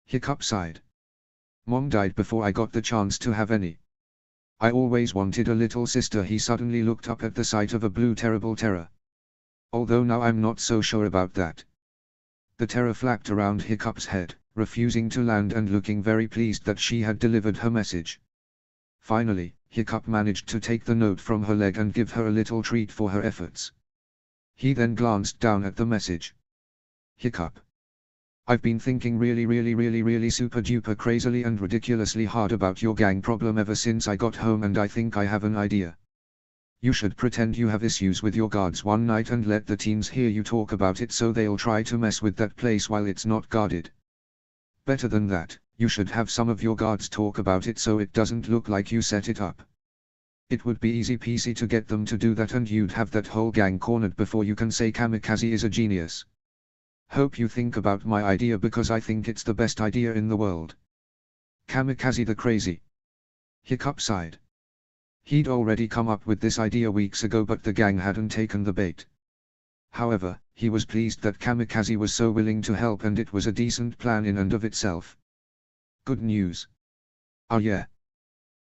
Hiccup sighed. Mom died before I got the chance to have any. I always wanted a little sister. He suddenly looked up at the sight of a blue terrible terror. Although now I'm not so sure about that. The terror flapped around Hiccup's head, refusing to land and looking very pleased that she had delivered her message. Finally, Hiccup managed to take the note from her leg and give her a little treat for her efforts. He then glanced down at the message. Hiccup. I've been thinking really super duper crazily and ridiculously hard about your gang problem ever since I got home, and I think I have an idea. You should pretend you have issues with your guards one night and let the teens hear you talk about it so they'll try to mess with that place while it's not guarded. Better than that, you should have some of your guards talk about it so it doesn't look like you set it up. It would be easy peasy to get them to do that, and you'd have that whole gang cornered before you can say Kamikaze is a genius. Hope you think about my idea because I think it's the best idea in the world. Kamikaze the crazy. Hiccup sighed. He'd already come up with this idea weeks ago, but the gang hadn't taken the bait. However, he was pleased that Kamikaze was so willing to help, and it was a decent plan in and of itself. Good news. Oh yeah.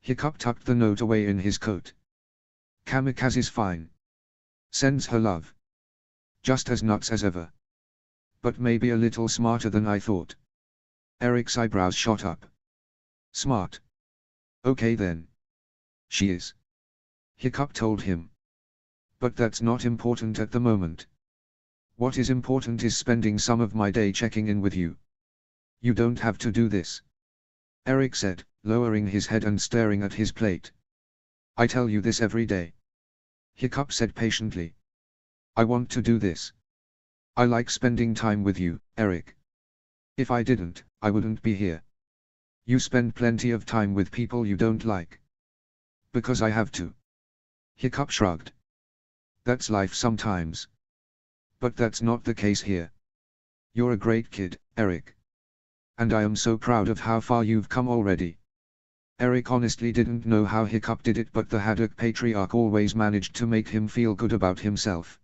Hiccup tucked the note away in his coat. Kamikaze's fine. Sends her love. Just as nuts as ever. But maybe a little smarter than I thought. Eric's eyebrows shot up. Smart. Okay then. She is. Hiccup told him. But that's not important at the moment. What is important is spending some of my day checking in with you. You don't have to do this. Eric said, lowering his head and staring at his plate. I tell you this every day. Hiccup said patiently. I want to do this. I like spending time with you, Eric. If I didn't, I wouldn't be here. You spend plenty of time with people you don't like. Because I have to. Hiccup shrugged. That's life sometimes. But that's not the case here. You're a great kid, Eric. And I am so proud of how far you've come already. Eric honestly didn't know how Hiccup did it, but the Haddock patriarch always managed to make him feel good about himself.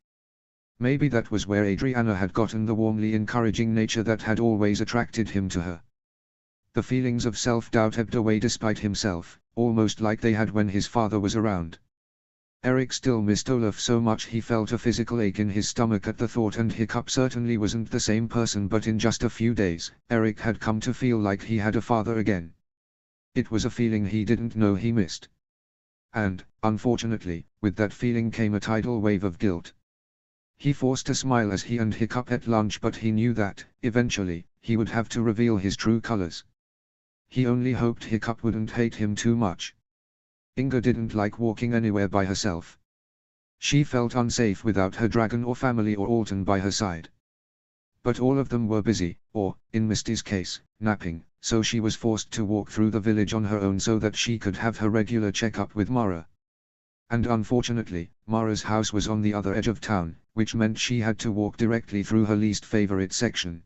Maybe that was where Adriana had gotten the warmly encouraging nature that had always attracted him to her. The feelings of self-doubt ebbed away despite himself, almost like they had when his father was around. Eric still missed Olaf so much he felt a physical ache in his stomach at the thought, and Hiccup certainly wasn't the same person, but in just a few days, Eric had come to feel like he had a father again. It was a feeling he didn't know he missed. And, unfortunately, with that feeling came a tidal wave of guilt. He forced a smile as he and Hiccup ate lunch, but he knew that, eventually, he would have to reveal his true colors. He only hoped Hiccup wouldn't hate him too much. Inga didn't like walking anywhere by herself. She felt unsafe without her dragon or family or Alton by her side. But all of them were busy, or, in Misty's case, napping, so she was forced to walk through the village on her own so that she could have her regular checkup with Mara. And unfortunately, Mara's house was on the other edge of town, which meant she had to walk directly through her least favorite section.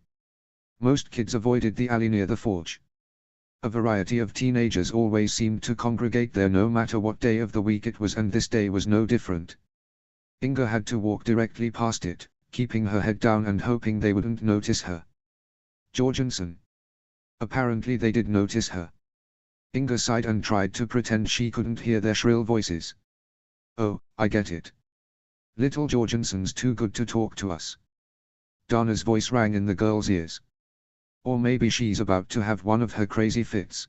Most kids avoided the alley near the forge. A variety of teenagers always seemed to congregate there no matter what day of the week it was, and this day was no different. Inga had to walk directly past it, keeping her head down and hoping they wouldn't notice her. Jorgensen. Apparently they did notice her. Inga sighed and tried to pretend she couldn't hear their shrill voices. Oh, I get it. Little Jorgensen's too good to talk to us. Dana's voice rang in the girl's ears. Or maybe she's about to have one of her crazy fits.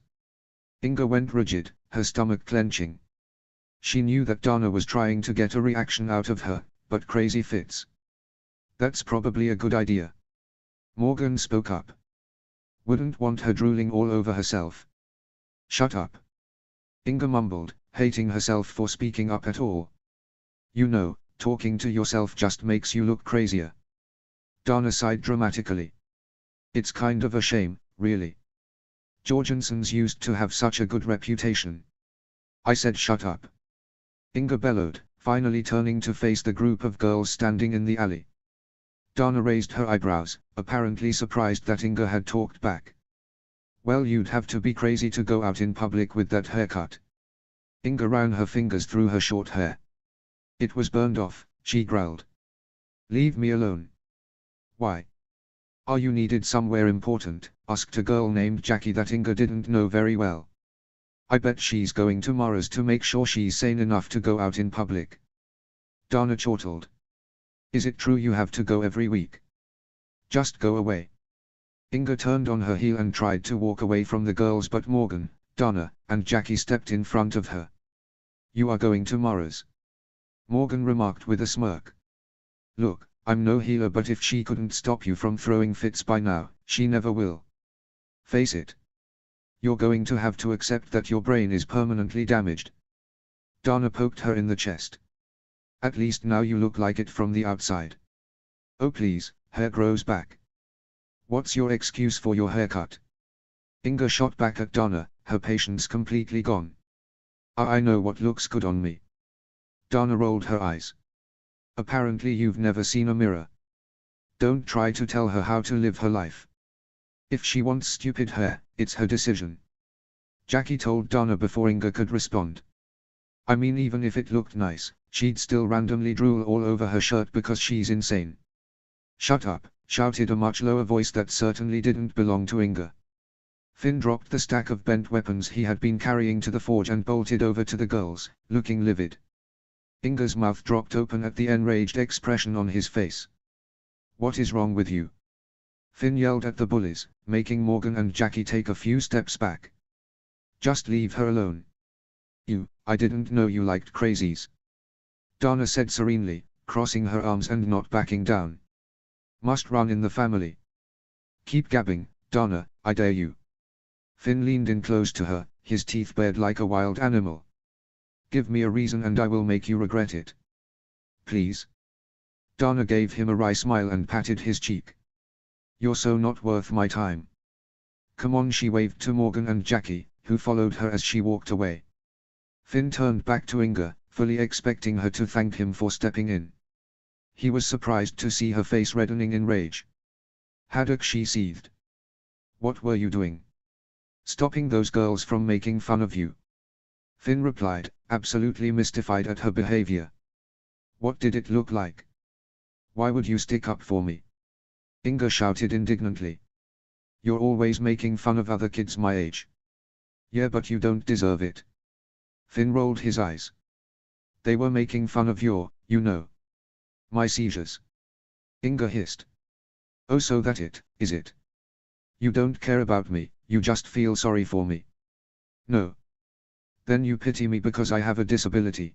Inga went rigid, her stomach clenching. She knew that Dana was trying to get a reaction out of her, but crazy fits. That's probably a good idea. Morgan spoke up. Wouldn't want her drooling all over herself. Shut up. Inga mumbled, hating herself for speaking up at all. You know, talking to yourself just makes you look crazier. Dana sighed dramatically. It's kind of a shame, really. Jorgensen's used to have such a good reputation. I said shut up. Inga bellowed, finally turning to face the group of girls standing in the alley. Dana raised her eyebrows, apparently surprised that Inga had talked back. Well, you'd have to be crazy to go out in public with that haircut. Inga ran her fingers through her short hair. It was burned off, she growled. Leave me alone. Why? Are you needed somewhere important? Asked a girl named Jackie that Inga didn't know very well. I bet she's going to Mara's to make sure she's sane enough to go out in public. Dana chortled. Is it true you have to go every week? Just go away. Inga turned on her heel and tried to walk away from the girls, but Morgan, Dana, and Jackie stepped in front of her. You are going to Mara's. Morgan remarked with a smirk. Look, I'm no healer, but if she couldn't stop you from throwing fits by now, She never will. Face it. You're going to have to accept that your brain is permanently damaged. Dana poked her in the chest. At least now you look like it from the outside. Oh please, hair grows back. What's your excuse for your haircut? Inga shot back at Dana, her patience completely gone. I know what looks good on me. Dana rolled her eyes. Apparently you've never seen a mirror. Don't try to tell her how to live her life. If she wants stupid hair, it's her decision. Jackie told Dana before Inga could respond. I mean, even if it looked nice, she'd still randomly drool all over her shirt because she's insane. Shut up, shouted a much lower voice that certainly didn't belong to Inga. Finn dropped the stack of bent weapons he had been carrying to the forge and bolted over to the girls, looking livid. Inga's mouth dropped open at the enraged expression on his face. What is wrong with you? Finn yelled at the bullies, making Morgan and Jackie take a few steps back. Just leave her alone. I didn't know you liked crazies. Dana said serenely, crossing her arms and not backing down. Must run in the family. Keep gabbing, Dana, I dare you. Finn leaned in close to her, his teeth bared like a wild animal. Give me a reason and I will make you regret it. Please. Dana gave him a wry smile and patted his cheek. You're so not worth my time. Come on, she waved to Morgan and Jackie, who followed her as she walked away. Finn turned back to Inga, fully expecting her to thank him for stepping in. He was surprised to see her face reddening in rage. Haddock, she seethed. What were you doing? Stopping those girls from making fun of you. Finn replied, absolutely mystified at her behavior. What did it look like? Why would you stick up for me? Inga shouted indignantly. You're always making fun of other kids my age. Yeah, but you don't deserve it. Finn rolled his eyes. They were making fun of my seizures. Inga hissed. Oh, so that is it? You don't care about me, you just feel sorry for me. No. Then you pity me because I have a disability.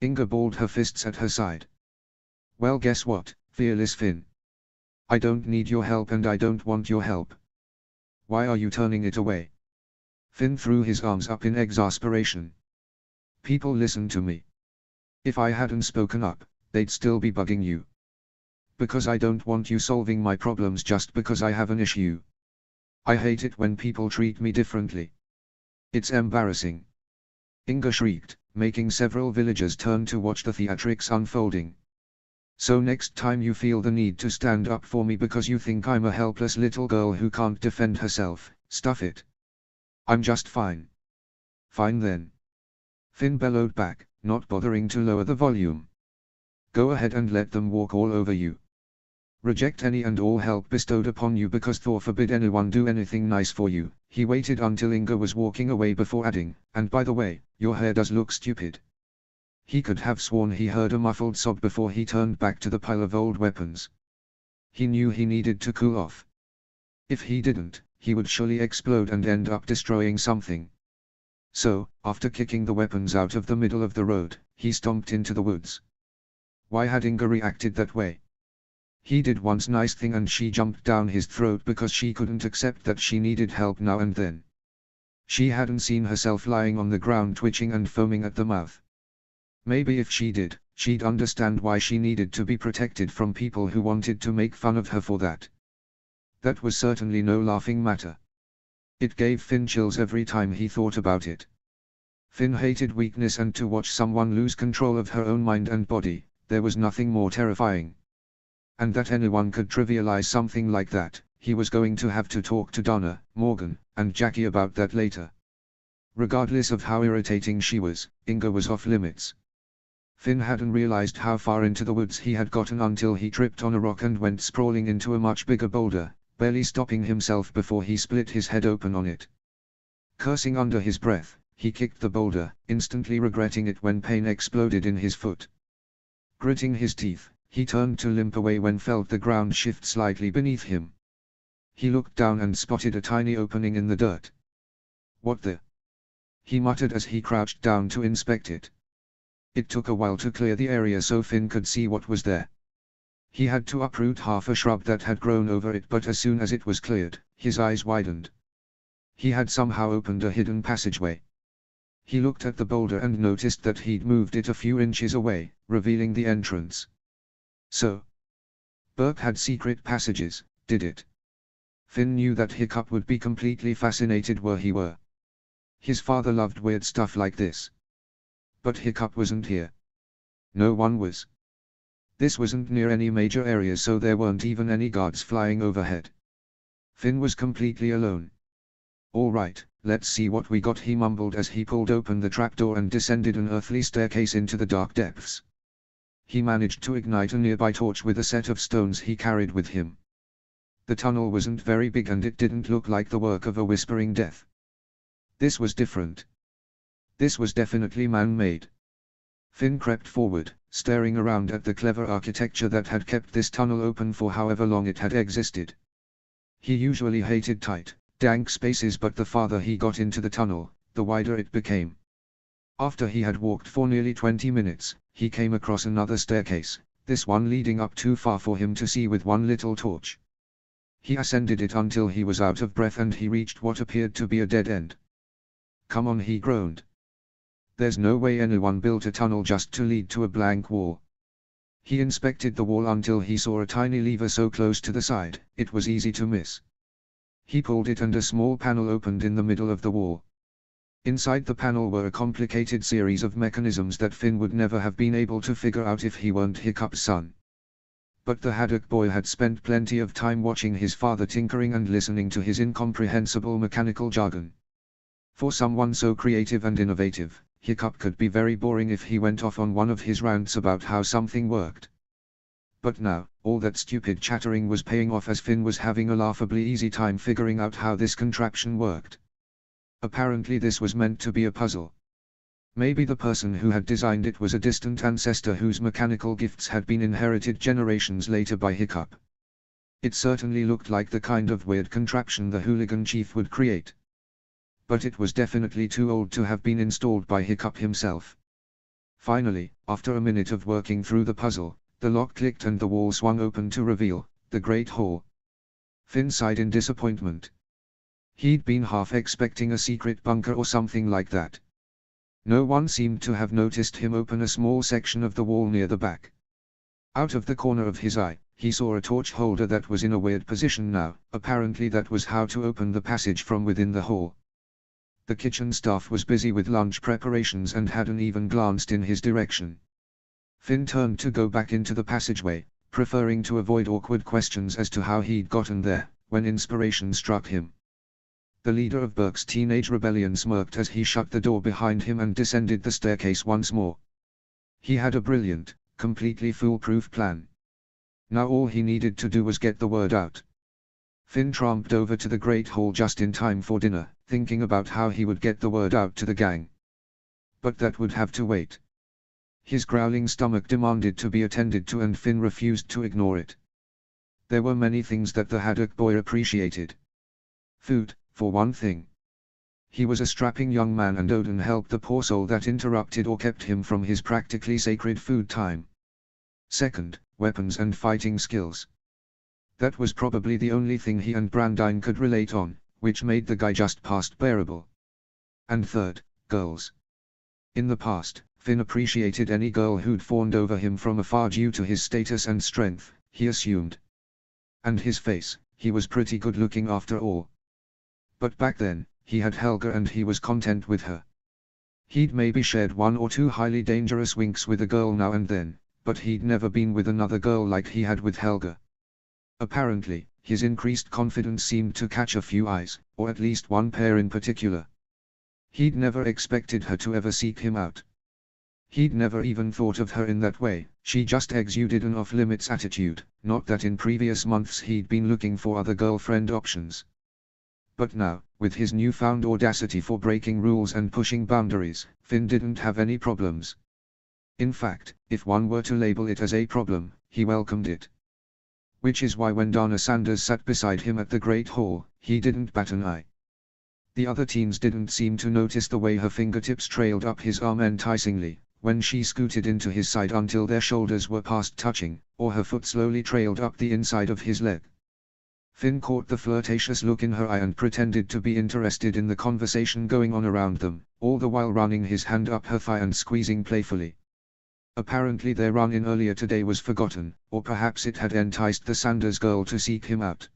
Inga balled her fists at her side. Well, guess what, fearless Finn? I don't need your help and I don't want your help. Why are you turning it away? Finn threw his arms up in exasperation. People listen to me. If I hadn't spoken up, they'd still be bugging you. Because I don't want you solving my problems just because I have an issue. I hate it when people treat me differently. It's embarrassing. Inga shrieked, making several villagers turn to watch the theatrics unfolding. So next time you feel the need to stand up for me because you think I'm a helpless little girl who can't defend herself, stuff it. I'm just fine. Fine then. Finn bellowed back, not bothering to lower the volume. Go ahead and let them walk all over you. Reject any and all help bestowed upon you because Thor forbid anyone do anything nice for you. He waited until Inga was walking away before adding, and by the way, your hair does look stupid. He could have sworn he heard a muffled sob before he turned back to the pile of old weapons. He knew he needed to cool off. If he didn't, he would surely explode and end up destroying something. So, after kicking the weapons out of the middle of the road, he stomped into the woods. Why had Inga reacted that way? He did one nice thing and she jumped down his throat because she couldn't accept that she needed help now and then. She hadn't seen herself lying on the ground twitching and foaming at the mouth. Maybe if she did, she'd understand why she needed to be protected from people who wanted to make fun of her for that. That was certainly no laughing matter. It gave Finn chills every time he thought about it. Finn hated weakness, and to watch someone lose control of her own mind and body, there was nothing more terrifying. And that anyone could trivialize something like that, he was going to have to talk to Dana, Morgan, and Jackie about that later. Regardless of how irritating she was, Inga was off limits. Finn hadn't realized how far into the woods he had gotten until he tripped on a rock and went sprawling into a much bigger boulder, barely stopping himself before he split his head open on it. Cursing under his breath, he kicked the boulder, instantly regretting it when pain exploded in his foot. Gritting his teeth, he turned to limp away when felt the ground shift slightly beneath him. He looked down and spotted a tiny opening in the dirt. What the? He muttered as he crouched down to inspect it. It took a while to clear the area so Finn could see what was there. He had to uproot half a shrub that had grown over it, but as soon as it was cleared, his eyes widened. He had somehow opened a hidden passageway. He looked at the boulder and noticed that he'd moved it a few inches away, revealing the entrance. So, Berk had secret passages, did it? Finn knew that Hiccup would be completely fascinated where he were. His father loved weird stuff like this. But Hiccup wasn't here. No one was. This wasn't near any major areas, so there weren't even any guards flying overhead. Finn was completely alone. "All right, let's see what we got," he mumbled as he pulled open the trapdoor and descended an earthly staircase into the dark depths. He managed to ignite a nearby torch with a set of stones he carried with him. The tunnel wasn't very big and it didn't look like the work of a whispering death. This was different. This was definitely man-made. Finn crept forward, staring around at the clever architecture that had kept this tunnel open for however long it had existed. He usually hated tight, dank spaces, but the farther he got into the tunnel, the wider it became. After he had walked for nearly 20 minutes, he came across another staircase, this one leading up too far for him to see with one little torch. He ascended it until he was out of breath and he reached what appeared to be a dead end. "Come on," he groaned. "There's no way anyone built a tunnel just to lead to a blank wall." He inspected the wall until he saw a tiny lever so close to the side, it was easy to miss. He pulled it and a small panel opened in the middle of the wall. Inside the panel were a complicated series of mechanisms that Finn would never have been able to figure out if he weren't Hiccup's son. But the Haddock boy had spent plenty of time watching his father tinkering and listening to his incomprehensible mechanical jargon. For someone so creative and innovative, Hiccup could be very boring if he went off on one of his rants about how something worked. But now, all that stupid chattering was paying off as Finn was having a laughably easy time figuring out how this contraption worked. Apparently this was meant to be a puzzle. Maybe the person who had designed it was a distant ancestor whose mechanical gifts had been inherited generations later by Hiccup. It certainly looked like the kind of weird contraption the hooligan chief would create. But it was definitely too old to have been installed by Hiccup himself. Finally, after a minute of working through the puzzle, the lock clicked and the wall swung open to reveal the Great Hall. Finn sighed in disappointment. He'd been half expecting a secret bunker or something like that. No one seemed to have noticed him open a small section of the wall near the back. Out of the corner of his eye, he saw a torch holder that was in a weird position now. Apparently that was how to open the passage from within the hall. The kitchen staff was busy with lunch preparations and hadn't even glanced in his direction. Finn turned to go back into the passageway, preferring to avoid awkward questions as to how he'd gotten there, when inspiration struck him. The leader of Berk's teenage rebellion smirked as he shut the door behind him and descended the staircase once more. He had a brilliant, completely foolproof plan. Now all he needed to do was get the word out. Finn tramped over to the Great Hall just in time for dinner, thinking about how he would get the word out to the gang. But that would have to wait. His growling stomach demanded to be attended to and Finn refused to ignore it. There were many things that the Haddock boy appreciated. Food, for one thing. He was a strapping young man and Odin helped the poor soul that interrupted or kept him from his practically sacred food time. Second, weapons and fighting skills. That was probably the only thing he and Brandine could relate on, which made the guy just past bearable. And third, girls. In the past, Finn appreciated any girl who'd fawned over him from afar due to his status and strength, he assumed. And his face, he was pretty good looking after all. But back then, he had Helga and he was content with her. He'd maybe shared one or two highly dangerous winks with a girl now and then, but he'd never been with another girl like he had with Helga. Apparently, his increased confidence seemed to catch a few eyes, or at least one pair in particular. He'd never expected her to ever seek him out. He'd never even thought of her in that way, she just exuded an off-limits attitude, not that in previous months he'd been looking for other girlfriend options. But now, with his newfound audacity for breaking rules and pushing boundaries, Finn didn't have any problems. In fact, if one were to label it as a problem, he welcomed it. Which is why when Dana Sanders sat beside him at the Great Hall, he didn't bat an eye. The other teens didn't seem to notice the way her fingertips trailed up his arm enticingly, when she scooted into his side until their shoulders were past touching, or her foot slowly trailed up the inside of his leg. Finn caught the flirtatious look in her eye and pretended to be interested in the conversation going on around them, all the while running his hand up her thigh and squeezing playfully. Apparently their run-in earlier today was forgotten, or perhaps it had enticed the Sanders girl to seek him out.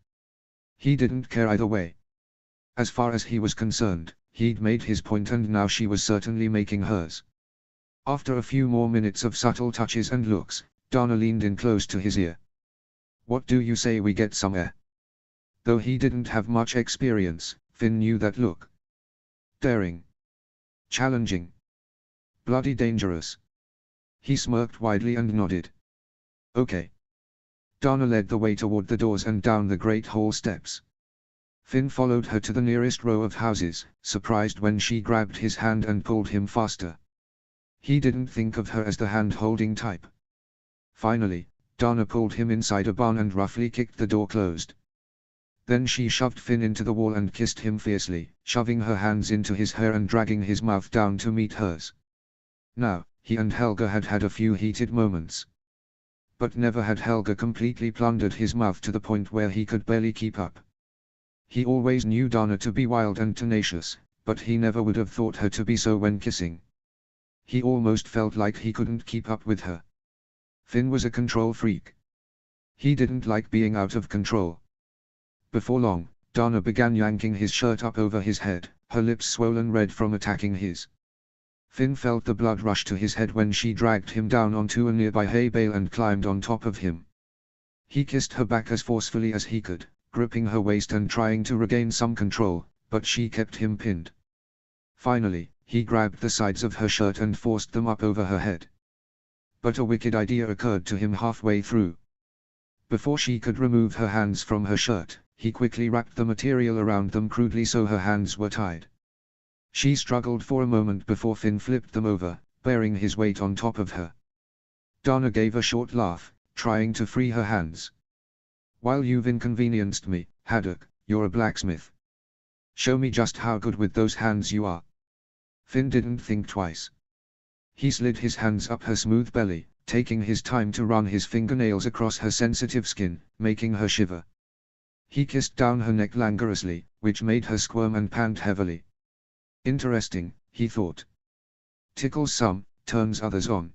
He didn't care either way. As far as he was concerned, he'd made his point and now she was certainly making hers. After a few more minutes of subtle touches and looks, Dana leaned in close to his ear. "What do you say we get some air?" Though he didn't have much experience, Finn knew that look. Daring. Challenging. Bloody dangerous. He smirked widely and nodded. "Okay." Dana led the way toward the doors and down the great hall steps. Finn followed her to the nearest row of houses, surprised when she grabbed his hand and pulled him faster. He didn't think of her as the hand-holding type. Finally, Dana pulled him inside a barn and roughly kicked the door closed. Then she shoved Finn into the wall and kissed him fiercely, shoving her hands into his hair and dragging his mouth down to meet hers. Now, he and Helga had had a few heated moments. But never had Helga completely plundered his mouth to the point where he could barely keep up. He always knew Dana to be wild and tenacious, but he never would have thought her to be so when kissing. He almost felt like he couldn't keep up with her. Finn was a control freak. He didn't like being out of control. Before long, Dana began yanking his shirt up over his head, her lips swollen red from attacking his. Finn felt the blood rush to his head when she dragged him down onto a nearby hay bale and climbed on top of him. He kissed her back as forcefully as he could, gripping her waist and trying to regain some control, but she kept him pinned. Finally, he grabbed the sides of her shirt and forced them up over her head. But a wicked idea occurred to him halfway through. Before she could remove her hands from her shirt, he quickly wrapped the material around them crudely so her hands were tied. She struggled for a moment before Finn flipped them over, bearing his weight on top of her. Dana gave a short laugh, trying to free her hands. "While you've inconvenienced me, Haddock, you're a blacksmith. Show me just how good with those hands you are." Finn didn't think twice. He slid his hands up her smooth belly, taking his time to run his fingernails across her sensitive skin, making her shiver. He kissed down her neck languorously, which made her squirm and pant heavily. Interesting, he thought. Tickles some, turns others on.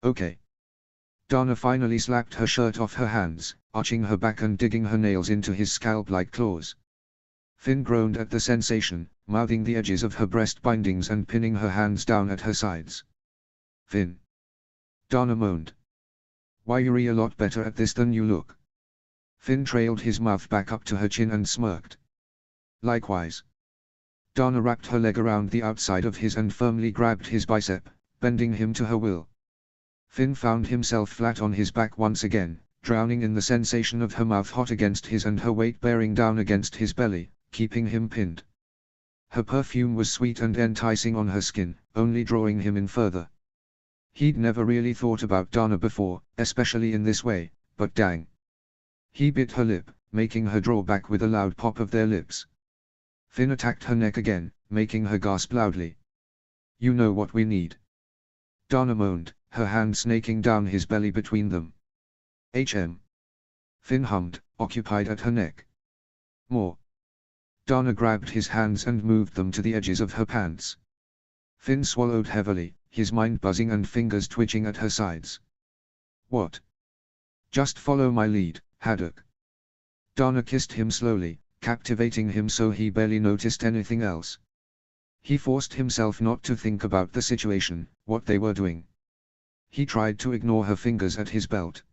Okay. Dana finally slapped her shirt off her hands, arching her back and digging her nails into his scalp like claws. Finn groaned at the sensation, mouthing the edges of her breast bindings and pinning her hands down at her sides. "Finn." Dana moaned. "Why, you're a lot better at this than you look." Finn trailed his mouth back up to her chin and smirked. "Likewise." Dana wrapped her leg around the outside of his and firmly grabbed his bicep, bending him to her will. Finn found himself flat on his back once again, drowning in the sensation of her mouth hot against his and her weight bearing down against his belly, keeping him pinned. Her perfume was sweet and enticing on her skin, only drawing him in further. He'd never really thought about Dana before, especially in this way, but dang. He bit her lip, making her draw back with a loud pop of their lips. Finn attacked her neck again, making her gasp loudly. "You know what we need." Dana moaned, her hand snaking down his belly between them. Finn hummed, occupied at her neck. "More." Dana grabbed his hands and moved them to the edges of her pants. Finn swallowed heavily, his mind buzzing and fingers twitching at her sides. "What?" "Just follow my lead, Haddock." Dana kissed him slowly, captivating him so he barely noticed anything else. He forced himself not to think about the situation, what they were doing. He tried to ignore her fingers at his belt.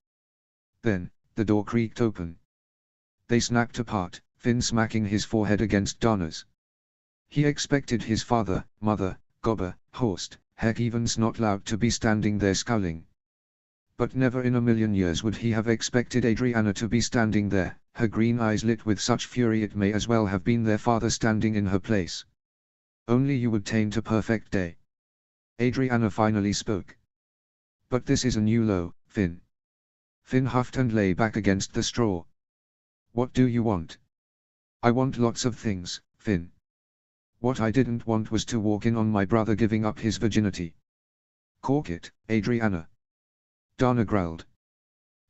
Then, the door creaked open. They snapped apart, Finn smacking his forehead against Dana's. He expected his father, mother, Gobber, Horst, heck even Snotlout to be standing there scowling. But never in a million years would he have expected Adriana to be standing there, her green eyes lit with such fury it may as well have been their father standing in her place. "Only you would taint a perfect day." Adriana finally spoke. "But this is a new low, Finn." Finn huffed and lay back against the straw. "What do you want?" "I want lots of things, Finn. What I didn't want was to walk in on my brother giving up his virginity." Cork it, Adriana. Dana growled.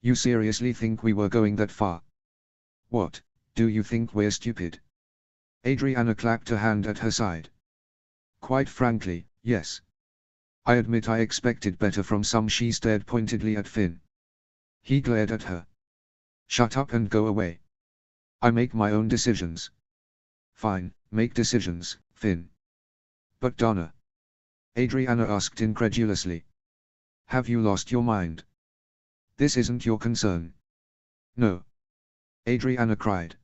You seriously think we were going that far? What, do you think we're stupid? Adriana clapped a hand at her side. Quite frankly, yes. I admit I expected better from some. She stared pointedly at Finn. He glared at her. Shut up and go away. I make my own decisions. Fine, make decisions, Finn. But Dana? Adriana asked incredulously. Have you lost your mind? This isn't your concern. No. Adriana cried.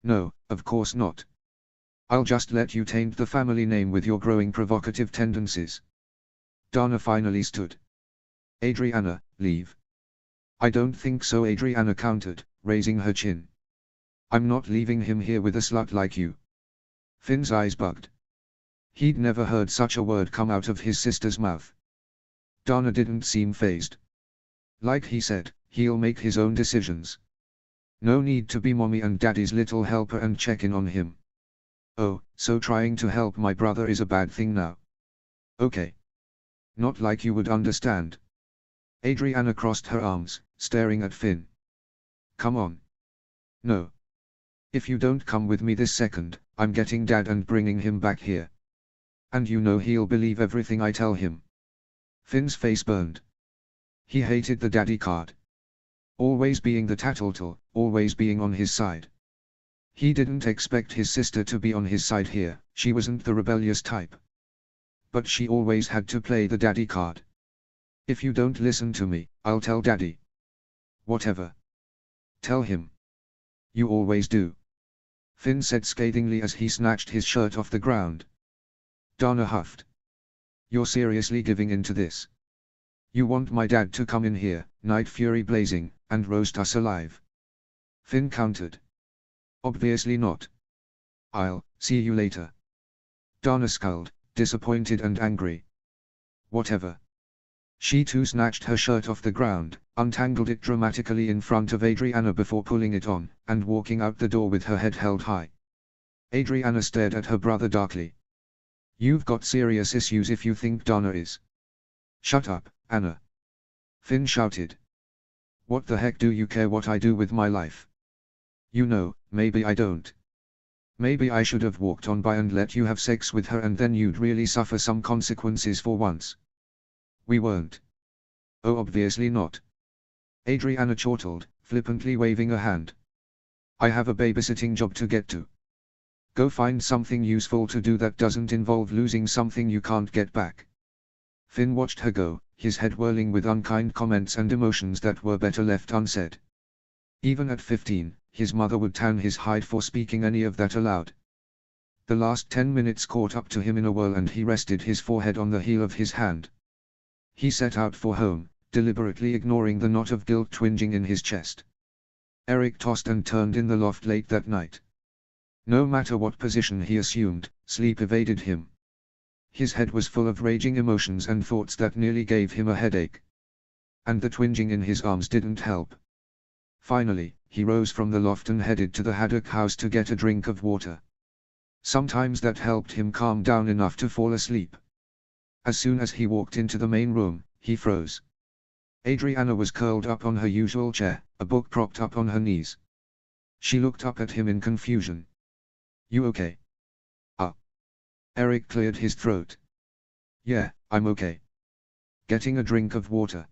No, of course not. I'll just let you taint the family name with your growing provocative tendencies. Dana finally stood. Adriana, leave. I don't think so, Adriana countered, raising her chin. I'm not leaving him here with a slut like you. Finn's eyes bugged. He'd never heard such a word come out of his sister's mouth. Dana didn't seem fazed. Like he said, he'll make his own decisions. No need to be mommy and daddy's little helper and check in on him. Oh, so trying to help my brother is a bad thing now? Okay. Not like you would understand. Adriana crossed her arms, staring at Finn. Come on. No. If you don't come with me this second, I'm getting Dad and bringing him back here. And you know he'll believe everything I tell him. Finn's face burned. He hated the daddy card. Always being the tattletale, always being on his side. He didn't expect his sister to be on his side here. She wasn't the rebellious type. But she always had to play the daddy card. If you don't listen to me, I'll tell Daddy. Whatever. Tell him. You always do. Finn said scathingly as he snatched his shirt off the ground. Dana huffed. You're seriously giving in to this? You want my dad to come in here, night fury blazing, and roast us alive? Finn countered. Obviously not. I'll see you later. Dana scowled, disappointed and angry. Whatever. She too snatched her shirt off the ground, untangled it dramatically in front of Adriana before pulling it on, and walking out the door with her head held high. Adriana stared at her brother darkly. You've got serious issues if you think Dana is. Shut up, Anna. Finn shouted. What the heck do you care what I do with my life? You know, maybe I don't. Maybe I should have walked on by and let you have sex with her and then you'd really suffer some consequences for once. We weren't. Oh, obviously not. Adriana chortled, flippantly waving a hand. I have a babysitting job to get to. Go find something useful to do that doesn't involve losing something you can't get back. Finn watched her go, his head whirling with unkind comments and emotions that were better left unsaid. Even at 15, his mother would tan his hide for speaking any of that aloud. The last 10 minutes caught up to him in a whirl and he rested his forehead on the heel of his hand. He set out for home, deliberately ignoring the knot of guilt twinging in his chest. Eric tossed and turned in the loft late that night. No matter what position he assumed, sleep evaded him. His head was full of raging emotions and thoughts that nearly gave him a headache. And the twinging in his arms didn't help. Finally, he rose from the loft and headed to the Haddock house to get a drink of water. Sometimes that helped him calm down enough to fall asleep. As soon as he walked into the main room, he froze. Adriana was curled up on her usual chair, a book propped up on her knees. She looked up at him in confusion. You okay? Eric cleared his throat. Yeah, I'm okay. Getting a drink of water.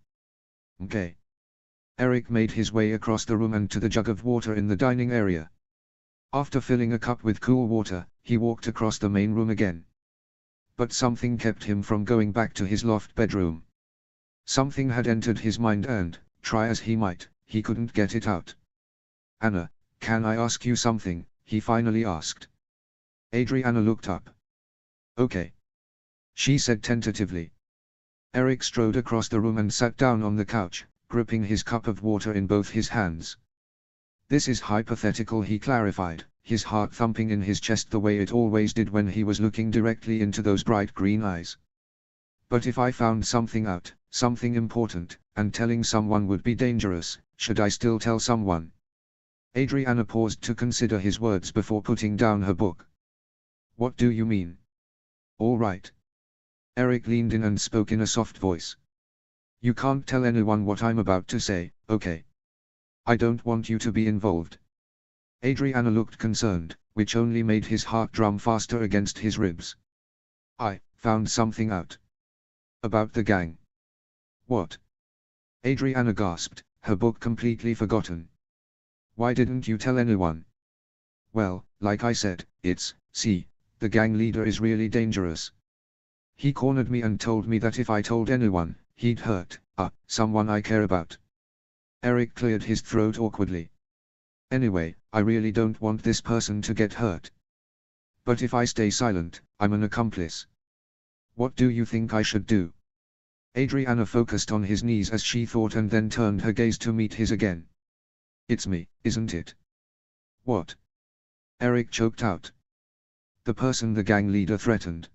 Okay. Eric made his way across the room and to the jug of water in the dining area. After filling a cup with cool water, he walked across the main room again. But something kept him from going back to his loft bedroom. Something had entered his mind and, try as he might, he couldn't get it out. Anna, can I ask you something? He finally asked. Adriana looked up. Okay. She said tentatively. Eric strode across the room and sat down on the couch, gripping his cup of water in both his hands. This is hypothetical, he clarified, his heart thumping in his chest the way it always did when he was looking directly into those bright green eyes. But if I found something out, something important, and telling someone would be dangerous, should I still tell someone? Adriana paused to consider his words before putting down her book. What do you mean? All right. Eric leaned in and spoke in a soft voice. You can't tell anyone what I'm about to say, okay? I don't want you to be involved. Adriana looked concerned, which only made his heart drum faster against his ribs. I found something out. About the gang. What? Adriana gasped, her book completely forgotten. Why didn't you tell anyone? Well, like I said, the gang leader is really dangerous. He cornered me and told me that if I told anyone, he'd hurt, someone I care about. Eric cleared his throat awkwardly. Anyway, I really don't want this person to get hurt. But if I stay silent, I'm an accomplice. What do you think I should do? Adriana focused on his knees as she thought and then turned her gaze to meet his again. It's me, isn't it? What? Eric choked out. The person the gang leader threatened.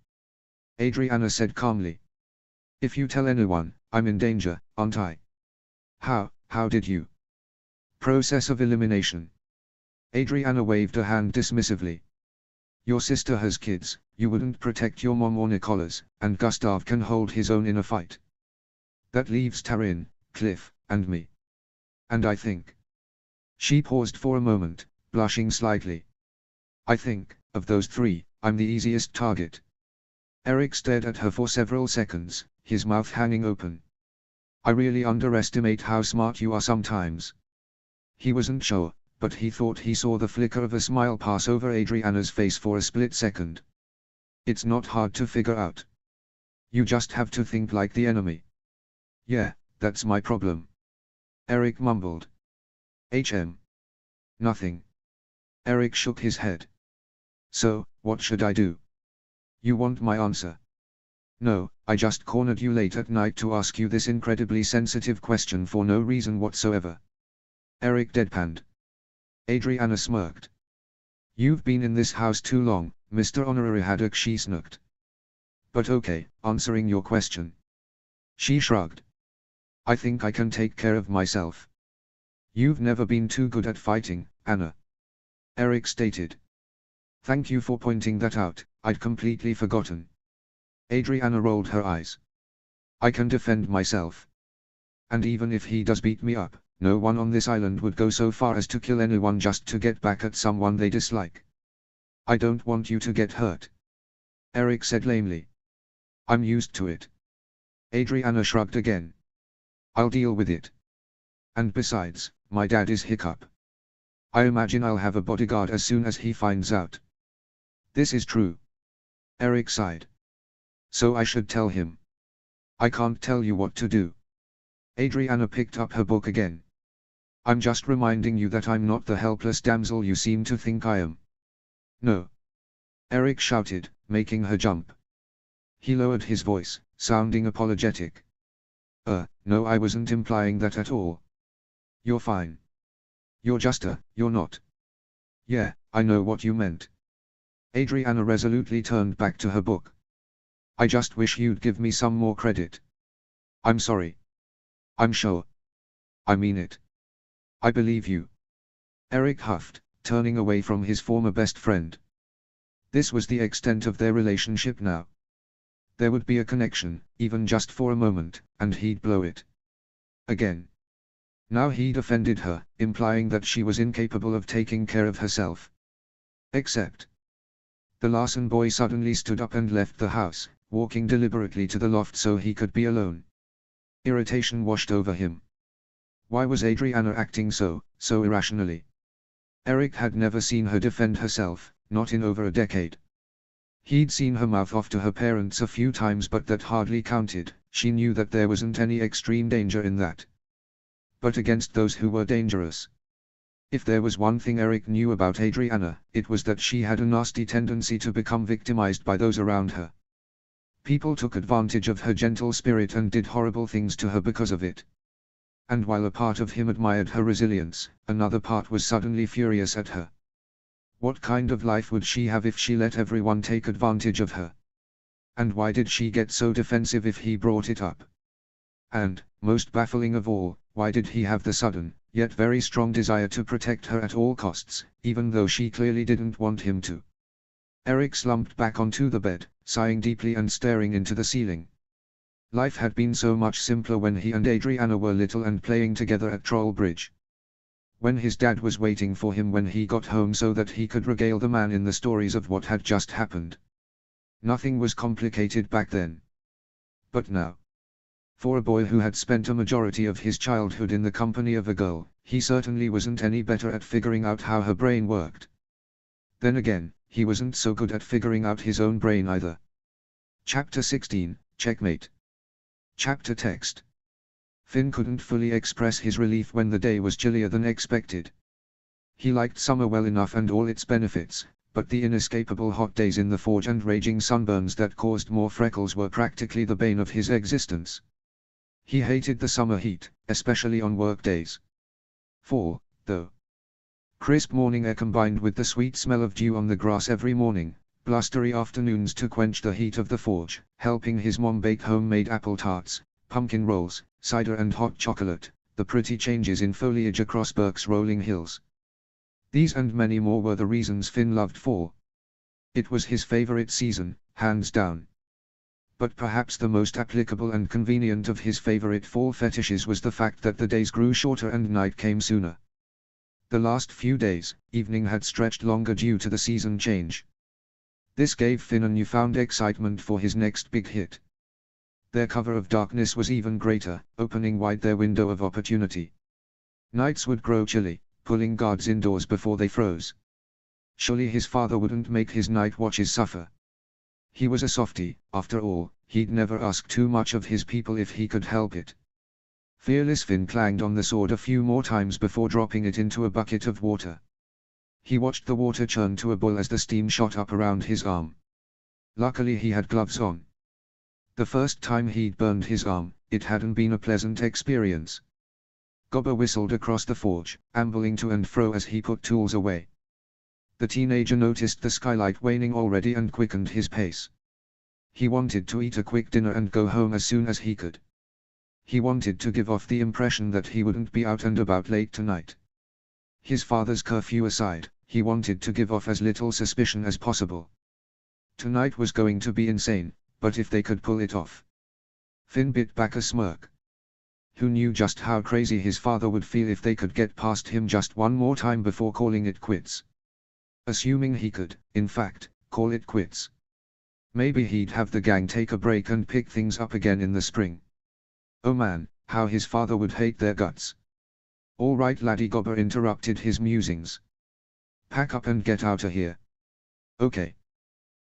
Adriana said calmly. If you tell anyone, I'm in danger, aren't I? How did you? Process of elimination. Adriana waved a hand dismissively. Your sister has kids, you wouldn't protect your mom or Nicholas, and Gustav can hold his own in a fight. That leaves Taryn, Cliff, and me. And I think. She paused for a moment, blushing slightly. I think, of those three, I'm the easiest target. Eric stared at her for several seconds, his mouth hanging open. I really underestimate how smart you are sometimes. He wasn't sure, but he thought he saw the flicker of a smile pass over Adriana's face for a split second. It's not hard to figure out. You just have to think like the enemy. Yeah, that's my problem. Eric mumbled. Nothing. Eric shook his head. So, what should I do? You want my answer? No, I just cornered you late at night to ask you this incredibly sensitive question for no reason whatsoever. Eric deadpanned. Adriana smirked. You've been in this house too long, Mr. Honorary Haddock, she smirked. But okay, answering your question. She shrugged. I think I can take care of myself. You've never been too good at fighting, Anna. Eric stated. Thank you for pointing that out, I'd completely forgotten. Adriana rolled her eyes. I can defend myself. And even if he does beat me up, no one on this island would go so far as to kill anyone just to get back at someone they dislike. I don't want you to get hurt. Eric said lamely. I'm used to it. Adriana shrugged again. I'll deal with it. And besides, my dad is Hiccup. I imagine I'll have a bodyguard as soon as he finds out. This is true. Eric sighed. So I should tell him. I can't tell you what to do. Adriana picked up her book again. I'm just reminding you that I'm not the helpless damsel you seem to think I am. No. Eric shouted, making her jump. He lowered his voice, sounding apologetic. No, I wasn't implying that at all. You're fine. You're not. Yeah, I know what you meant. Adriana resolutely turned back to her book. I just wish you'd give me some more credit. I'm sorry. I'm sure. I mean it. I believe you. Eric huffed, turning away from his former best friend. This was the extent of their relationship now. There would be a connection, even just for a moment, and he'd blow it. Again. Now he'd offended her, implying that she was incapable of taking care of herself. Except. The Larson boy suddenly stood up and left the house, walking deliberately to the loft so he could be alone. Irritation washed over him. Why was Adriana acting so irrationally? Eric had never seen her defend herself, not in over a decade. He'd seen her mouth off to her parents a few times, but that hardly counted. She knew that there wasn't any extreme danger in that. But against those who were dangerous. If there was one thing Eric knew about Adriana, it was that she had a nasty tendency to become victimized by those around her. People took advantage of her gentle spirit and did horrible things to her because of it. And while a part of him admired her resilience, another part was suddenly furious at her. What kind of life would she have if she let everyone take advantage of her? And why did she get so defensive if he brought it up? And, most baffling of all, why did he have the sudden, yet very strong desire to protect her at all costs, even though she clearly didn't want him to? Eric slumped back onto the bed, sighing deeply and staring into the ceiling. Life had been so much simpler when he and Adriana were little and playing together at Trollbridge. When his dad was waiting for him when he got home so that he could regale the man in the stories of what had just happened. Nothing was complicated back then. But now, for a boy who had spent a majority of his childhood in the company of a girl, he certainly wasn't any better at figuring out how her brain worked. Then again, he wasn't so good at figuring out his own brain either. Chapter 16, Checkmate. Chapter text. Finn couldn't fully express his relief when the day was chillier than expected. He liked summer well enough and all its benefits, but the inescapable hot days in the forge and raging sunburns that caused more freckles were practically the bane of his existence. He hated the summer heat, especially on work days. Fall, though. Crisp morning air combined with the sweet smell of dew on the grass every morning, blustery afternoons to quench the heat of the forge, helping his mom bake homemade apple tarts, pumpkin rolls, cider and hot chocolate, the pretty changes in foliage across Berk's rolling hills. These and many more were the reasons Finn loved fall. It was his favorite season, hands down. But perhaps the most applicable and convenient of his favorite fall fetishes was the fact that the days grew shorter and night came sooner. The last few days, evening had stretched longer due to the season change. This gave Finn a newfound excitement for his next big hit. Their cover of darkness was even greater, opening wide their window of opportunity. Nights would grow chilly, pulling guards indoors before they froze. Surely his father wouldn't make his night watches suffer. He was a softie, after all, he'd never ask too much of his people if he could help it. Fearless Finn clanged on the sword a few more times before dropping it into a bucket of water. He watched the water churn to a boil as the steam shot up around his arm. Luckily he had gloves on. The first time he'd burned his arm, it hadn't been a pleasant experience. Gobber whistled across the forge, ambling to and fro as he put tools away. The teenager noticed the skylight waning already and quickened his pace. He wanted to eat a quick dinner and go home as soon as he could. He wanted to give off the impression that he wouldn't be out and about late tonight. His father's curfew aside, he wanted to give off as little suspicion as possible. Tonight was going to be insane, but if they could pull it off. Finn bit back a smirk. Who knew just how crazy his father would feel if they could get past him just one more time before calling it quits. Assuming he could, in fact, call it quits. Maybe he'd have the gang take a break and pick things up again in the spring. Oh man, how his father would hate their guts. All right laddie, Gobber interrupted his musings. Pack up and get outta here. Okay.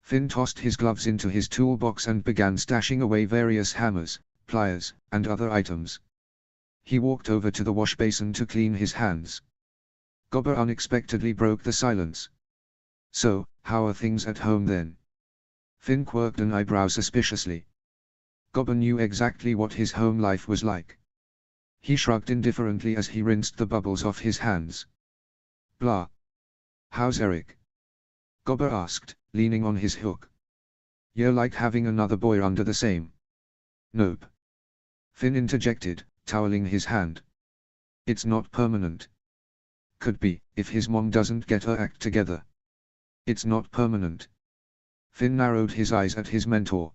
Finn tossed his gloves into his toolbox and began stashing away various hammers, pliers, and other items. He walked over to the wash basin to clean his hands. Gobber unexpectedly broke the silence. So, how are things at home then? Finn quirked an eyebrow suspiciously. Gobber knew exactly what his home life was like. He shrugged indifferently as he rinsed the bubbles off his hands. Blah. How's Eric? Gobber asked, leaning on his hook. You're like having another boy under the same. Nope. Finn interjected, toweling his hand. It's not permanent. Could be, if his mom doesn't get her act together. It's not permanent. Finn narrowed his eyes at his mentor.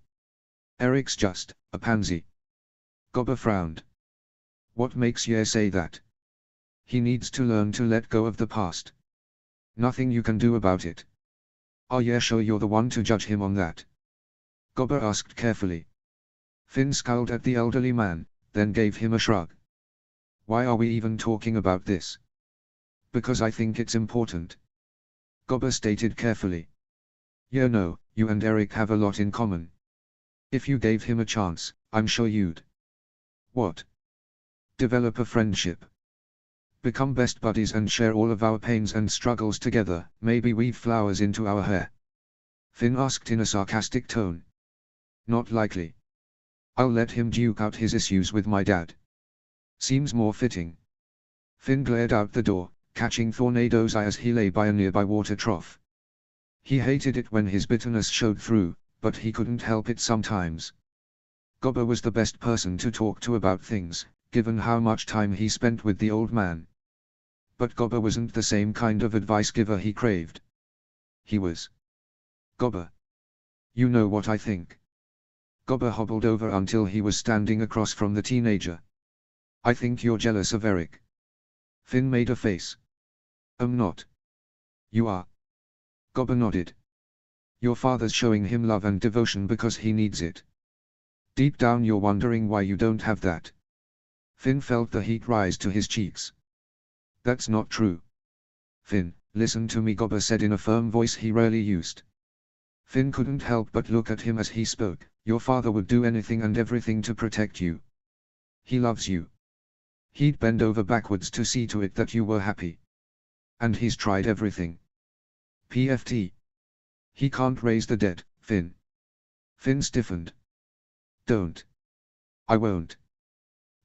Eric's just a pansy. Gobber frowned. What makes you say that? He needs to learn to let go of the past. Nothing you can do about it. Are you sure you're the one to judge him on that? Gobber asked carefully. Finn scowled at the elderly man, then gave him a shrug. Why are we even talking about this? Because I think it's important. Gobber stated carefully. You know, you and Eric have a lot in common. If you gave him a chance, I'm sure you'd. What? Develop a friendship. Become best buddies and share all of our pains and struggles together, maybe weave flowers into our hair. Finn asked in a sarcastic tone. Not likely. I'll let him duke out his issues with my dad. Seems more fitting. Finn glared out the door, catching Tornado's eye as he lay by a nearby water trough. He hated it when his bitterness showed through, but he couldn't help it sometimes. Gobber was the best person to talk to about things, given how much time he spent with the old man. But Gobber wasn't the same kind of advice giver he craved. He was Gobber. You know what I think. Gobber hobbled over until he was standing across from the teenager. I think you're jealous of Eric. Finn made a face. I'm not. You are. Gobber nodded. Your father's showing him love and devotion because he needs it. Deep down you're wondering why you don't have that. Finn felt the heat rise to his cheeks. That's not true. Finn, listen to me, Gobber said in a firm voice he rarely used. Finn couldn't help but look at him as he spoke. Your father would do anything and everything to protect you. He loves you. He'd bend over backwards to see to it that you were happy. And he's tried everything. PFT. He can't raise the dead, Finn. Finn stiffened. Don't. I won't.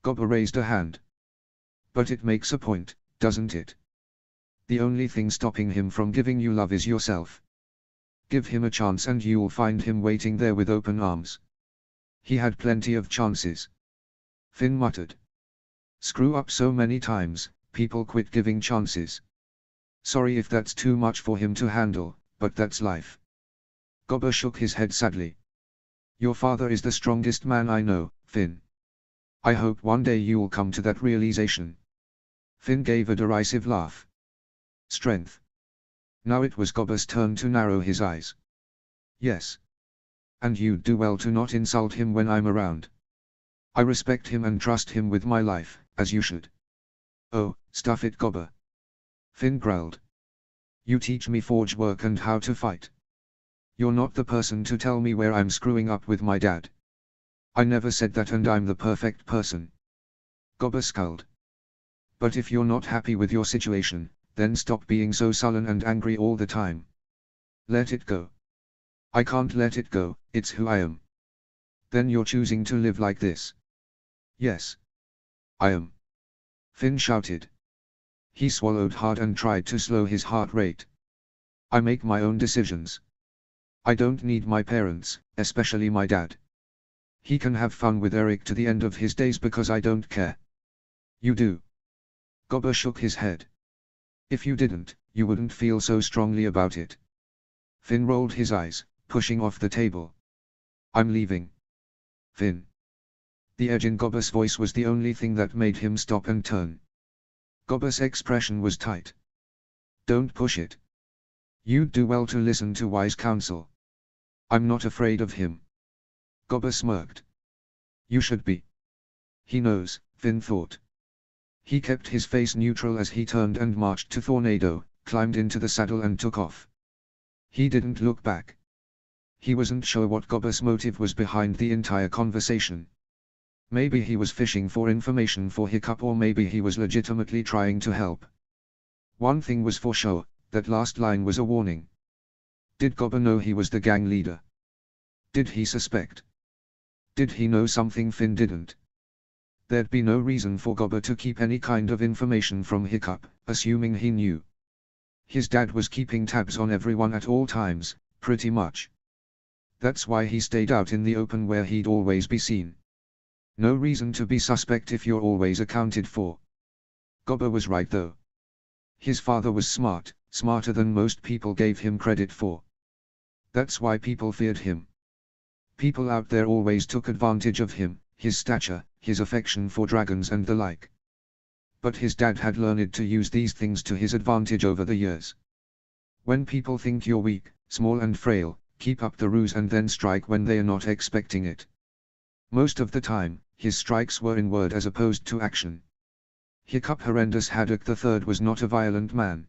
Gobber raised a hand. But it makes a point, doesn't it? The only thing stopping him from giving you love is yourself. Give him a chance and you'll find him waiting there with open arms. He had plenty of chances. Finn muttered. Screw up so many times, people quit giving chances. Sorry if that's too much for him to handle, but that's life. Gobber shook his head sadly. Your father is the strongest man I know, Finn. I hope one day you'll come to that realization. Finn gave a derisive laugh. Strength. Now it was Gobber's turn to narrow his eyes. Yes. And you'd do well to not insult him when I'm around. I respect him and trust him with my life, as you should. Oh, stuff it, Gobber. Finn growled. You teach me forge work and how to fight. You're not the person to tell me where I'm screwing up with my dad. I never said that and I'm the perfect person. Gobber scowled. But if you're not happy with your situation, then stop being so sullen and angry all the time. Let it go. I can't let it go, it's who I am. Then you're choosing to live like this. Yes. I am. Finn shouted. He swallowed hard and tried to slow his heart rate. I make my own decisions. I don't need my parents, especially my dad. He can have fun with Eric to the end of his days because I don't care. You do. Gobber shook his head. If you didn't, you wouldn't feel so strongly about it. Finn rolled his eyes, pushing off the table. I'm leaving. Finn. The edge in Gobber's voice was the only thing that made him stop and turn. Gobber's expression was tight. Don't push it. You'd do well to listen to wise counsel. I'm not afraid of him. Gobber smirked. You should be. He knows, Finn thought. He kept his face neutral as he turned and marched to Tornado, climbed into the saddle and took off. He didn't look back. He wasn't sure what Gobber's motive was behind the entire conversation. Maybe he was fishing for information for Hiccup, or maybe he was legitimately trying to help. One thing was for sure, that last line was a warning. Did Gobber know he was the gang leader? Did he suspect? Did he know something Finn didn't? There'd be no reason for Gobber to keep any kind of information from Hiccup, assuming he knew. His dad was keeping tabs on everyone at all times, pretty much. That's why he stayed out in the open where he'd always be seen. No reason to be suspect if you're always accounted for. Gobber was right though. His father was smart, smarter than most people gave him credit for. That's why people feared him. People out there always took advantage of him, his stature, his affection for dragons and the like. But his dad had learned to use these things to his advantage over the years. When people think you're weak, small and frail, keep up the ruse and then strike when they are not expecting it. Most of the time, his strikes were in word as opposed to action. Hiccup Horrendous Haddock III was not a violent man.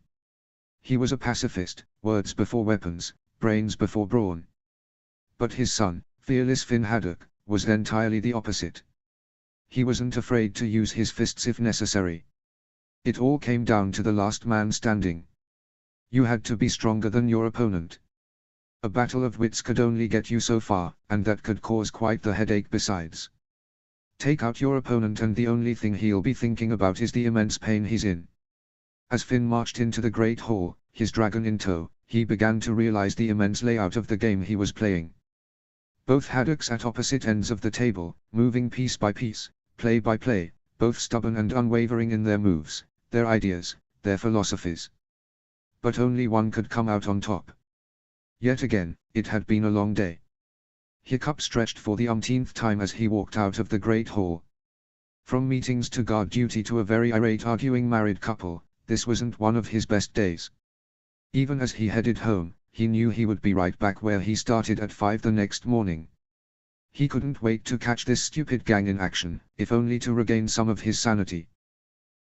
He was a pacifist, words before weapons, brains before brawn. But his son, Fearless Finn Haddock, was entirely the opposite. He wasn't afraid to use his fists if necessary. It all came down to the last man standing. You had to be stronger than your opponent. A battle of wits could only get you so far, and that could cause quite the headache besides. Take out your opponent and the only thing he'll be thinking about is the immense pain he's in. As Finn marched into the Great Hall, his dragon in tow, he began to realize the immense layout of the game he was playing. Both Haddocks at opposite ends of the table, moving piece by piece, play by play, both stubborn and unwavering in their moves, their ideas, their philosophies. But only one could come out on top. Yet again, it had been a long day. Hiccup stretched for the umpteenth time as he walked out of the great hall. From meetings to guard duty to a very irate arguing married couple, this wasn't one of his best days. Even as he headed home, he knew he would be right back where he started at 5 the next morning. He couldn't wait to catch this stupid gang in action, if only to regain some of his sanity.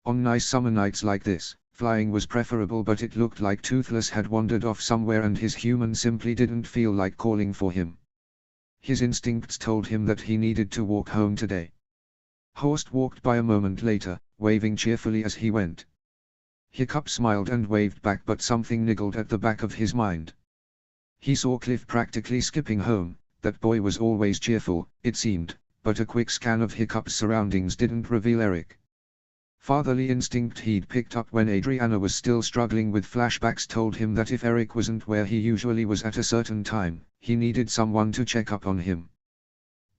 On nice summer nights like this, flying was preferable, but it looked like Toothless had wandered off somewhere and his human simply didn't feel like calling for him. His instincts told him that he needed to walk home today. Horst walked by a moment later, waving cheerfully as he went. Hiccup smiled and waved back, but something niggled at the back of his mind. He saw Cliff practically skipping home. That boy was always cheerful, it seemed, but a quick scan of Hiccup's surroundings didn't reveal Eric. Fatherly instinct he'd picked up when Adriana was still struggling with flashbacks told him that if Eric wasn't where he usually was at a certain time, he needed someone to check up on him.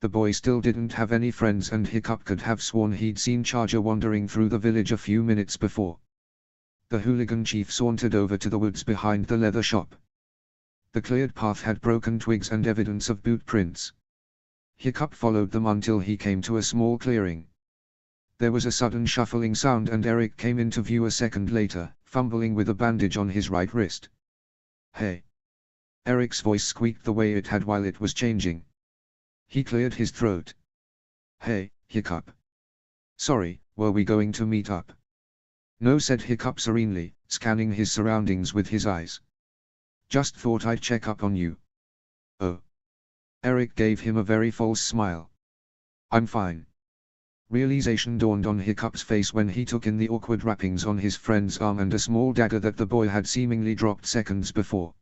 The boy still didn't have any friends, and Hiccup could have sworn he'd seen Charger wandering through the village a few minutes before. The hooligan chief sauntered over to the woods behind the leather shop. The cleared path had broken twigs and evidence of boot prints. Hiccup followed them until he came to a small clearing. There was a sudden shuffling sound and Eric came into view a second later, fumbling with a bandage on his right wrist. "Hey!" Eric's voice squeaked the way it had while it was changing. He cleared his throat. "Hey, Hiccup. Sorry, were we going to meet up?" "No," said Hiccup serenely, scanning his surroundings with his eyes. "Just thought I'd check up on you." "Oh." Eric gave him a very false smile. "I'm fine." Realization dawned on Hiccup's face when he took in the awkward wrappings on his friend's arm and a small dagger that the boy had seemingly dropped seconds before.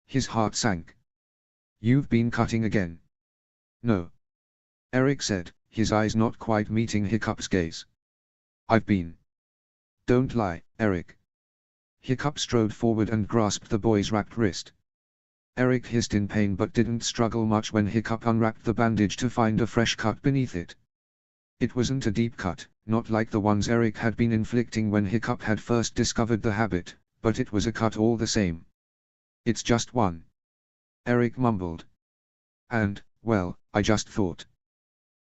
His heart sank. "You've been cutting again?" "No," Eric said, his eyes not quite meeting Hiccup's gaze. "I've been." "Don't lie, Eric." Hiccup strode forward and grasped the boy's wrapped wrist. Eric hissed in pain but didn't struggle much when Hiccup unwrapped the bandage to find a fresh cut beneath it. It wasn't a deep cut, not like the ones Eric had been inflicting when Hiccup had first discovered the habit, but it was a cut all the same. "It's just one," Eric mumbled. "And, well, I just thought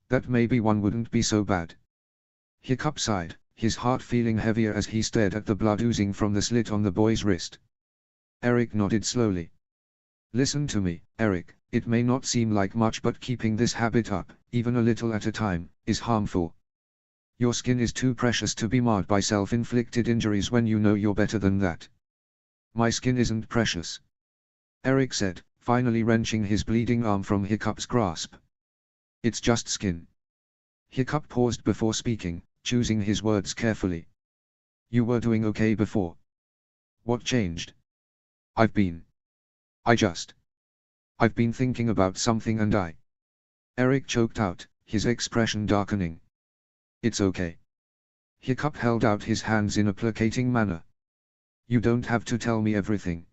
that maybe one wouldn't be so bad." Hiccup sighed, his heart feeling heavier as he stared at the blood oozing from the slit on the boy's wrist. Eric nodded slowly. "Listen to me, Eric, it may not seem like much, but keeping this habit up, even a little at a time, is harmful. Your skin is too precious to be marred by self-inflicted injuries when you know you're better than that." "My skin isn't precious," Eric said, finally wrenching his bleeding arm from Hiccup's grasp. "It's just skin." Hiccup paused before speaking, choosing his words carefully. "You were doing okay before. What changed?" I've been thinking about something and Eric choked out, his expression darkening. "It's okay." Hiccup held out his hands in a placating manner. "You don't have to tell me everything."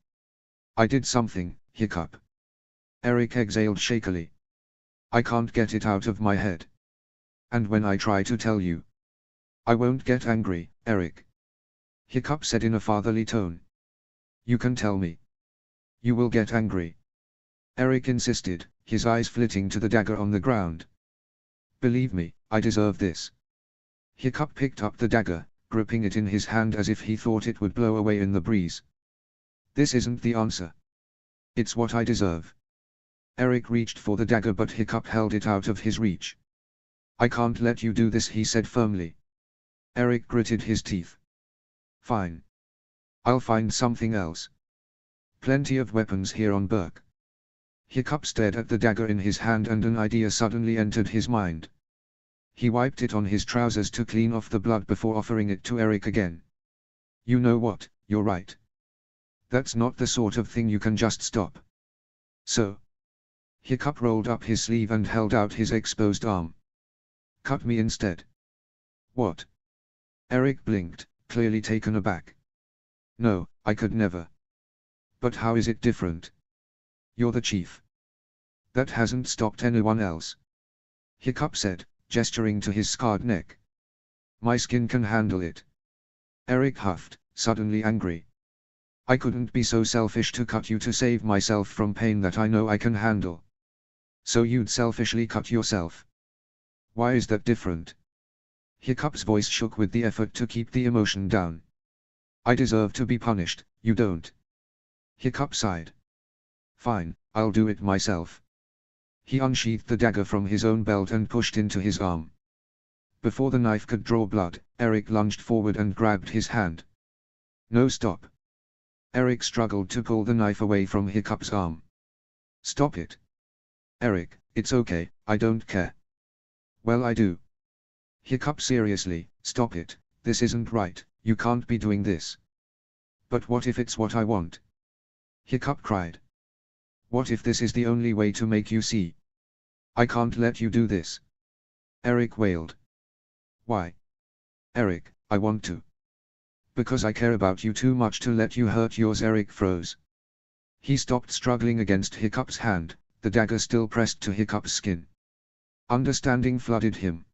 "I did something, Hiccup." Eric exhaled shakily. "I can't get it out of my head. And when I try to tell you, I won't get angry, Eric," Hiccup said in a fatherly tone. "You can tell me. You will get angry," Eric insisted, his eyes flitting to the dagger on the ground. "Believe me, I deserve this." Hiccup picked up the dagger, gripping it in his hand as if he thought it would blow away in the breeze. "This isn't the answer. It's what I deserve." Eric reached for the dagger but Hiccup held it out of his reach. "I can't let you do this," he said firmly. Eric gritted his teeth. "Fine. I'll find something else. Plenty of weapons here on Burke." Hiccup stared at the dagger in his hand and an idea suddenly entered his mind. He wiped it on his trousers to clean off the blood before offering it to Eric again. "You know what, you're right. That's not the sort of thing you can just stop. So." Hiccup rolled up his sleeve and held out his exposed arm. "Cut me instead." "What?" Eric blinked, clearly taken aback. "No, I could never." "But how is it different? You're the chief." "That hasn't stopped anyone else," Hiccup said, gesturing to his scarred neck. "My skin can handle it." Eric huffed, suddenly angry. "I couldn't be so selfish to cut you to save myself from pain that I know I can handle." So you'd selfishly cut yourself. Why is that different? Hiccup's voice shook with the effort to keep the emotion down. I deserve to be punished, you don't. Hiccup sighed. Fine, I'll do it myself. He unsheathed the dagger from his own belt and pushed into his arm. Before the knife could draw blood, Eric lunged forward and grabbed his hand. No, stop. Eric struggled to pull the knife away from Hiccup's arm. Stop it. Eric, it's okay, I don't care. Well, I do. Hiccup, seriously, stop it, this isn't right, you can't be doing this. But what if it's what I want? Hiccup cried. What if this is the only way to make you see? I can't let you do this. Eric wailed. Why? Eric, I want to. Because I care about you too much to let you hurt yours. Eric froze. He stopped struggling against Hiccup's hand, the dagger still pressed to Hiccup's skin. Understanding flooded him.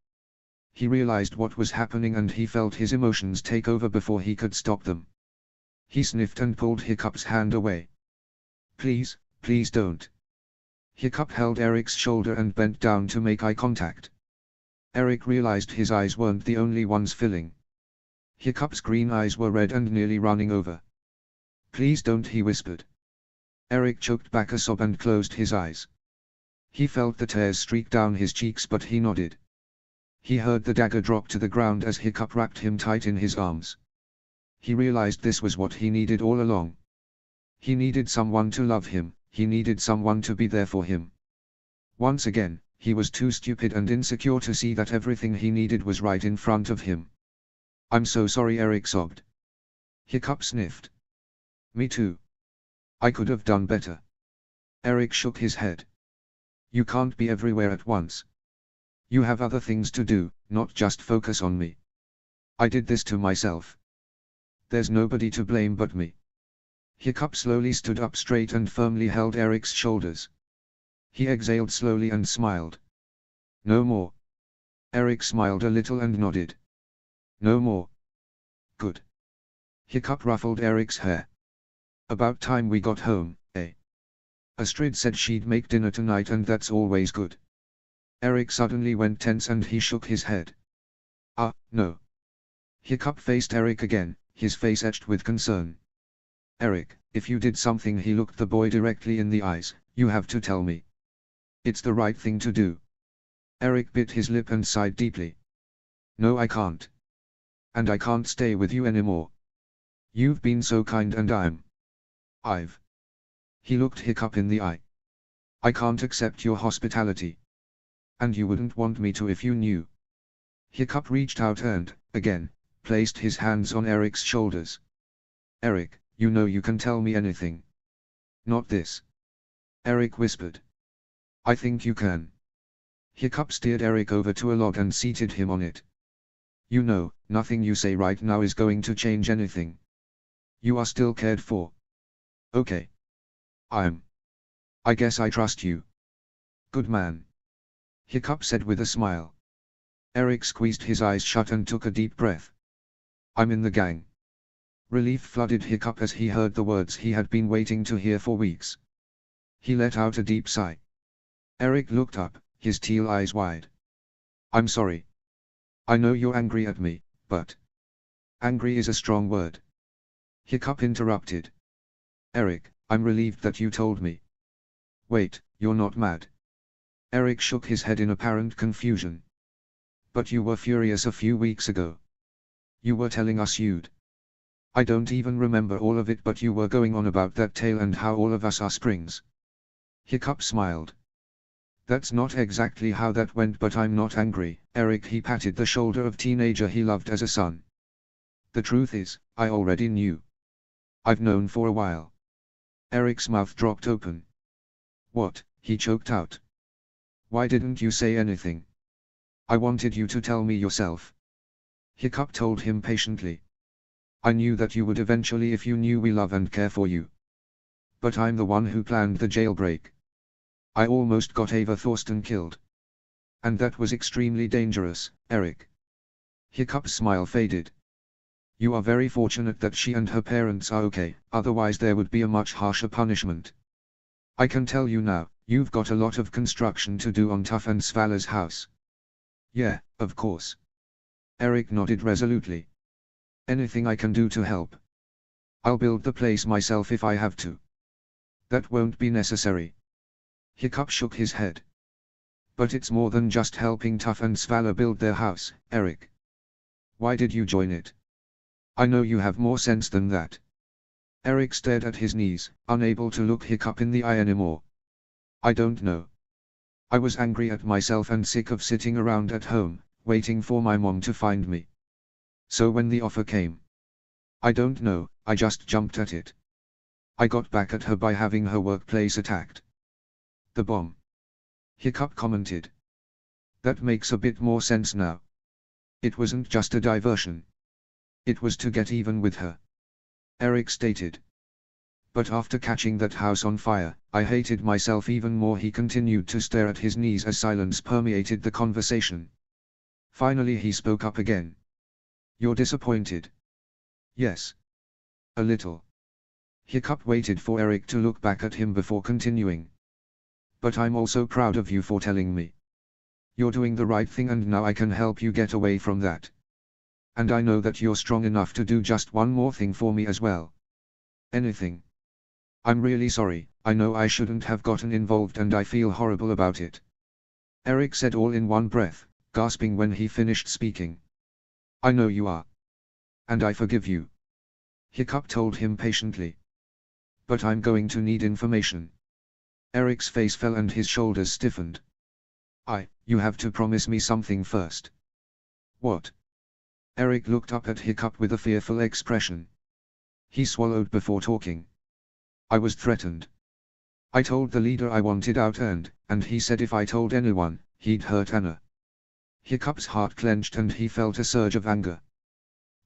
He realized what was happening and he felt his emotions take over before he could stop them. He sniffed and pulled Hiccup's hand away. Please, please don't. Hiccup held Eric's shoulder and bent down to make eye contact. Eric realized his eyes weren't the only ones filling. Hiccup's green eyes were red and nearly running over. Please don't, he whispered. Eric choked back a sob and closed his eyes. He felt the tears streak down his cheeks, but he nodded. He heard the dagger drop to the ground as Hiccup wrapped him tight in his arms. He realized this was what he needed all along. He needed someone to love him, he needed someone to be there for him. Once again, he was too stupid and insecure to see that everything he needed was right in front of him. I'm so sorry, Eric sobbed. Hiccup sniffed. Me too. I could have done better. Eric shook his head. You can't be everywhere at once. You have other things to do, not just focus on me. I did this to myself. There's nobody to blame but me. Hiccup slowly stood up straight and firmly held Eric's shoulders. He exhaled slowly and smiled. No more. Eric smiled a little and nodded. No more. Good. Hiccup ruffled Eric's hair. About time we got home, eh? Astrid said she'd make dinner tonight and that's always good. Eric suddenly went tense and he shook his head. No. Hiccup faced Eric again, his face etched with concern. Eric, if you did something, he looked the boy directly in the eyes, you have to tell me. It's the right thing to do. Eric bit his lip and sighed deeply. No, I can't. And I can't stay with you anymore. You've been so kind and I've. He looked Hiccup in the eye. I can't accept your hospitality. And you wouldn't want me to if you knew. Hiccup reached out and, again, placed his hands on Eric's shoulders. Eric, you know you can tell me anything. Not this. Eric whispered. I think you can. Hiccup steered Eric over to a log and seated him on it. You know, nothing you say right now is going to change anything. You are still cared for. Okay. I guess I trust you. Good man. Hiccup said with a smile. Eric squeezed his eyes shut and took a deep breath. I'm in the gang. Relief flooded Hiccup as he heard the words he had been waiting to hear for weeks. He let out a deep sigh. Eric looked up, his teal eyes wide. I'm sorry. I know you're angry at me, but... Angry is a strong word. Hiccup interrupted. Eric, I'm relieved that you told me. Wait, you're not mad. Eric shook his head in apparent confusion. But you were furious a few weeks ago. You were telling us you'd... I don't even remember all of it, but you were going on about that tale and how all of us are springs. Hiccup smiled. That's not exactly how that went, but I'm not angry, Eric. He patted the shoulder of teenager he loved as a son. The truth is, I already knew. I've known for a while. Eric's mouth dropped open. What? He choked out. Why didn't you say anything? I wanted you to tell me yourself. Hiccup told him patiently. I knew that you would eventually if you knew we love and care for you. But I'm the one who planned the jailbreak. I almost got Ava Thorsten killed. And that was extremely dangerous, Eric. Hiccup's smile faded. You are very fortunate that she and her parents are okay, otherwise there would be a much harsher punishment. I can tell you now, You've got a lot of construction to do on Tuff and Svala's house. Yeah, of course. Eric nodded resolutely. Anything I can do to help. I'll build the place myself if I have to. That won't be necessary. Hiccup shook his head. But it's more than just helping Tuff and Svala build their house, Eric. Why did you join it? I know you have more sense than that. Eric stared at his knees, unable to look Hiccup in the eye anymore. I don't know. I was angry at myself and sick of sitting around at home, waiting for my mom to find me. So when the offer came, I don't know, I just jumped at it. I got back at her by having her workplace attacked. The bomb. Hiccup commented. That makes a bit more sense now. It wasn't just a diversion. It was to get even with her. Eric stated. But after catching that house on fire, I hated myself even more. He continued to stare at his knees as silence permeated the conversation. Finally he spoke up again. You're disappointed? Yes. A little. Hiccup waited for Eric to look back at him before continuing. But I'm also proud of you for telling me. You're doing the right thing and now I can help you get away from that. And I know that you're strong enough to do just one more thing for me as well. Anything. I'm really sorry, I know I shouldn't have gotten involved and I feel horrible about it. Eric said all in one breath, gasping when he finished speaking. I know you are. And I forgive you. Hiccup told him patiently. But I'm going to need information. Eric's face fell and his shoulders stiffened. You have to promise me something first. What? Eric looked up at Hiccup with a fearful expression. He swallowed before talking. I was threatened. I told the leader I wanted out and he said if I told anyone, he'd hurt Anna. Hiccup's heart clenched and he felt a surge of anger.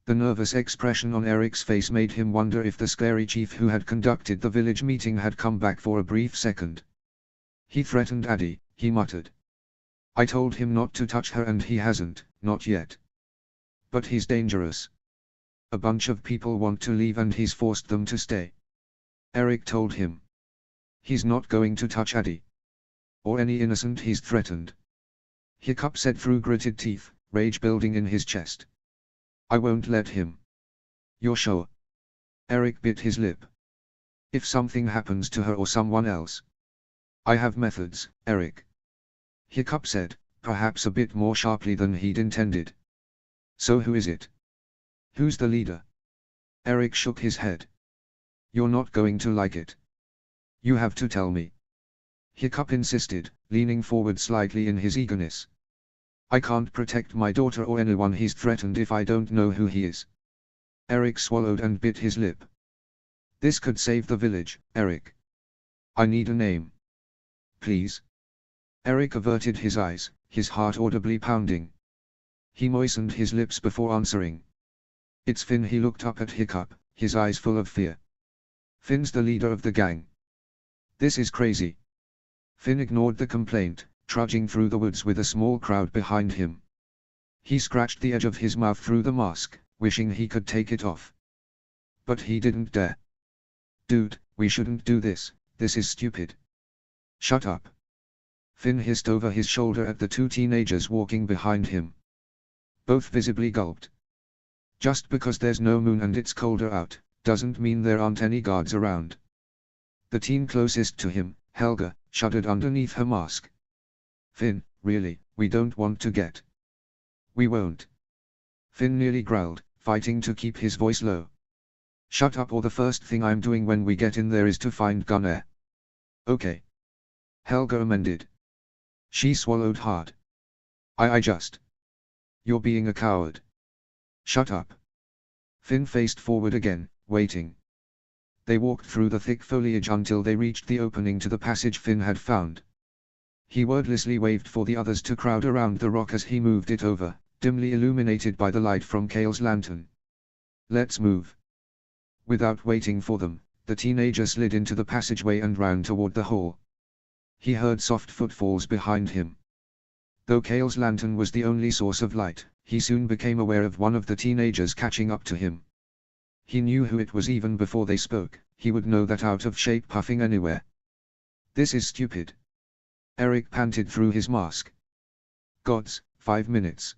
The nervous expression on Eric's face made him wonder if the scary chief who had conducted the village meeting had come back for a brief second. He threatened Addie, he muttered. I told him not to touch her and he hasn't, not yet. But he's dangerous. A bunch of people want to leave and he's forced them to stay. Eric told him. He's not going to touch Addie. Or any innocent he's threatened. Hiccup said through gritted teeth, rage building in his chest. I won't let him. You're sure? Eric bit his lip. If something happens to her or someone else. I have methods, Eric. Hiccup said, perhaps a bit more sharply than he'd intended. So who is it? Who's the leader? Eric shook his head. You're not going to like it. You have to tell me. Hiccup insisted, leaning forward slightly in his eagerness. I can't protect my daughter or anyone he's threatened if I don't know who he is. Eric swallowed and bit his lip. This could save the village, Eric. I need a name. Please. Eric averted his eyes, his heart audibly pounding. He moistened his lips before answering. It's Finn. He looked up at Hiccup, his eyes full of fear. Finn's the leader of the gang. This is crazy. Finn ignored the complaint, trudging through the woods with a small crowd behind him. He scratched the edge of his mouth through the mask, wishing he could take it off. But he didn't dare. Dude, we shouldn't do this, this is stupid. Shut up. Finn hissed over his shoulder at the two teenagers walking behind him. Both visibly gulped. Just because there's no moon and it's colder out, doesn't mean there aren't any guards around. The teen closest to him, Helga, shuddered underneath her mask. Finn, really, we don't want to get. We won't. Finn nearly growled, fighting to keep his voice low. Shut up or the first thing I'm doing when we get in there is to find Gunnar. Okay. Helga amended. She swallowed hard. I just. You're being a coward. Shut up. Finn faced forward again, waiting. They walked through the thick foliage until they reached the opening to the passage Finn had found. He wordlessly waved for the others to crowd around the rock as he moved it over, dimly illuminated by the light from Kale's lantern. Let's move. Without waiting for them, the teenager slid into the passageway and ran toward the hall. He heard soft footfalls behind him. Though Kale's lantern was the only source of light, he soon became aware of one of the teenagers catching up to him. He knew who it was even before they spoke. He would know that out of shape puffing anywhere. This is stupid. Eric panted through his mask. Gods, 5 minutes.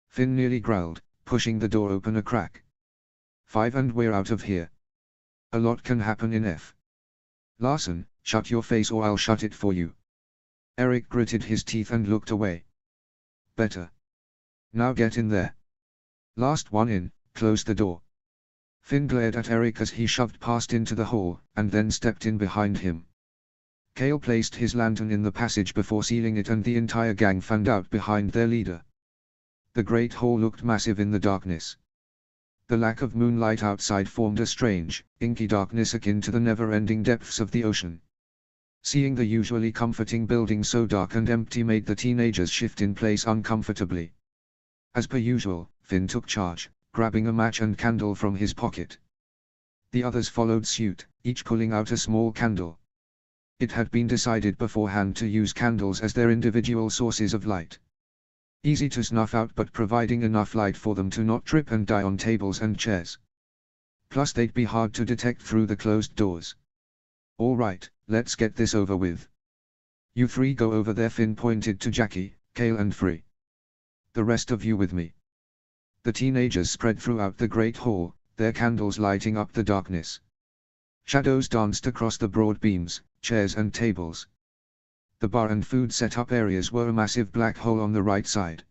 Finn nearly growled, pushing the door open a crack. 5 and we're out of here. A lot can happen in F. Larson, shut your face or I'll shut it for you. Eric gritted his teeth and looked away. Better. Now get in there. Last one in, close the door. Finn glared at Eric as he shoved past into the hall, and then stepped in behind him. Kale placed his lantern in the passage before sealing it, and the entire gang fanned out behind their leader. The great hall looked massive in the darkness. The lack of moonlight outside formed a strange, inky darkness akin to the never-ending depths of the ocean. Seeing the usually comforting building so dark and empty made the teenagers shift in place uncomfortably. As per usual, Finn took charge, grabbing a match and candle from his pocket. The others followed suit, each pulling out a small candle. It had been decided beforehand to use candles as their individual sources of light. Easy to snuff out but providing enough light for them to not trip and die on tables and chairs. Plus they'd be hard to detect through the closed doors. All right, let's get this over with. You three go over there. Finn pointed to Jackie, Kale and Free. The rest of you with me. The teenagers spread throughout the great hall, their candles lighting up the darkness. Shadows danced across the broad beams, chairs and tables. The bar and food set-up areas were a massive black hole on the right side.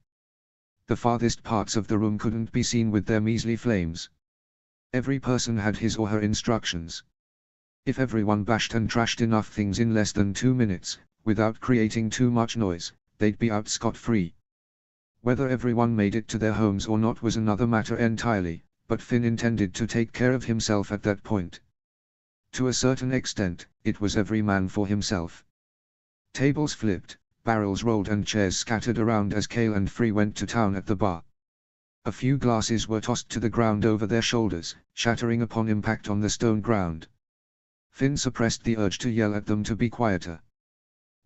The farthest parts of the room couldn't be seen with their measly flames. Every person had his or her instructions. If everyone bashed and trashed enough things in less than 2 minutes, without creating too much noise, they'd be out scot-free. Whether everyone made it to their homes or not was another matter entirely, but Finn intended to take care of himself at that point. To a certain extent, it was every man for himself. Tables flipped, barrels rolled and chairs scattered around as Kale and Free went to town at the bar. A few glasses were tossed to the ground over their shoulders, shattering upon impact on the stone ground. Finn suppressed the urge to yell at them to be quieter.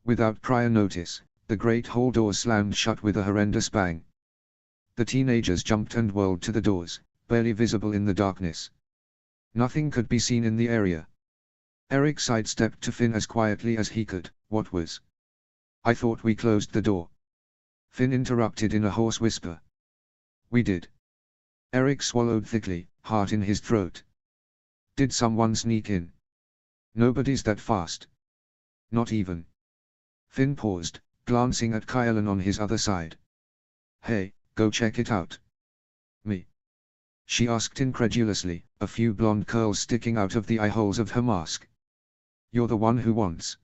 Without prior notice, the great hall doors slammed shut with a horrendous bang. The teenagers jumped and whirled to the doors, barely visible in the darkness. Nothing could be seen in the area. Eric sidestepped to Finn as quietly as he could. What was? I thought we closed the door. Finn interrupted in a hoarse whisper. We did. Eric swallowed thickly, heart in his throat. Did someone sneak in? Nobody's that fast. Not even. Finn paused, glancing at Kylan on his other side. Hey, go check it out. Me? She asked incredulously, a few blonde curls sticking out of the eye holes of her mask. You're the one who wants.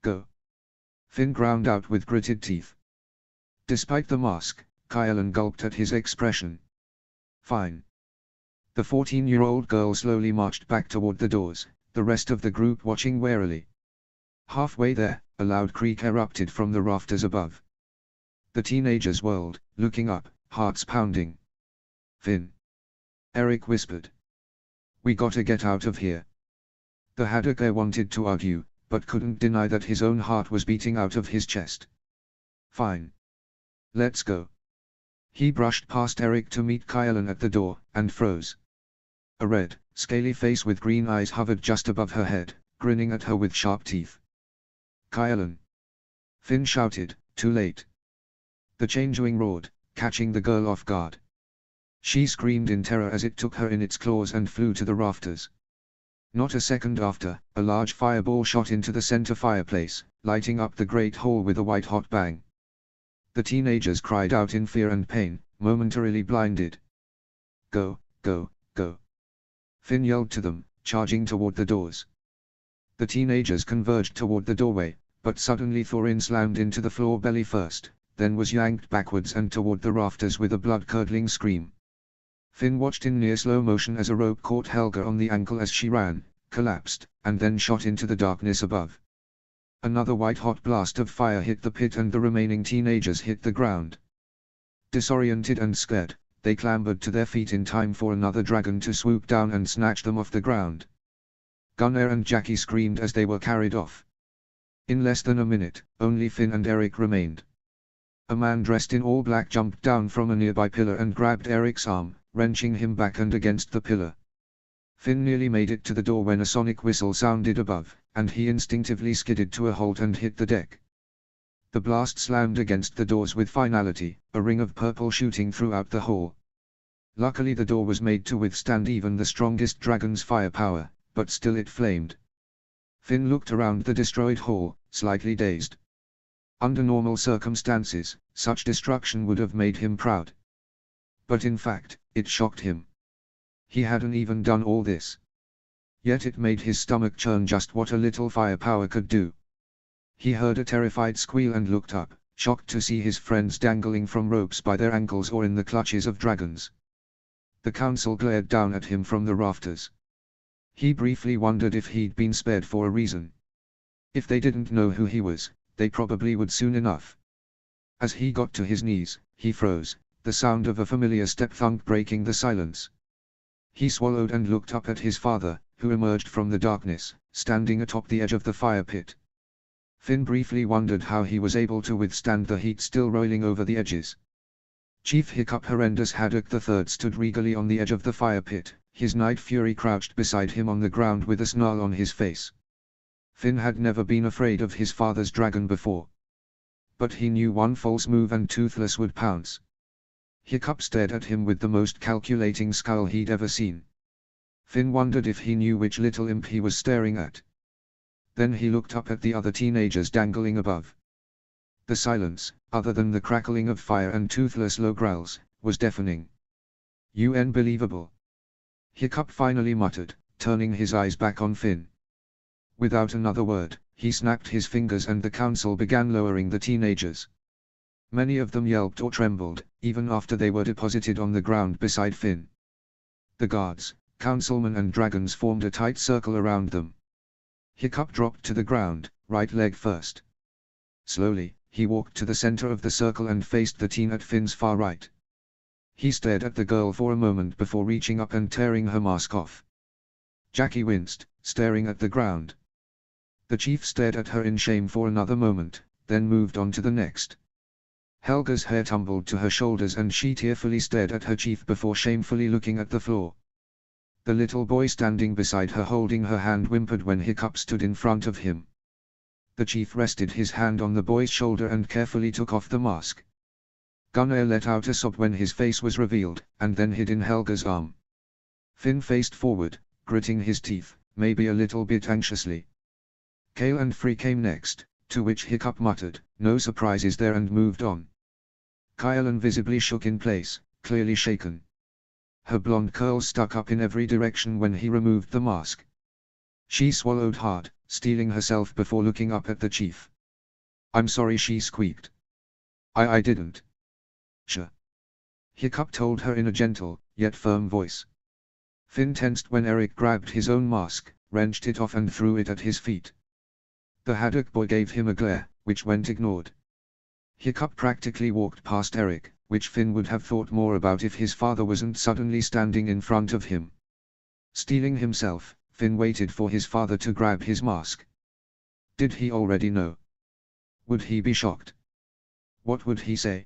Go. Finn ground out with gritted teeth. Despite the mask, Kylan gulped at his expression. Fine. The 14-year-old girl slowly marched back toward the doors, the rest of the group watching warily. Halfway there, a loud creak erupted from the rafters above. The teenagers whirled, looking up, hearts pounding. Finn. Eric whispered. We gotta get out of here. The Haddocker wanted to argue, but couldn't deny that his own heart was beating out of his chest. Fine. Let's go. He brushed past Eric to meet Kylan at the door, and froze. A red, scaly face with green eyes hovered just above her head, grinning at her with sharp teeth. Kylan! Finn shouted, too late. The Changeling roared, catching the girl off guard. She screamed in terror as it took her in its claws and flew to the rafters. Not a second after, a large fireball shot into the center fireplace, lighting up the great hall with a white-hot bang. The teenagers cried out in fear and pain, momentarily blinded. Go, go, go. Finn yelled to them, charging toward the doors. The teenagers converged toward the doorway, but suddenly Thorin slammed into the floor belly first, then was yanked backwards and toward the rafters with a blood-curdling scream. Finn watched in near slow motion as a rope caught Helga on the ankle as she ran, collapsed, and then shot into the darkness above. Another white-hot blast of fire hit the pit and the remaining teenagers hit the ground. Disoriented and scared, they clambered to their feet in time for another dragon to swoop down and snatch them off the ground. Gunnar and Jackie screamed as they were carried off. In less than a minute, only Finn and Eric remained. A man dressed in all black jumped down from a nearby pillar and grabbed Eric's arm, wrenching him back and against the pillar. Finn nearly made it to the door when a sonic whistle sounded above, and he instinctively skidded to a halt and hit the deck. The blast slammed against the doors with finality, a ring of purple shooting throughout the hall. Luckily the door was made to withstand even the strongest dragon's firepower, but still it flamed. Finn looked around the destroyed hall, slightly dazed. Under normal circumstances, such destruction would have made him proud. But in fact, it shocked him. He hadn't even done all this. Yet it made his stomach churn just what a little firepower could do. He heard a terrified squeal and looked up, shocked to see his friends dangling from ropes by their ankles or in the clutches of dragons. The council glared down at him from the rafters. He briefly wondered if he'd been spared for a reason. If they didn't know who he was, they probably would soon enough. As he got to his knees, he froze, the sound of a familiar step thunk breaking the silence. He swallowed and looked up at his father, who emerged from the darkness, standing atop the edge of the fire pit. Finn briefly wondered how he was able to withstand the heat still rolling over the edges. Chief Hiccup Horrendous Haddock III stood regally on the edge of the fire pit, his Night Fury crouched beside him on the ground with a snarl on his face. Finn had never been afraid of his father's dragon before. But he knew one false move and Toothless would pounce. Hiccup stared at him with the most calculating scowl he'd ever seen. Finn wondered if he knew which little imp he was staring at. Then he looked up at the other teenagers dangling above. The silence, other than the crackling of fire and Toothless low growls, was deafening. Unbelievable. Hiccup finally muttered, turning his eyes back on Finn. Without another word, he snapped his fingers and the council began lowering the teenagers. Many of them yelped or trembled, even after they were deposited on the ground beside Finn. The guards, councilmen and dragons formed a tight circle around them. Hiccup dropped to the ground, right leg first. Slowly, he walked to the center of the circle and faced the teen at Finn's far right. He stared at the girl for a moment before reaching up and tearing her mask off. Jackie winced, staring at the ground. The chief stared at her in shame for another moment, then moved on to the next. Helga's hair tumbled to her shoulders and she tearfully stared at her chief before shamefully looking at the floor. The little boy standing beside her holding her hand whimpered when Hiccup stood in front of him. The chief rested his hand on the boy's shoulder and carefully took off the mask. Gunnar let out a sob when his face was revealed, and then hid in Helga's arm. Finn faced forward, gritting his teeth, maybe a little bit anxiously. Kale and Free came next, to which Hiccup muttered, "No surprises there," and moved on. Kylan visibly shook in place, clearly shaken. Her blonde curls stuck up in every direction when he removed the mask. She swallowed hard, steeling herself before looking up at the chief. "I'm sorry," she squeaked. I didn't." "Sure," Hiccup told her in a gentle, yet firm voice. Finn tensed when Eric grabbed his own mask, wrenched it off and threw it at his feet. The Haddock boy gave him a glare, which went ignored. Hiccup practically walked past Eric, which Finn would have thought more about if his father wasn't suddenly standing in front of him. Steeling himself, Finn waited for his father to grab his mask. Did he already know? Would he be shocked? What would he say?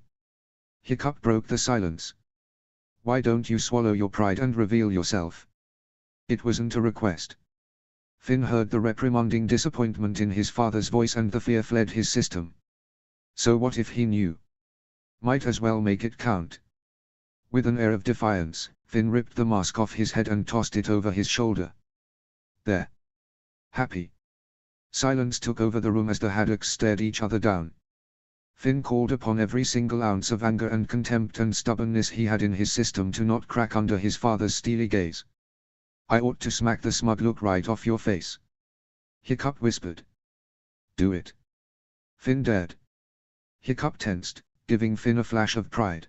Hiccup broke the silence. "Why don't you swallow your pride and reveal yourself?" It wasn't a request. Finn heard the reprimanding disappointment in his father's voice and the fear fled his system. So what if he knew? Might as well make it count. With an air of defiance, Finn ripped the mask off his head and tossed it over his shoulder. "There. Happy?" Silence took over the room as the Haddocks stared each other down. Finn called upon every single ounce of anger and contempt and stubbornness he had in his system to not crack under his father's steely gaze. "I ought to smack the smug look right off your face," Hiccup whispered. "Do it." Finn dared. Hiccup tensed, giving Finn a flash of pride.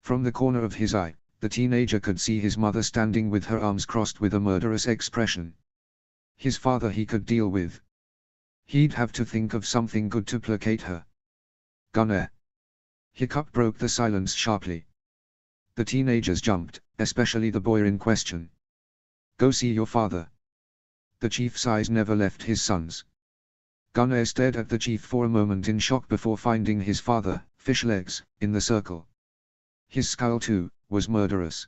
From the corner of his eye, the teenager could see his mother standing with her arms crossed with a murderous expression. His father he could deal with. He'd have to think of something good to placate her. "Gunnar." Hiccup broke the silence sharply. The teenagers jumped, especially the boy in question. "Go see your father." The chief's eyes never left his sons. Gunnar stared at the chief for a moment in shock before finding his father, Fishlegs, in the circle. His scowl too, was murderous.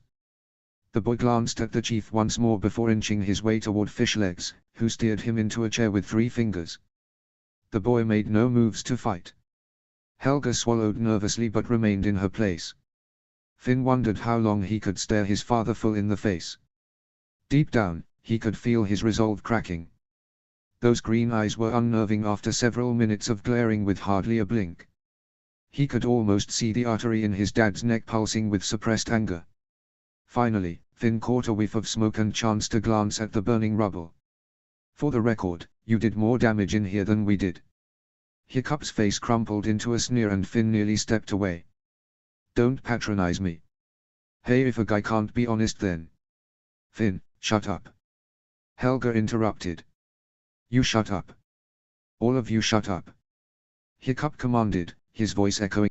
The boy glanced at the chief once more before inching his way toward Fishlegs, who steered him into a chair with 3 fingers. The boy made no moves to fight. Helga swallowed nervously but remained in her place. Finn wondered how long he could stare his father full in the face. Deep down, he could feel his resolve cracking. Those green eyes were unnerving after several minutes of glaring with hardly a blink. He could almost see the artery in his dad's neck pulsing with suppressed anger. Finally, Finn caught a whiff of smoke and chanced to glance at the burning rubble. "For the record, you did more damage in here than we did." Hiccup's face crumpled into a sneer and Finn nearly stepped away. "Don't patronize me. Hey, if a guy can't be honest then." "Finn, shut up." Helga interrupted. "You shut up. All of you shut up," Hiccup commanded, his voice echoing